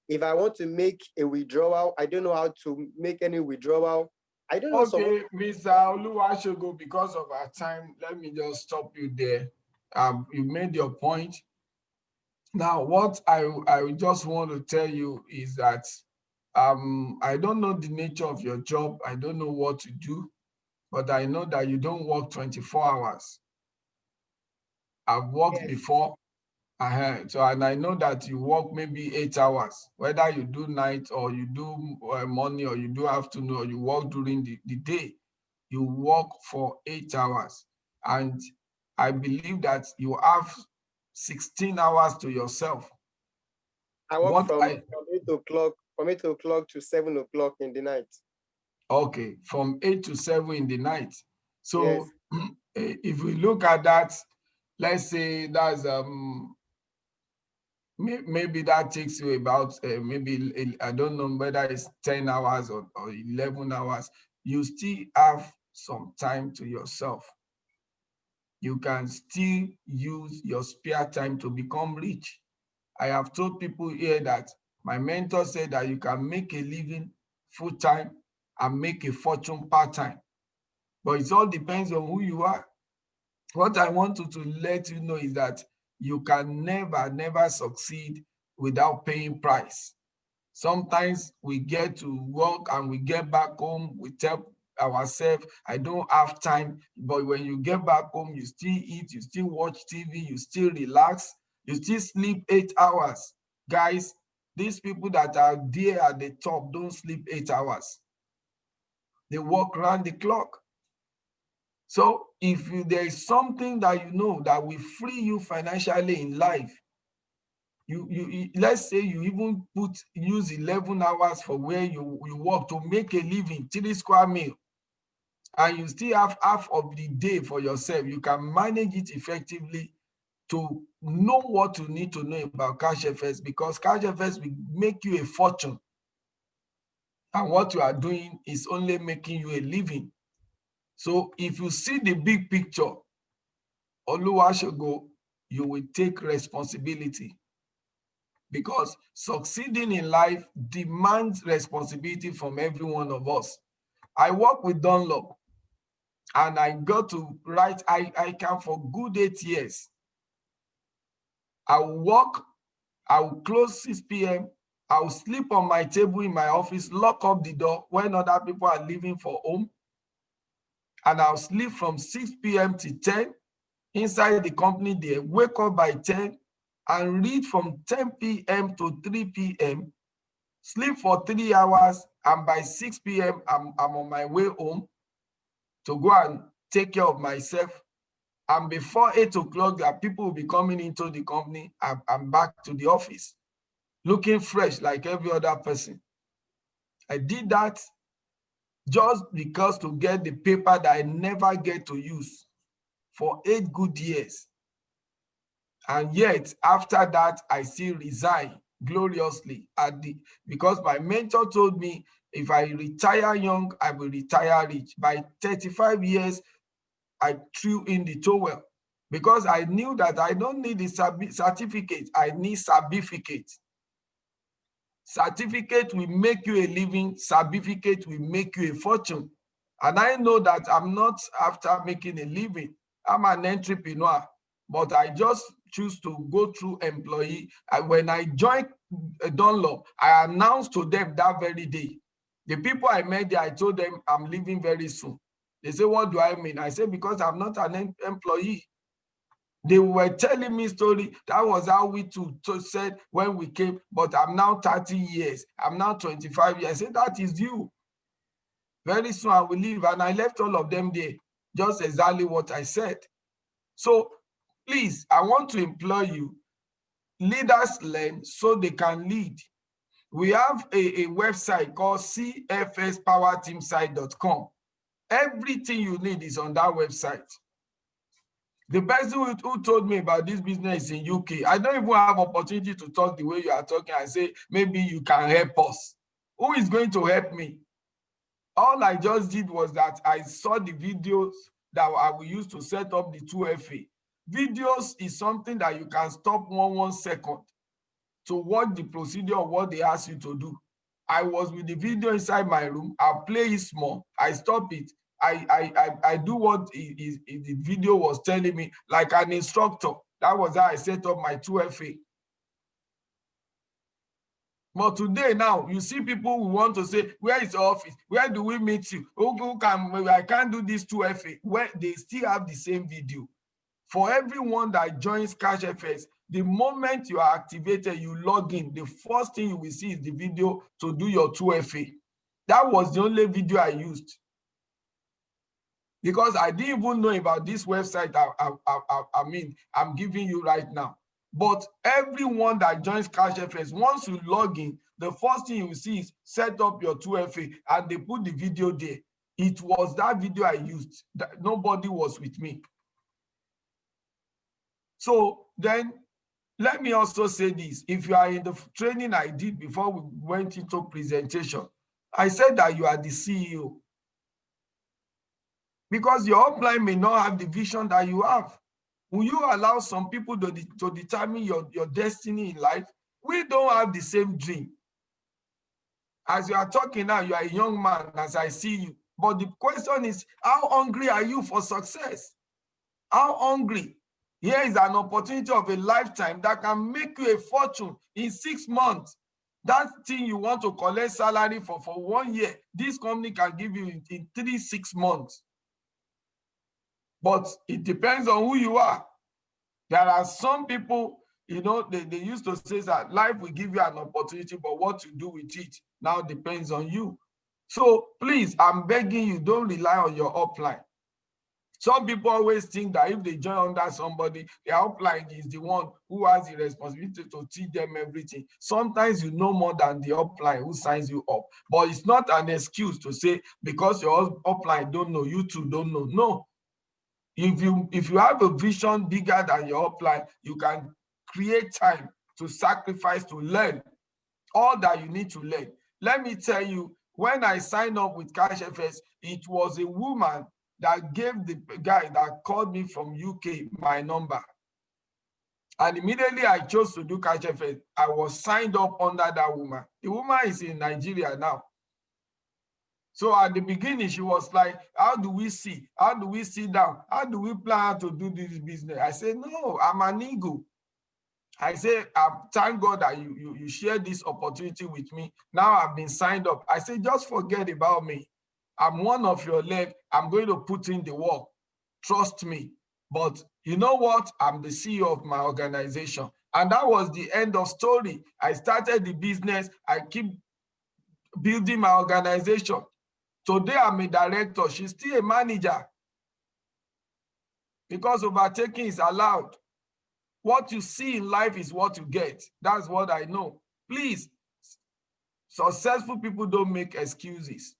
If I want to make a withdrawal, I don't know how to make any withdrawal. I don't know. Okay, Mr. Oluwashogo, because of our time, let me just stop you there. You made your point. Now, what I just want to tell you is that I don't know the nature of your job. I don't know what to do, but I know that you don't work 24 hours. I've worked before. So, and I know that you work maybe 8 hours, whether you do night or you do morning or you do afternoon or you work during the day, you work for 8 hours. And I believe that you have 16 hours to yourself. I work from 8 o'clock to 7 o'clock in the night. Okay, from 8 to 7 in the night. So if we look at that, let's say that's maybe that takes you about maybe, I don't know whether it's 10 hours or 11 hours. You still have some time to yourself. You can still use your spare time to become rich. I have told people here that my mentor said that you can make a living full-time and make a fortune part-time. But it all depends on who you are. What I want to let you know is that you can never succeed without paying price. Sometimes we get to work and we get back home, we tell ourselves, I don't have time. But when you get back home, you still eat, you still watch TV, you still relax, you still sleep 8 hours. Guys, these people that are there at the top don't sleep 8 hours. They work around the clock. So if there is something that you know that will free you financially in life, you let's say you even use 11 hours for where you work to make a living, 3 square meal, and you still have half of the day for yourself, you can manage it effectively to know what you need to know about CashFS, because CashFS will make you a fortune. And what you are doing is only making you a living. So if you see the big picture, Oluwashogo, you will take responsibility, because succeeding in life demands responsibility from every one of us. I work with Dunlop, and I got to write, I can for good 8 years. I will work, I will close 6 p.m., I will sleep on my table in my office, lock up the door when other people are leaving for home, and I'll sleep from 6 p.m. to 10 inside the company there, wake up by 10, and read from 10 p.m. to 3 p.m., sleep for 3 hours, and by 6 p.m., I'm on my way home to go and take care of myself. And before 8 o'clock, that people will be coming into the company, I'm back to the office, looking fresh like every other person. I did that just because to get the paper that I never get to use for 8 good years. And yet, after that, I still resign gloriously because my mentor told me, if I retire young, I will retire rich. By 35 years, I threw in the towel because I knew that I don't need the certificate, I need certificate. Certificate will make you a living, certificate will make you a fortune. And I know that I'm not after making a living. I'm an entrepreneur, but I just choose to go through employee. And when I joined Dunlop, I announced to them that very day. The people I met there, I told them I'm leaving very soon. They say, what do I mean? I said, because I'm not an employee. They were telling me story. That was how we too said when we came, but I'm now 30 years. I'm now 25 years. I said, that is you. Very soon I will leave. And I left all of them there. Just exactly what I said. So please, I want to implore you, leaders learn so they can lead. We have a website called cfspowerteamsite.com. Everything you need is on that website. The person who told me about this business is in UK. I don't even have opportunity to talk the way you are talking and say, maybe you can help us. Who is going to help me? All I just did was that I saw the videos that I will use to set up the 2FA. Videos is something that you can stop 1 second to watch the procedure of what they ask you to do. I was with the video inside my room. I'll play it small. I stop it. I do what the video was telling me, like an instructor. That was how I set up my 2FA. But today now, you see people who want to say, where is the office? Where do we meet you? I can't do this 2FA. Where they still have the same video. For everyone that joins CashFS, the moment you are activated, you log in, the first thing you will see is the video to do your 2FA. That was the only video I used. Because I didn't even know about this website I'm giving you right now. But everyone that joins CashFS, once you log in, the first thing you will see is set up your 2FA, and they put the video there. It was that video I used. Nobody was with me. So then, let me also say this. If you are in the training I did before we went into presentation, I said that you are the CEO. Because your upline may not have the vision that you have. Will you allow some people to determine your destiny in life? We don't have the same dream. As you are talking now, you are a young man as I see you. But the question is, how hungry are you for success? How hungry? Here is an opportunity of a lifetime that can make you a fortune in 6 months. That thing you want to collect salary for 1 year, this company can give you in 3-6 months. But it depends on who you are. There are some people, you know, they used to say that life will give you an opportunity, but what you do with it now depends on you. So please, I'm begging you, don't rely on your upline. Some people always think that if they join under somebody, the upline is the one who has the responsibility to teach them everything. Sometimes you know more than the upline who signs you up. But it's not an excuse to say, because your upline don't know, you too don't know. No. If you have a vision bigger than your upline, you can create time to sacrifice, to learn all that you need to learn. Let me tell you, when I signed up with CashFS, it was a woman that gave the guy that called me from UK my number. And immediately I chose to do CashFS. I was signed up under that woman. The woman is in Nigeria now. So at the beginning, she was like, how do we see? How do we sit down? How do we plan to do this business? I said, no, I'm an ego. I say, thank God that you share this opportunity with me. Now I've been signed up. I say, just forget about me. I'm one of your leg. I'm going to put in the work. Trust me. But you know what? I'm the CEO of my organization. And that was the end of story. I started the business. I keep building my organization. Today, I'm a director. She's still a manager. Because overtaking is allowed. What you see in life is what you get. That's what I know. Please, successful people don't make excuses.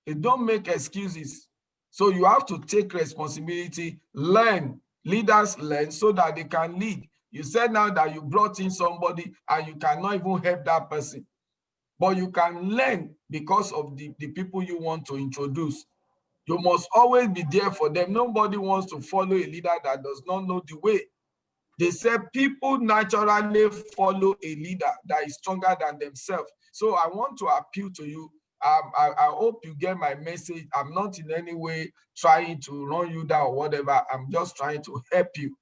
They don't make excuses. So you have to take responsibility, learn. Leaders learn so that they can lead. You said now that you brought in somebody and you cannot even help that person. But you can learn because of the people you want to introduce. You must always be there for them. Nobody wants to follow a leader that does not know the way. They say people naturally follow a leader that is stronger than themselves. So I want to appeal to you. I hope you get my message. I'm not in any way trying to run you down or whatever. I'm just trying to help you.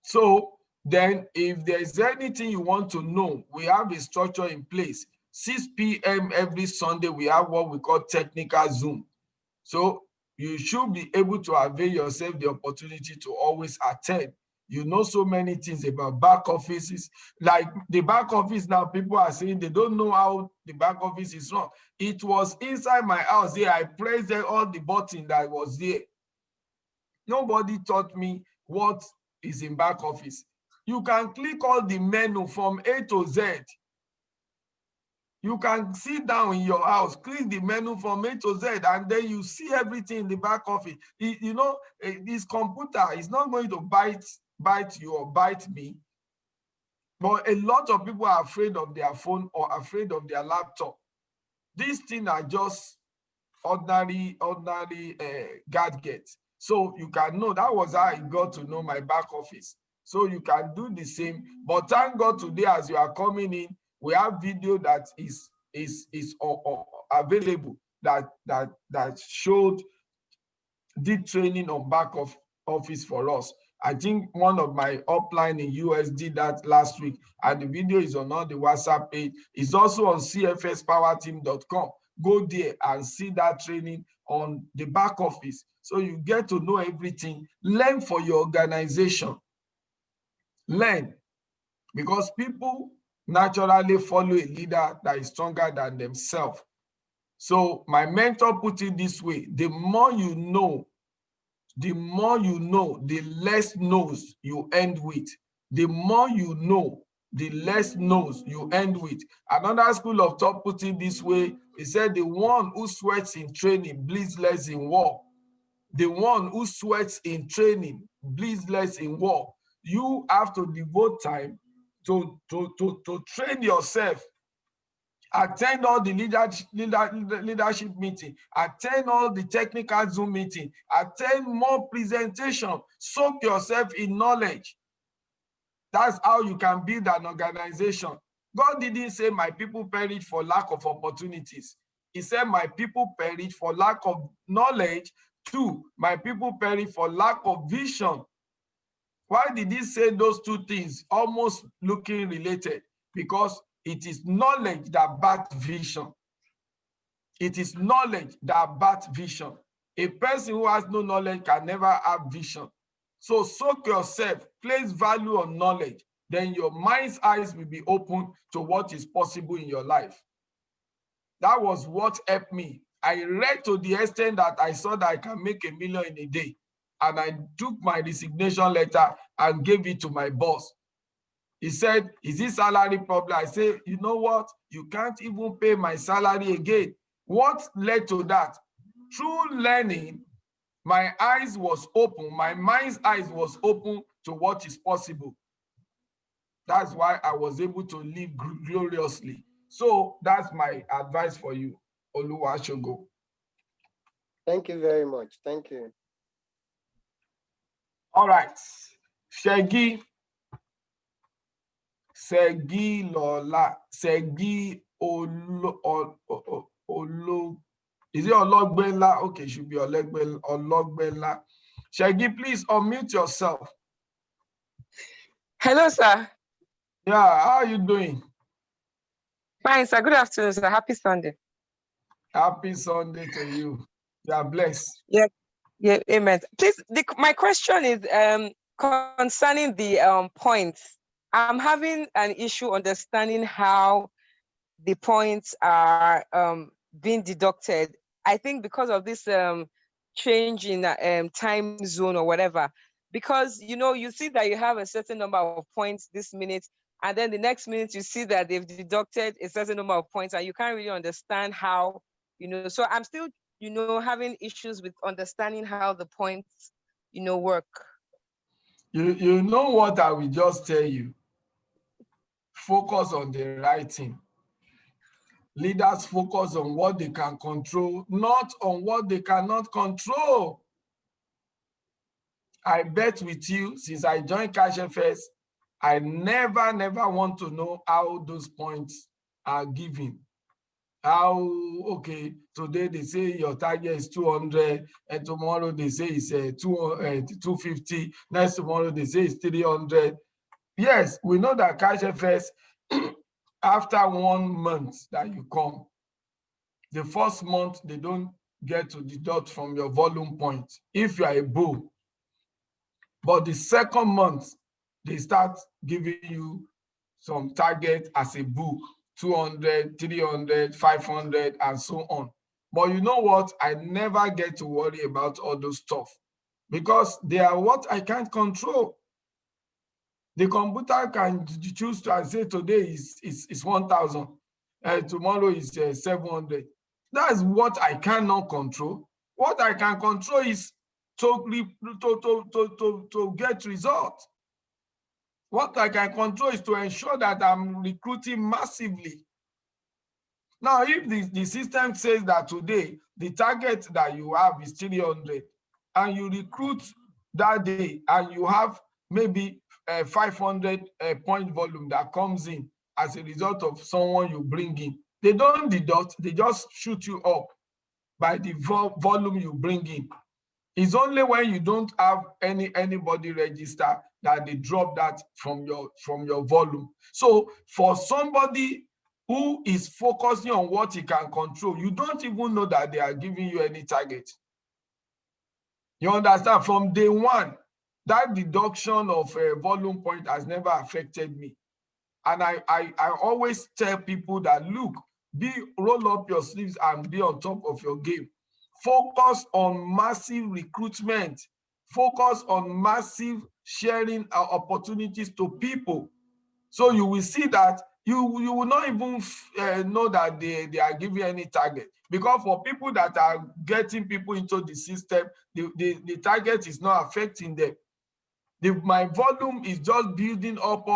So then if there's anything you want to know, we have a structure in place. 6 p.m. every Sunday, we have what we call technical Zoom. So you should be able to avail yourself the opportunity to always attend. You know so many things about back offices. Like the back office now, people are saying they don't know how the back office is run. It was inside my house here. I pressed all the button that was there. Nobody taught me what is in back office. You can click all the menu from A to Z. You can sit down in your house, click the menu from A to Z, and then you see everything in the back office. You know, this computer is not going to bite you or bite me. But a lot of people are afraid of their phone or afraid of their laptop. These things are just ordinary gadgets. So you can know, that was how I got to know my back office. So you can do the same. But thank God today, as you are coming in, we have video that is available that showed the training on back of office for us. I think one of my upline in US did that last week, and the video is on all the WhatsApp page. It's also on cfspowerteam.com. Go there and see that training on the back office. So you get to know everything. Learn for your organization. Learn, because people naturally follow a leader that is stronger than themselves. So my mentor put it this way: the more you know, the less knows you end with. The more you know, the less knows you end with. Another school of thought put it this way: he said, the one who sweats in training bleeds less in war. The one who sweats in training bleeds less in war. You have to devote time to train yourself. Attend all the leadership meeting, attend all the technical Zoom meeting, attend more presentation, soak yourself in knowledge. That's how you can build an organization. God didn't say my people perish for lack of opportunities. He said my people perish for lack of knowledge. Two, my people perish for lack of vision. Why did he say those two things, almost looking related? Because it is knowledge that backs vision. It is knowledge that backs vision. A person who has no knowledge can never have vision. So soak yourself, place value on knowledge, then your mind's eyes will be open to what is possible in your life. That was what helped me. I read to the extent that I saw that I can make $1 million in a day. And I took my resignation letter and gave it to my boss. He said, is this salary problem? I said, you know what? You can't even pay my salary again. What led to that? Through learning, my eyes was open. My mind's eyes was open to what is possible. That's why I was able to live gloriously. So that's my advice for you, Oluwasegun. Thank you very much. Thank you. All right. Segi Lola, Segi Olo, is it Ologbela? Okay, it should be Ologbela. Shegi, please unmute yourself. Hello, sir. Yeah, how are you doing? Fine, sir. Good afternoon, sir. Happy Sunday. Happy Sunday to you. You are blessed. Yeah, amen. Please, my question is concerning the points. I'm having an issue understanding how the points are being deducted. I think because of this change in time zone or whatever, because you see that you have a certain number of points this minute, and then the next minute you see that they've deducted a certain number of points, and you can't really understand how, so I'm still, having issues with understanding how the points, work. You know what I will just tell you? Focus on the right thing. Leaders focus on what they can control, not on what they cannot control. I bet with you, since I joined CashFS, I never want to know how those points are given. How, okay, today they say your target is 200, and tomorrow they say it's 250, next tomorrow they say it's 300. Yes, we know that CashFS, after 1 month that you come, the first month they don't get to deduct from your volume point if you are a bull. But the second month, they start giving you some target as a bull, 200, 300, 500, and so on. But you know what? I never get to worry about all those stuff because they are what I can't control. The computer can choose to say today is 1,000, tomorrow is 700. That's what I cannot control. What I can control is to get results. What I can control is to ensure that I'm recruiting massively. Now, if the system says that today the target that you have is 300, and you recruit that day, and you have maybe 500 point volume that comes in as a result of someone you bring in, they don't deduct, they just shoot you up by the volume you bring in. It's only when you don't have anybody register that they drop that from your volume. So for somebody who is focusing on what he can control, you don't even know that they are giving you any target. You understand? From day one, that deduction of a volume point has never affected me. And I always tell people that, look, roll up your sleeves and be on top of your game. Focus on massive recruitment. Focus on massive sharing opportunities to people. So you will see that you will not even know that they are giving any target. Because for people that are getting people into the system, the target is not affecting them. My volume is just building up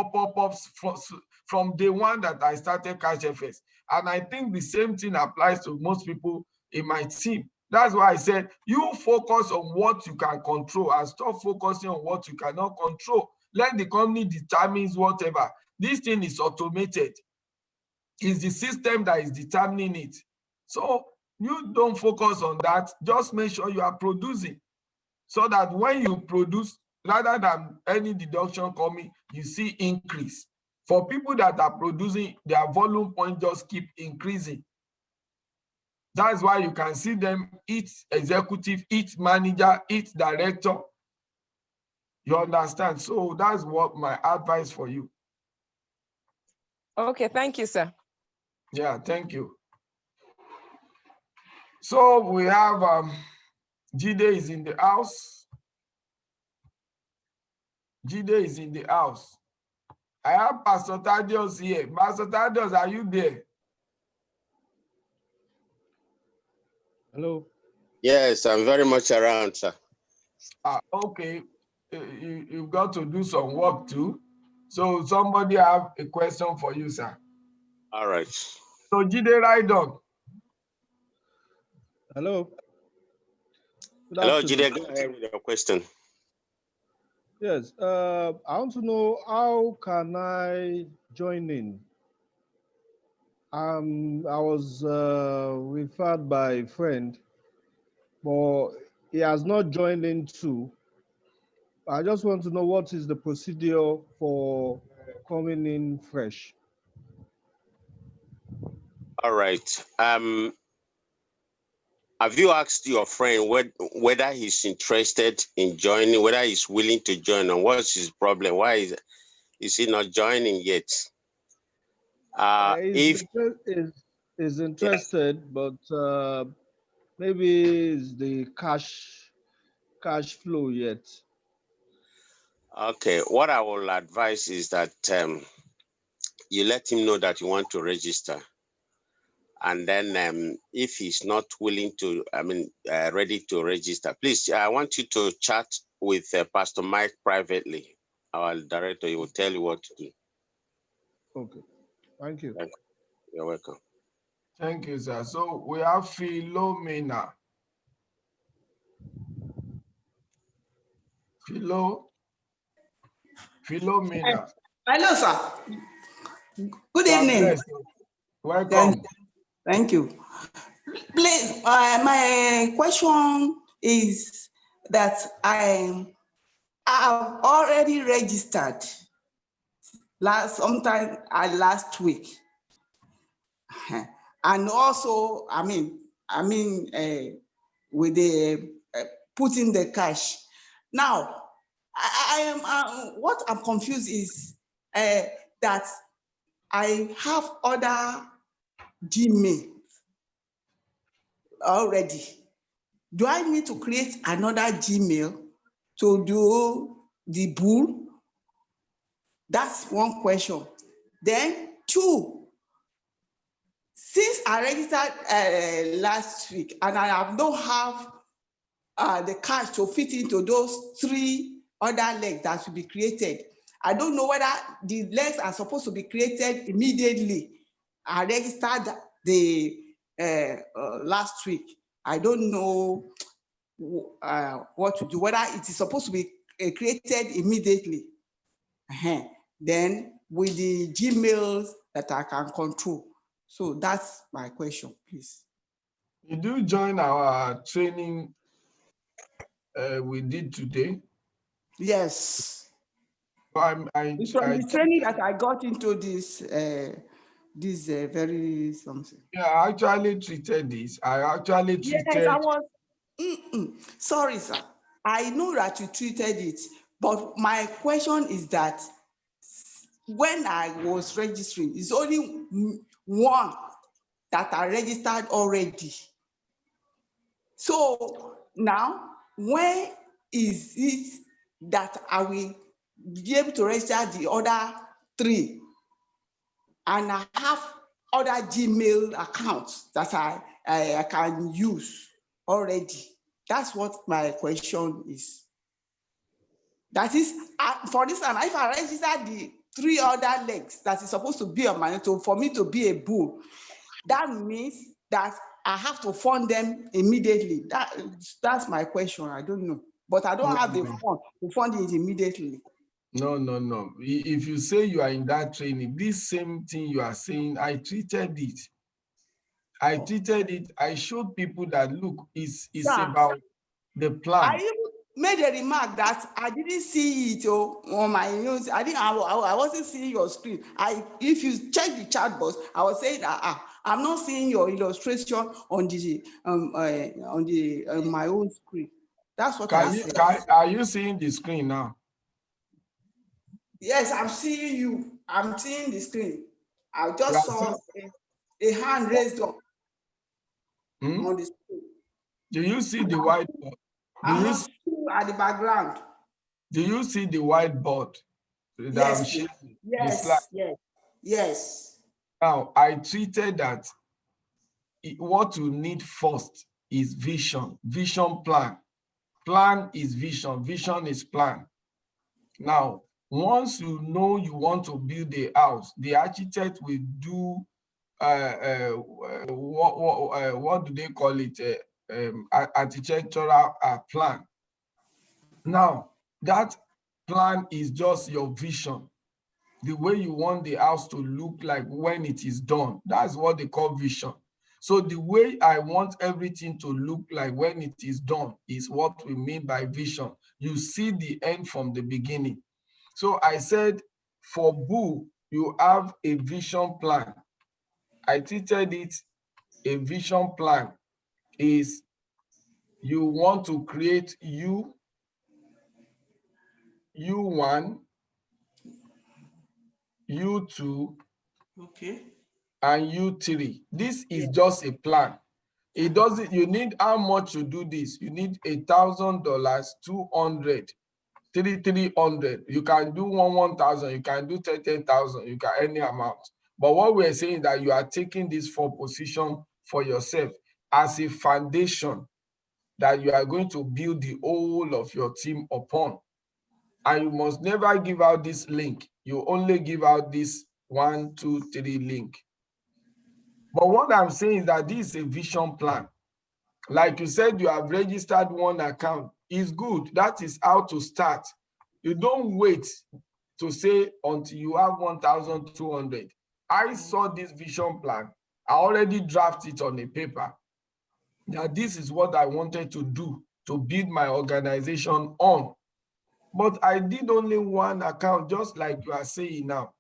from day one that I started CashFS. And I think the same thing applies to most people in my team. That's why I said, you focus on what you can control and stop focusing on what you cannot control. Let the company determine whatever. This thing is automated. It's the system that is determining it. So you don't focus on that. Just make sure you are producing, so that when you produce, rather than any deduction coming, you see increase. For people that are producing, their volume point just keep increasing. That's why you can see them, each executive, each manager, each director. You understand? So that's what my advice for you. Okay, thank you, sir. Yeah, thank you. So we have Jide is in the house. Jide is in the house. I have Pastor Thaddeus here. Pastor Thaddeus, are you there? Hello. Yes, I'm very much around, sir. Okay. You've got to do some work too. So somebody have a question for you, sir. All right. So Jide, right on. Hello. Good Hello, afternoon. Jide, go ahead with your question. Yes, I want to know, how can I join in? I was referred by a friend, but he has not joined in too. I just want to know, what is the procedure for coming in fresh? All right. Have you asked your friend whether he's interested in joining, whether he's willing to join, and what's his problem? Why is he not joining yet? He's interested, yeah, but maybe it's the cash flow yet. Okay, what I will advise is that you let him know that you want to register. And then if he's not willing to, ready to register, please, I want you to chat with Pastor Mike privately, our director. He will tell you what to do. Okay, thank you. You're welcome. Thank you, sir. So we have Philomena. Philomena. Hello, sir. Good evening. Welcome. Thank you. Please, my question is that I have already registered sometime last week, and also with the putting the cash. Now, I am what I'm confused is that I have other Gmail already. Do I need to create another Gmail to do the bull? That's one question. Then two, since I registered last week and I don't have the cash to fit into those 3 other legs that should be created, I don't know whether the legs are supposed to be created immediately. I registered the last week. I don't know what to do, whether it is supposed to be created immediately. Then with the Gmails that I can control. So that's my question, please. Did you join our training we did today? Yes. It's from the training that I got into this, very something. Yeah, I actually treated this. I actually treated. Yes, I was. Sorry, sir. I know that you treated it, but my question is that when I was registering, it's only one that I registered already. So now, when is it that I will be able to register the other 3? And I have other Gmail accounts that I can use already. That's what my question is. That is, for this time, if I register the 3 other legs that is supposed to be on my own, for me to be a bull, that means that I have to fund them immediately. That's my question. I don't know. But I don't have the fund to fund it immediately. No. If you say you are in that training, this same thing you are saying, I treated it. I showed people that, look, it's about the plan. I even made a remark that I didn't see it on my news. I wasn't seeing your screen. If you check the chat box, I was saying that I'm not seeing your illustration on my own screen. That's what I said. Are you seeing the screen now? Yes, I'm seeing you. I'm seeing the screen. I just saw a hand raised up on the screen. Do you see the whiteboard? I'm not seeing at the background. Do you see the whiteboard? Yes. Now, I treated that what you need first is vision plan. Plan is vision, vision is plan. Now, once you know you want to build a house, the architect will do what do they call it? Architectural plan. Now, that plan is just your vision, the way you want the house to look like when it is done. That's what they call vision. So the way I want everything to look like when it is done is what we mean by vision. You see the end from the beginning. So I said, for Boo, you have a vision plan. I treated it, a vision plan is you want to create U1, U2, and U3. This is just a plan. It doesn't, you need how much to do this? You need $1,000, 200, 300. You can do 1,000, you can do 10,000, you can any amount. But what we're saying is that you are taking this for position for yourself as a foundation that you are going to build the whole of your team upon. And you must never give out this link. You only give out this 1, 2, 3 link. But what I'm saying is that this is a vision plan. Like you said, you have registered one account. It's good. That is how to start. You don't wait to say until you have 1,200. I saw this vision plan. I already drafted it on a paper. Now, this is what I wanted to do to build my organization on. But I did only one account, just like you are saying now.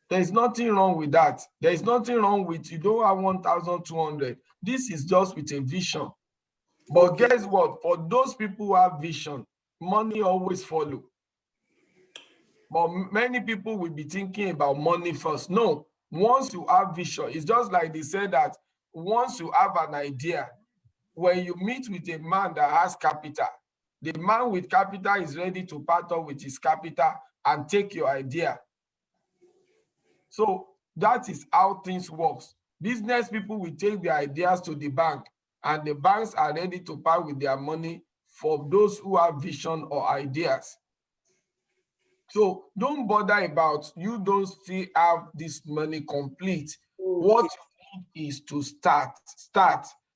There's nothing wrong with that. There's nothing wrong with you don't have 1,200. This is just with a vision. But guess what? For those people who have vision, money always follow. But many people will be thinking about money first. No, once you have vision, it's just like they said that once you have an idea, when you meet with a man that has capital, the man with capital is ready to partner with his capital and take your idea. So that is how things work. Business people will take their ideas to the bank, and the banks are ready to part with their money for those who have vision or ideas. So don't bother about you don't still have this money complete. What need is to start,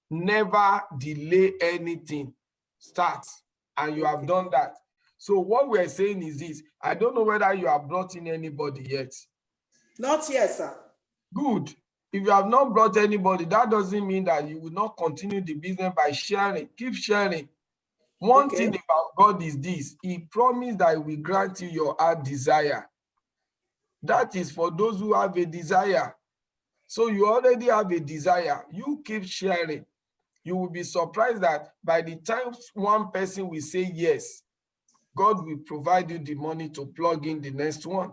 never delay anything, start, and you have done that. So what we're saying is this, I don't know whether you have brought in anybody yet. Not yet, sir. Good. If you have not brought anybody, that doesn't mean that you will not continue the business by sharing. Keep sharing. One thing about God is this, he promised that he will grant you your heart desire. That is for those who have a desire. So you already have a desire. You keep sharing. You will be surprised that by the time one person will say yes, God will provide you the money to plug in the next one.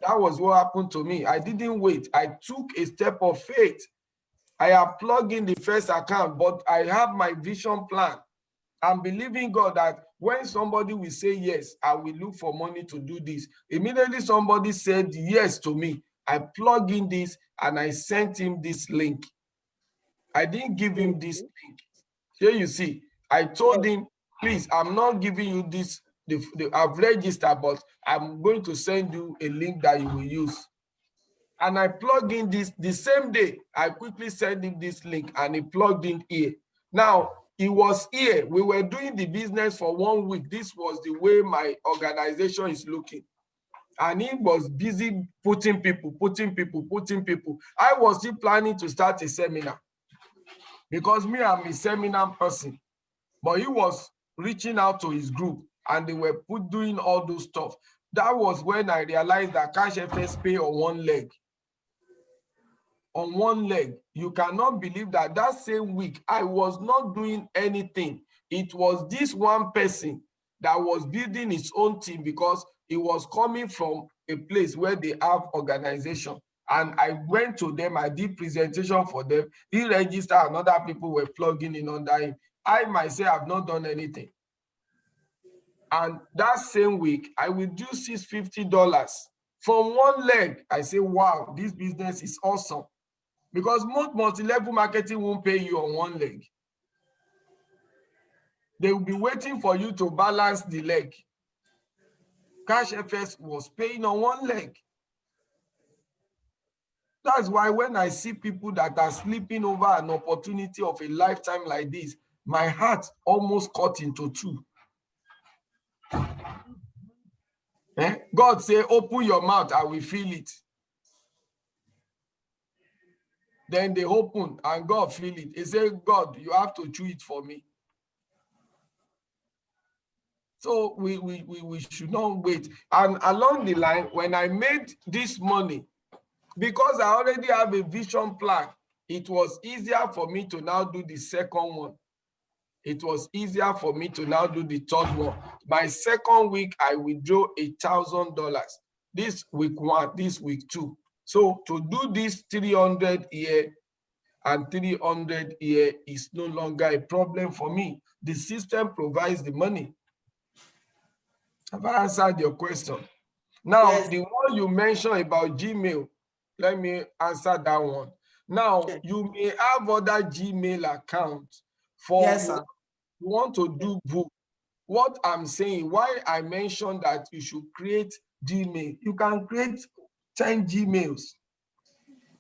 That was what happened to me. I didn't wait. I took a step of faith. I have plugged in the first account, but I have my vision plan. I'm believing God that when somebody will say yes, I will look for money to do this. Immediately somebody said yes to me. I plug in this and I sent him this link. I didn't give him this link. Here you see, I told him, please, I'm not giving you this. I've registered, but I'm going to send you a link that you will use. And I plugged in this the same day. I quickly sent him this link and he plugged in here. Now, he was here. We were doing the business for 1 week. This was the way my organization is looking. And he was busy putting people. I was still planning to start a seminar because me, I'm a seminar person. But he was reaching out to his group and they were doing all those stuff. That was when I realized that CashFS pay on one leg. On one leg. You cannot believe that that same week, I was not doing anything. It was this one person that was building his own team because he was coming from a place where they have organization. And I went to them, I did presentation for them. He registered and other people were plugging in under him. I myself have not done anything. And that same week, I withdrew $650 from one leg. I say, wow, this business is awesome. Because most multi-level marketing won't pay you on one leg. They will be waiting for you to balance the leg. CashFS was paying on one leg. That's why when I see people that are sleeping over an opportunity of a lifetime like this, my heart almost cut into two. God say, open your mouth, I will feel it. Then they open and God feel it. He said, God, you have to chew it for me. So we should not wait. And along the line, when I made this money, because I already have a vision plan, it was easier for me to now do the second one. It was easier for me to now do the third one. My second week, I withdrew $1,000. This week one, this week two. So to do this 300 here and 300 here is no longer a problem for me. The system provides the money. Have I answered your question? Now, yes. The one you mentioned about Gmail, let me answer that one. Now, you may have other Gmail accounts for you want to do book. What I'm saying, why I mentioned that you should create Gmail, you can create 10 Gmails.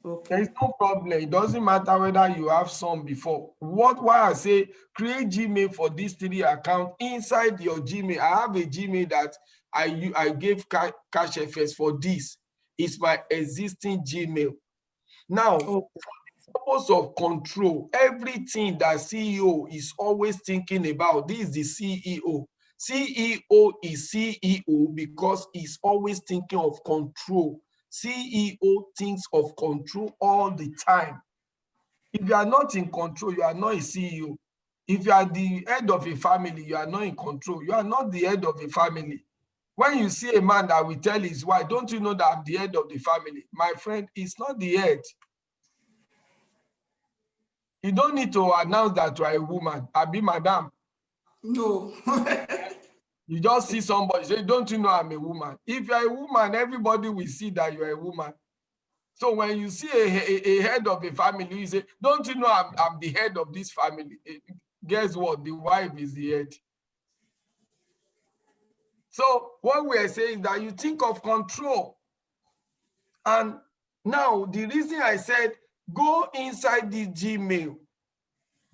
Okay. There's no problem. It doesn't matter whether you have some before. Why I say create Gmail for these 3 accounts inside your Gmail. I have a Gmail that I gave CashFS for this. It's my existing Gmail. Now, for the purpose of control, everything that CEO is always thinking about, this is the CEO. CEO is CEO because he's always thinking of control. CEO thinks of control all the time. If you are not in control, you are not a CEO. If you are the head of a family, you are not in control. You are not the head of a family. When you see a man that will tell his wife, don't you know that I'm the head of the family? My friend, he's not the head. You don't need to announce that you are a woman. I'll be madam. No. You just see somebody say, don't you know I'm a woman? If you're a woman, everybody will see that you're a woman. So when you see a head of a family, you say, don't you know I'm the head of this family? Guess what? The wife is the head. So what we are saying is that you think of control. And now the reason I said Go inside this Gmail.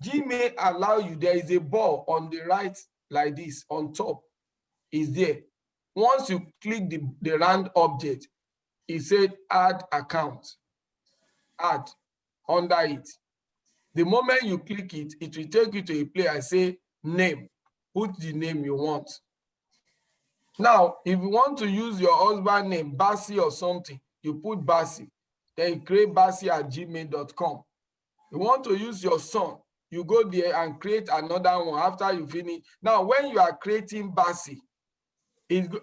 Gmail allow you, there is a ball on the right like this, on top is there. Once you click the round object, it said add account, add under it. The moment you click it, it will take you to a place and say name, put the name you want. Now, if you want to use your husband name, Basi or something, you put Basi, then you create basi@gmail.com. You want to use your son, you go there and create another one after you finish. Now, when you are creating Basi,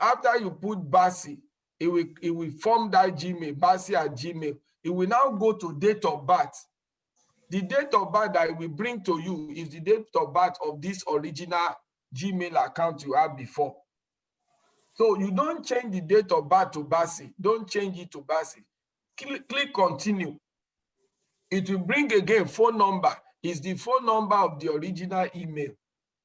after you put Basi, it will form that Gmail, Basi@gmail. It will now go to date of birth. The date of birth that it will bring to you is the date of birth of this original Gmail account you had before. So you don't change the date of birth to Basi. Don't change it to Basi. Click continue. It will bring again phone number. Is the phone number of the original email.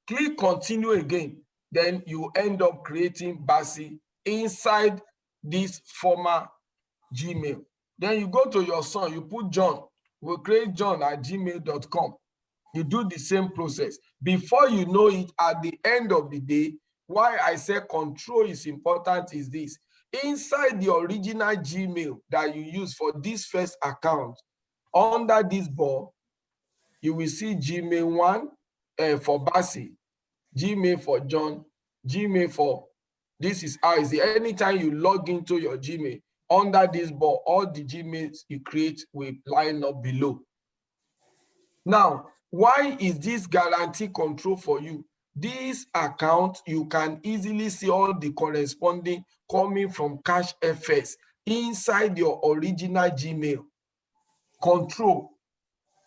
Click continue again. Then you end up creating Basi inside this former Gmail. Then you go to your son, you put John. We'll create john@gmail.com. You do the same process. Before you know it, at the end of the day, why I say control is important is this. Inside the original Gmail that you use for this first account, under this bar, you will see Gmail 1 for Basi, Gmail for John, Gmail for, this is how is it. Anytime you log into your Gmail, under this bar, all the Gmails you create will line up below. Now, why is this guarantee control for you? This account, you can easily see all the corresponding coming from CashFS inside your original Gmail. Control.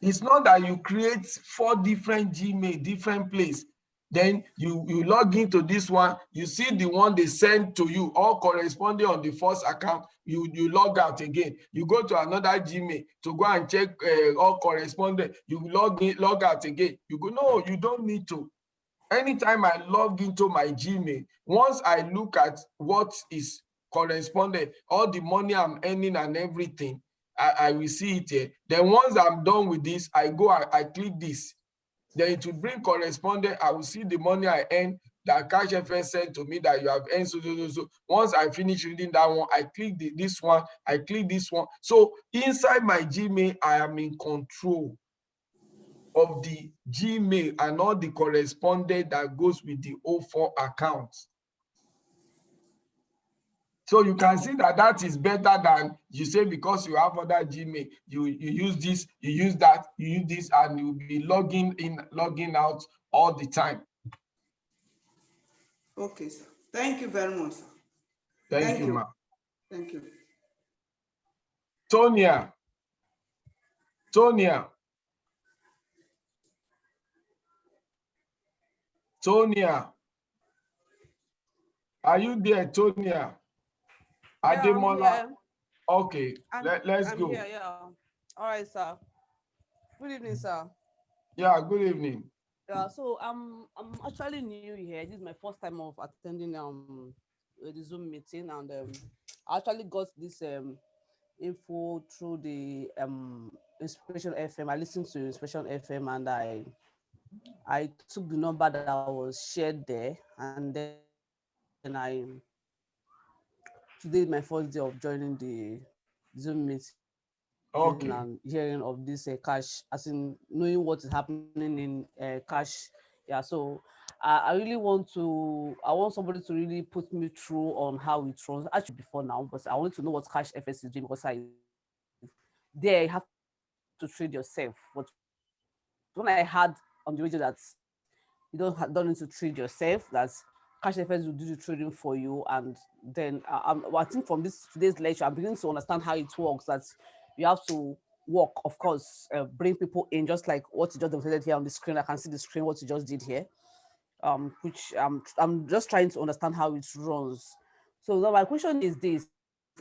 It's not that you create 4 different Gmail, different place. Then you log into this one, you see the one they send to you, all corresponding on the first account, you log out again. You go to another Gmail to go and check all corresponding, you log out again. You go, no, you don't need to. Anytime I log into my Gmail, once I look at what is corresponding, all the money I'm earning and everything, I will see it here. Then once I'm done with this, I go, I click this. Then it will bring correspondent. I will see the money I earn that CashFS sent to me that you have earned. So. Once I finish reading that one, I click this one, I click this one. So inside my Gmail, I am in control of the Gmail and all the correspondent that goes with the O4 account. So you can see that is better than you say, because you have other Gmail, you use this, you use that, you use this, and you'll be logging in, logging out all the time. Okay, sir. Thank you very much, sir. Thank you, ma'am. Thank you. Tonia. Are you there, Tonia? Ademola. Okay, let's go. Here, yeah. All right, sir. Good evening, sir. Yeah, good evening. Yeah, so I'm actually new here. This is my first time of attending the Zoom meeting, and I actually got this info through the Inspiration FM. I listened to Inspiration FM, and I took the number that was shared there, and then today is my first day of joining the Zoom meeting. Okay. And hearing of this cash, as in knowing what is happening in cash. Yeah, so I really want somebody to really put me through on how it runs. Actually, before now, but I want to know what CashFS is doing, because you have to trade yourself. But when I heard on the radio that you don't need to trade yourself, that's CashFS will do the trading for you, and then I think from today's lecture, I'm beginning to understand how it works. That you have to work, of course, bring people in, just like what you just demonstrated here on the screen. I can see the screen what you just did here, which I'm just trying to understand how it runs. So now my question is this: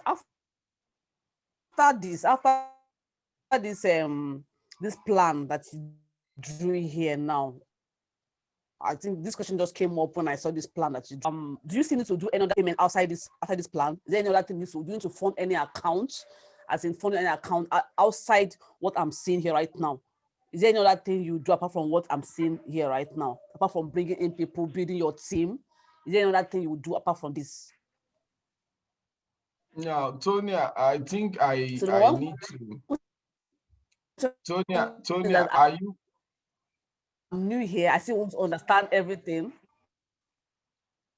after this plan that you drew here now, I think this question just came up when I saw this plan that you do you still need to do any other payment outside this plan? Is there any other thing you need to fund any account as in funding an account outside what I'm seeing here right now? Is there any other thing you do apart from what I'm seeing here right now? Apart from bringing in people, building your team, is there any other thing you would do apart from this? No, Tonya, I think I need to. Tonya, are you? I'm new here. I still want to understand everything.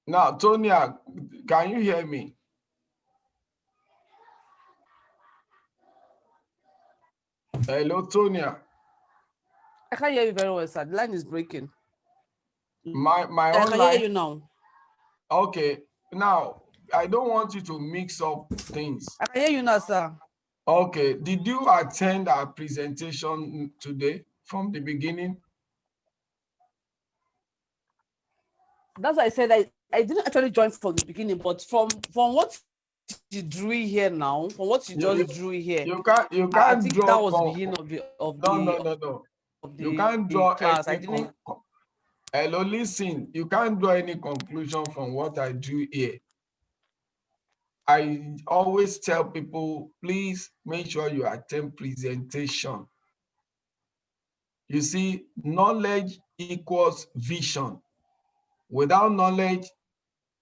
Now, Tonya, can you hear me? Hello, Tonya. I can't hear you very well, sir. The line is breaking. My I can hear you now. Okay. Now, I don't want you to mix up things. I can hear you now, sir. Okay. Did you attend our presentation today from the beginning? That's why I said I didn't actually join from the beginning, but from what you drew here now, from what you just drew here, you can't I think draw that was the beginning of the you can't draw class. Hello, listen, you can't draw any conclusion from what I drew here. I always tell people, please make sure you attend presentation. You see, knowledge equals vision. Without knowledge,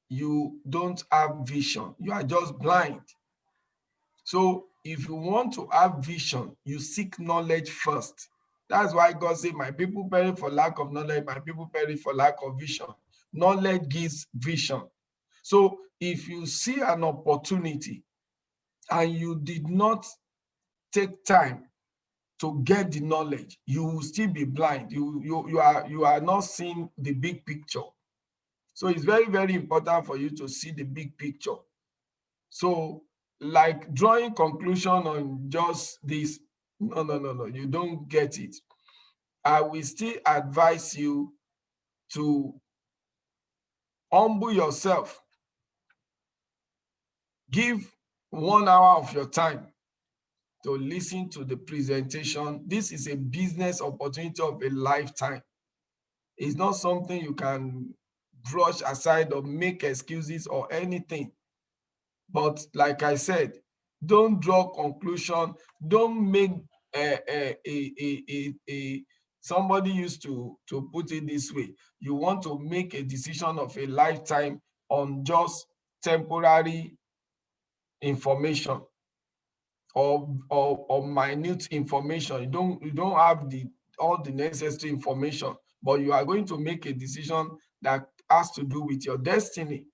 you don't have vision. You are just blind. So if you want to have vision, you seek knowledge first. That's why God said, my people perish for lack of knowledge, my people perish for lack of vision. Knowledge gives vision. So if you see an opportunity and you did not take time to get the knowledge, you will still be blind. You are not seeing the big picture. So it's very, very important for you to see the big picture. So like drawing conclusion on just this, no, you don't get it. I will still advise you to humble yourself. Give 1 hour of your time to listen to the presentation. This is a business opportunity of a lifetime. It's not something you can brush aside or make excuses or anything. But like I said, don't draw conclusion. Don't make somebody used to put it this way. You want to make a decision of a lifetime on just temporary information or minute information. You don't have all the necessary information, but you are going to make a decision that has to do with your destiny.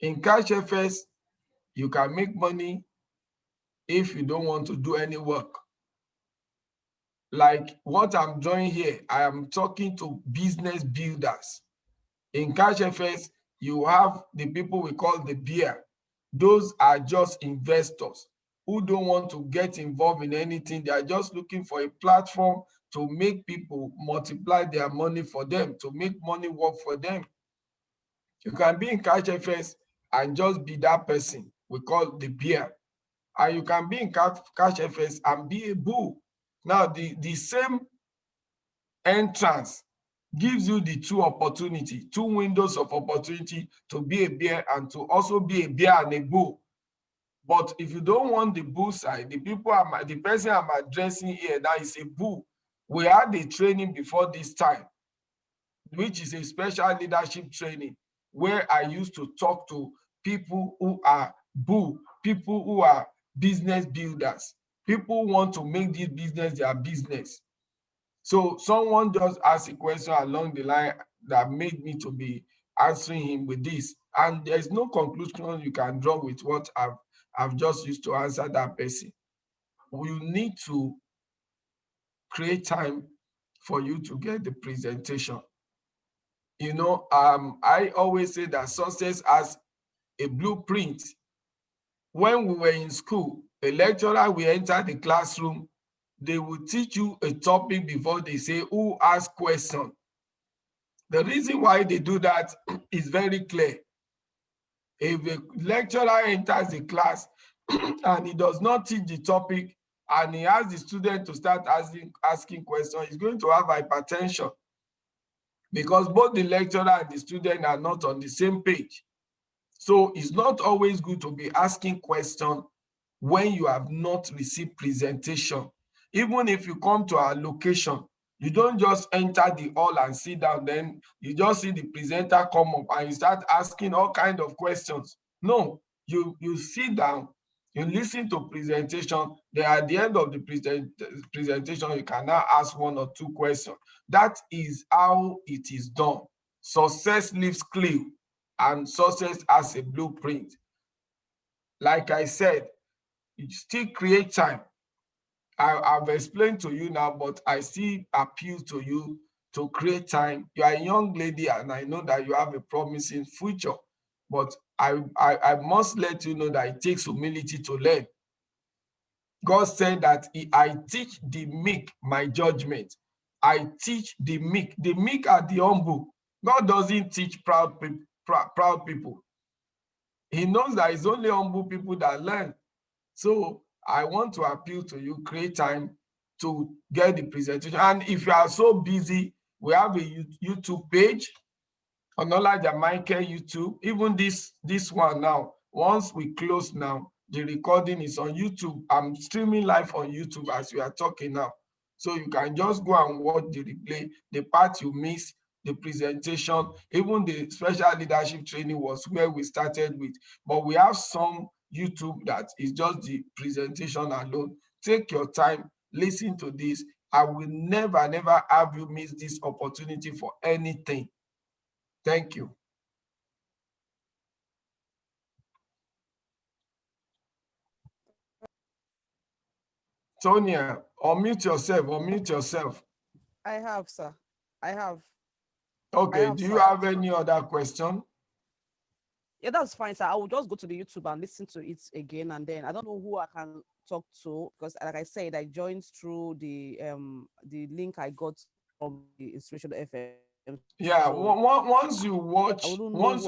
In CashFS, you can make money if you don't want to do any work. Like what I'm doing here, I am talking to business builders. In CashFS, you have the people we call the bear. Those are just investors who don't want to get involved in anything. They are just looking for a platform to make people multiply their money for them, to make money work for them. You can be in CashFS and just be that person we call the bear. And you can be in CashFS and be a bull. Now, the same entrance gives you the two windows of opportunity to be a bear and to also be a bear and a bull. But if you don't want the bull side, the person I'm addressing here, that is a bull. We had a training before this time, which is a special leadership training, where I used to talk to people who are bull, people who are business builders, people who want to make this business their business. So someone just asked a question along the line that made me to be answering him with this. And there's no conclusion you can draw with what I've just used to answer that person. You need to create time for you to get the presentation. You know, I always say that success has a blueprint. When we were in school, a lecturer will enter the classroom, they will teach you a topic before they say who asked question. The reason why they do that is very clear. If a lecturer enters the class and he does not teach the topic and he asks the student to start asking questions, he's going to have hypertension, because both the lecturer and the student are not on the same page. So it's not always good to be asking questions when you have not received presentation. Even if you come to our location, you don't just enter the hall and sit down, then you just see the presenter come up and you start asking all kinds of questions. No, you sit down, you listen to presentation, then at the end of the presentation, you can now ask 1 or 2 questions. That is how it is done. Success leaves clue, and success has a blueprint. Like I said, you still create time. I've explained to you now, but I still appeal to you to create time. You are a young lady, and I know that you have a promising future, but I must let you know that it takes humility to learn. God said that I teach the meek my judgment. I teach the meek. The meek are the humble. God doesn't teach proud people. He knows that it's only humble people that learn. So I want to appeal to you, create time to get the presentation. And if you are so busy, we have a YouTube page, Onolaja Michael YouTube. Even this one now, once we close now, the recording is on YouTube. I'm streaming live on YouTube as we are talking now. So you can just go and watch the replay, the part you missed, the presentation, even the special leadership training was where we started with. But we have some YouTube that is just the presentation alone. Take your time, listen to this. I will never have you miss this opportunity for anything. Thank you. Tonia, unmute yourself. I have, sir. I have. Okay, do you have any other question? Yeah, that's fine, sir. I will just go to the YouTube and listen to it again, and then I don't know who I can talk to, because like I said, I joined through the link I got from the Inspiration FM. Yeah, so once you watch it, once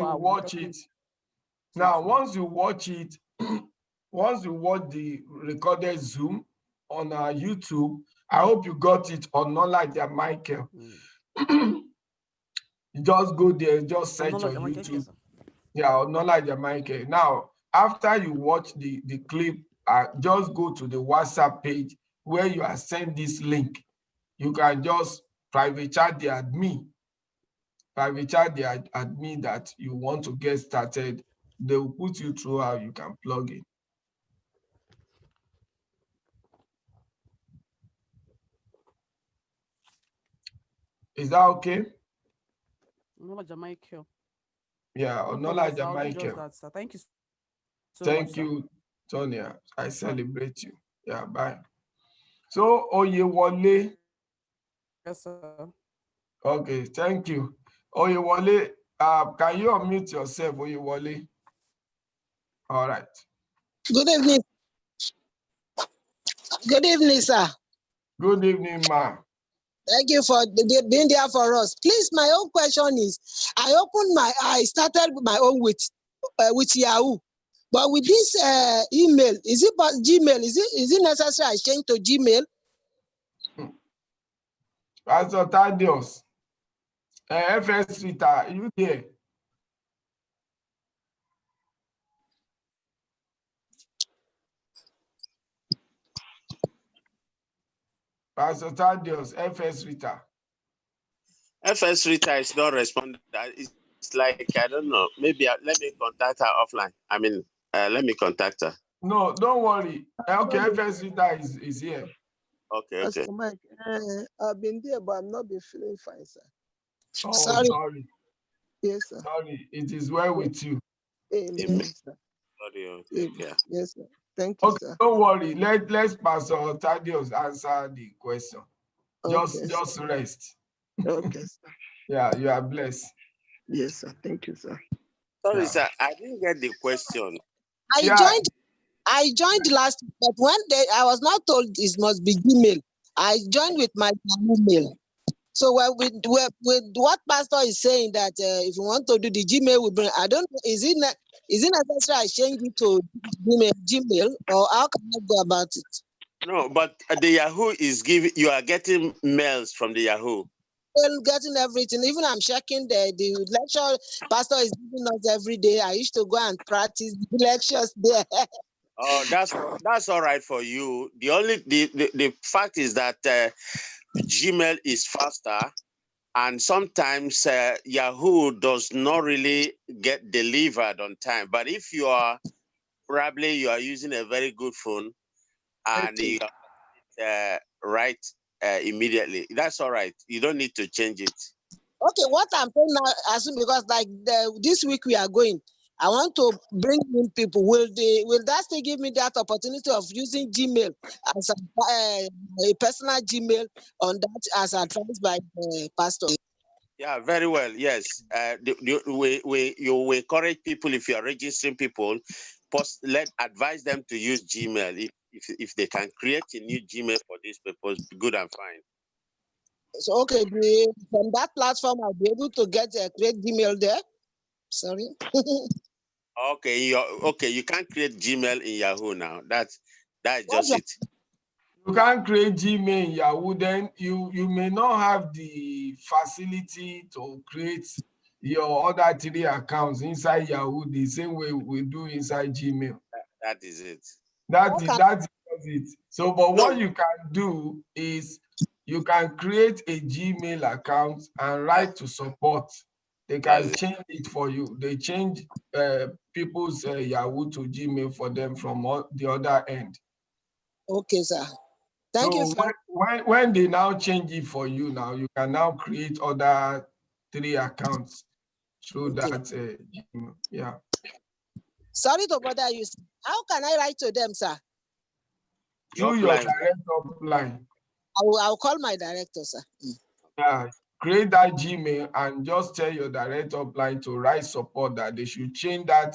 you watch the recorded Zoom on our YouTube, I hope you got it on Onolaja Michael. You just go there, just search on YouTube. Yeah, Onolaja Michael. Now, after you watch the clip, just go to the WhatsApp page where you are sent this link. You can just private chat the admin. That you want to get started. They will put you through how you can plug in. Is that okay? Onolaja Michael. Yeah, Onolaja Michael. Thank you so Thank much, you, Tonia. I celebrate you. Yeah, bye. So, Oyewole. Yes, sir. Okay, thank you. Oyewole, can you unmute yourself, Oyewole? All right. Good evening. Good evening, sir. Good evening, ma. Thank you for being there for us. Please, my own question is, I started my own with Yahoo, but with this email, is it Gmail? Is it necessary I change to Gmail? Pastor Thaddeus, FS Rita, you there? Pastor Thaddeus, FS Rita. FS Rita is not responding. It's like, I don't know, maybe let me contact her offline. I mean, let me contact her. No, don't worry. Okay, FS Rita is here. Okay. Pastor Mike, I've been there, but I'm not been feeling fine, sir. Oh, sorry. Yes, sir. Sorry, it is well with you. Amen, sir. Yeah. Yes, sir. Thank you, Okay, sir. don't worry. Let's Pastor Thaddeus answer the question. Just rest. Okay, sir. Yeah, you are blessed. Yes, sir. Thank you, sir. Sorry, sir. I didn't get the question. I joined last week, but one day I was not told it must be Gmail. I joined with my email. So with what pastor is saying that if you want to do the Gmail, we bring. I don't know. Is it necessary I change it to Gmail, or how can I go about it? No, but the Yahoo is giving. You are getting mails from the Yahoo. Well, getting everything. Even I'm checking the lecture pastor is giving us every day. I used to go and practice the lectures there. Oh, that's all right for you. The fact is that Gmail is faster, and sometimes Yahoo does not really get delivered on time. But if you are using a very good phone and you write immediately, that's all right. You don't need to change it. Okay, what I'm saying now, assume because like this week we are going, I want to bring in people. Will that still give me that opportunity of using Gmail as a personal Gmail on that as advised by the pastor? Yeah, very well. Yes, you will encourage people if you are registering people. Advise them to use Gmail if they can create a new Gmail for this purpose. Good and fine. So okay, from that platform, I'll be able to get a create Gmail there. Sorry. Okay, you can't create Gmail in Yahoo now. That's just it. You can't create Gmail in Yahoo, then you may not have the facility to create your other 3 accounts inside Yahoo the same way we do inside Gmail. That is it. That is it. So, but what you can do is you can create a Gmail account and write to support. They can change it for you. They change people's Yahoo to Gmail for them from the other end. Okay, sir. Thank you. When they now change it for you, now you can now create other 3 accounts through that Gmail. Yeah. Sorry to bother you. How can I write to them, sir? Through your direct upline. I'll call my director, sir. Yeah, create that Gmail and just tell your direct upline to write support that they should change that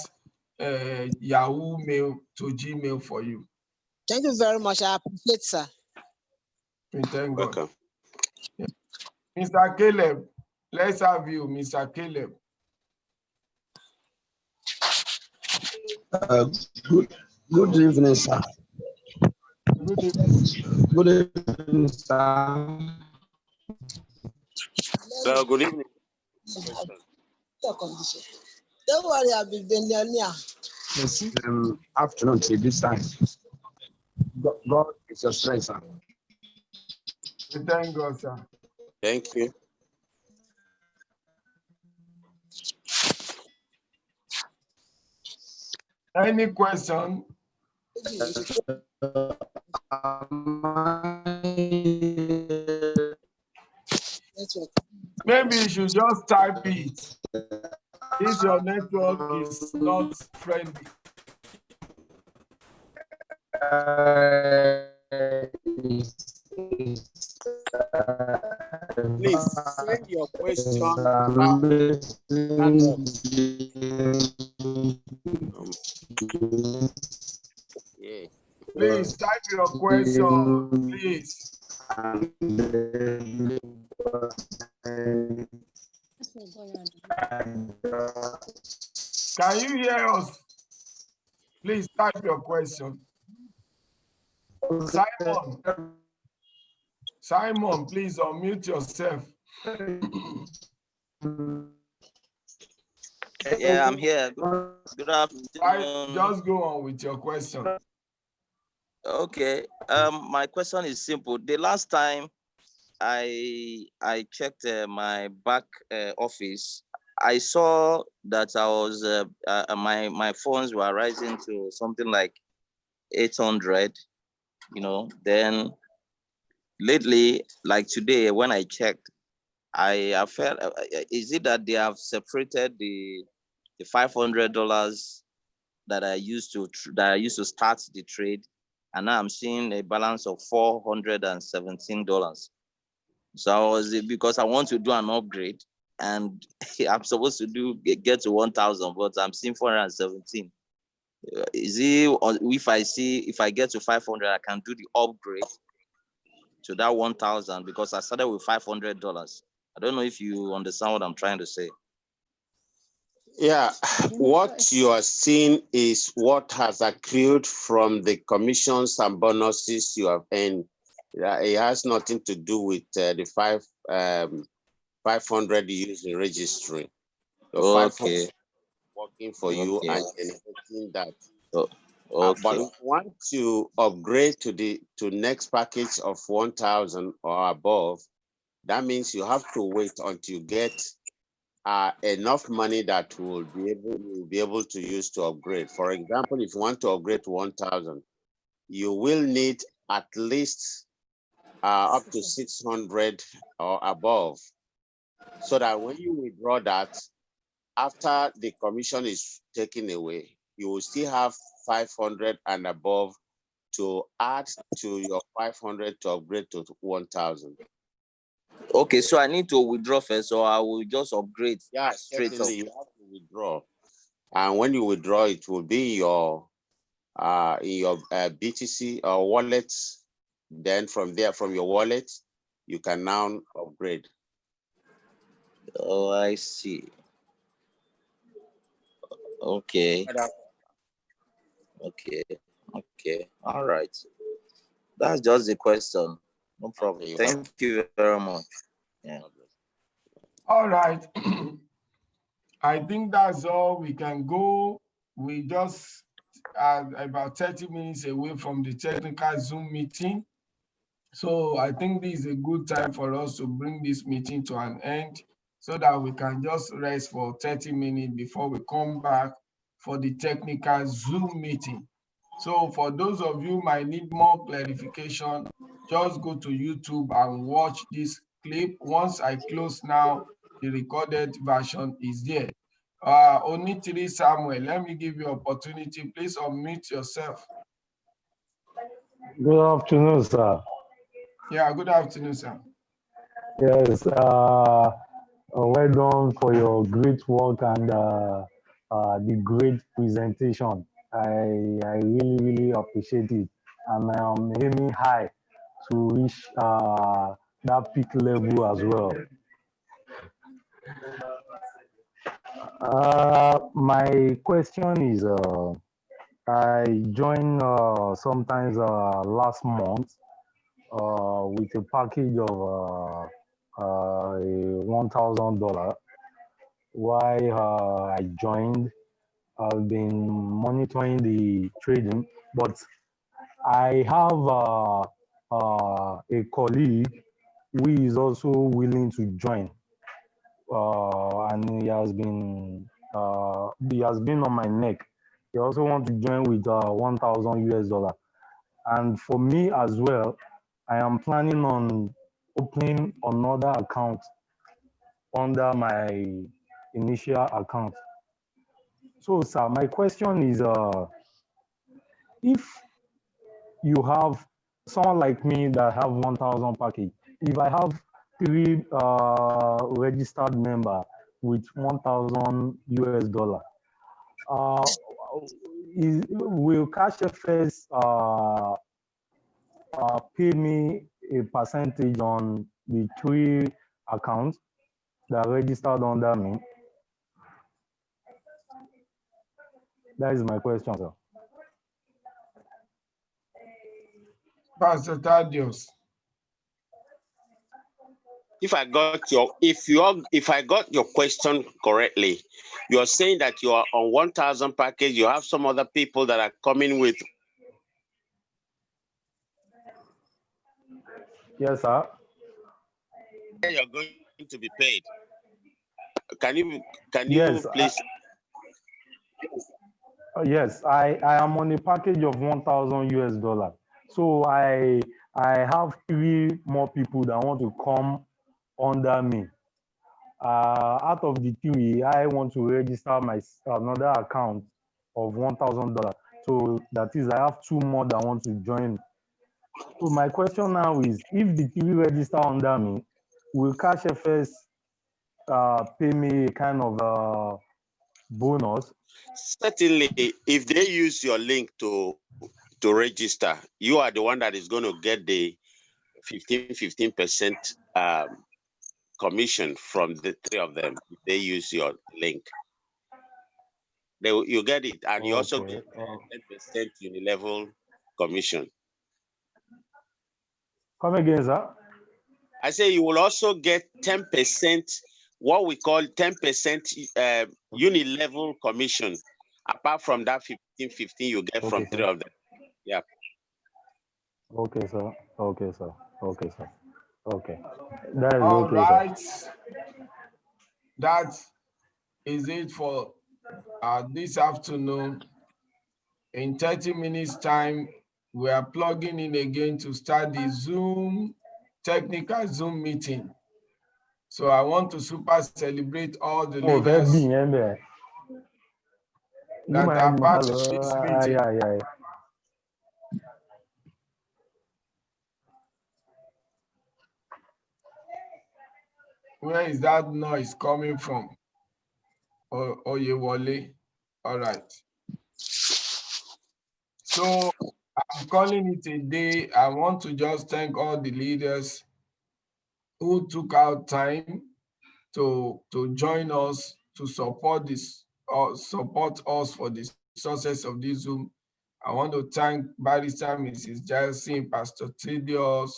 Yahoo mail to Gmail for you. Thank you very much. I appreciate, sir. Thank God. Welcome. Yeah. Mr. Caleb, let's have you, Mr. Caleb. Good evening, sir. Good evening, sir. So, good evening. Don't worry, I'll be millionaire. Yes, afternoon till this time. God is your strength, sir. Thank God, sir. Thank you. Any question? Maybe you should just type it. If your network is not friendly. Please send your question. Please type your question, please. Can you hear us? Please type your question. Simon, please unmute yourself. Yeah, I'm here. Good afternoon. Just go on with your question. Okay. My question is simple. The last time I checked my back office, I saw that I was my funds were rising to something like 800. You know, then lately, like today, when I checked, I felt is it that they have separated the $500 that I used to start the trade, and now I'm seeing a balance of $417. So because I want to do an upgrade, and I'm supposed to get to 1,000, but I'm seeing 417. Is it if I get to 500, I can do the upgrade to that 1,000 because I started with $500. I don't know if you understand what I'm trying to say. Yeah, what you are seeing is what has accrued from the commissions and bonuses you have earned. It has nothing to do with the 500 you use in registering. Okay. Working for you and generating that. But if you want to upgrade to next package of 1,000 or above, that means you have to wait until you get enough money that will be able to use to upgrade. For example, if you want to upgrade to 1,000, you will need at least up to 600 or above, so that when you withdraw that, after the commission is taken away, you will still have 500 and above to add to your 500 to upgrade to 1,000. Okay, so I need to withdraw first, or I will just upgrade straight up. You have to withdraw, and when you withdraw, it will be your BTC or wallet. Then from there, from your wallet, you can now upgrade. Oh, I see. Okay. Okay. All right. That's just the question. No problem. Thank you very much. Yeah. All right. I think that's all we can go. We just are about 30 minutes away from the technical Zoom meeting. So I think this is a good time for us to bring this meeting to an end so that we can just rest for 30 minutes before we come back for the technical Zoom meeting. So for those of you who might need more clarification, just go to YouTube and watch this clip. Once I close now, the recorded version is there. Onitiri Samuel, let me give you opportunity. Please unmute yourself. Good afternoon, sir. Yeah, good afternoon, sir. Yes, well done for your great work and the great presentation. I really appreciate it, and I'm aiming high to reach that peak level as well. My question is, I joined sometimes last month with a package of $1,000. While I joined, I've been monitoring the trading, but I have a colleague who is also willing to join, and he has been on my neck. He also wants to join with $1,000 US. And for me as well, I am planning on opening another account under my initial account. So, sir, my question is, if you have someone like me that have 1,000 package, if I have 3 registered member with $1,000 US, will CashFS pay me a percentage on the 3 accounts that are registered under me? That is my question, sir. Pastor Thaddeus. If I got your question correctly, you're saying that you are on 1,000 package, you have some other people that are coming with. Yes, sir. You're going to be paid. Can you Yes, please? Yes, I am on a package of $1,000 US. So I have 3 more people that want to come under me. Out of the 3, I want to register another account of $1,000. So that is, I have 2 more that want to join. So my question now is, if the 3 register under me, will CashFS pay me a kind of bonus? Certainly, if they use your link to register, you are the one that is going to get the 15% commission from the 3 of them. If they use your link, you get it, and you also get 10% unilevel commission. Come again, sir? I say you will also get 10%, what we call 10% unilevel commission, apart from that 15 you get Okay, from sir. 3 of them. Yeah. Okay, sir. Okay, sir. Okay, sir. Okay. That is All okay, sir. right. That is it for this afternoon. In 30 minutes time, we are plugging in again to start the Zoom, technical Zoom meeting. So I want to super celebrate all the Oh, very leaders big, yeah. that are part of this meeting. Yeah. Where is that noise coming from? Oyewole. All right. So I'm calling it a day. I want to just thank all the leaders who took out time to join us, to support this, or support us for the success of this Zoom. I want to thank Barrister Mrs. Jelsin, Pastor Tidios,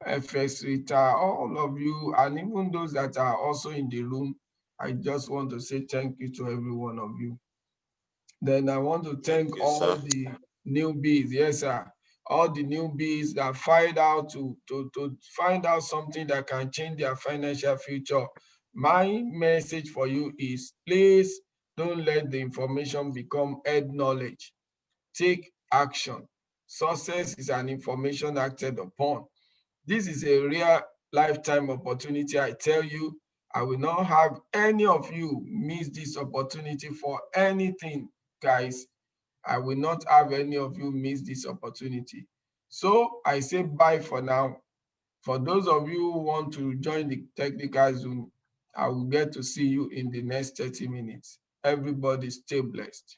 FX Rita, all of you, and even those that are also in the room. I just want to say thank you to every one of you. Then I want to thank all the newbies, yes, sir, all the newbies that find out to find out something that can change their financial future. My message for you is, please don't let the information become head knowledge. Take action. Success is an information acted upon. This is a real lifetime opportunity. I tell you, I will not have any of you miss this opportunity for anything, guys. I will not have any of you miss this opportunity. So I say bye for now. For those of you who want to join the technical Zoom, I will get to see you in the next 30 minutes. Everybody stay blessed.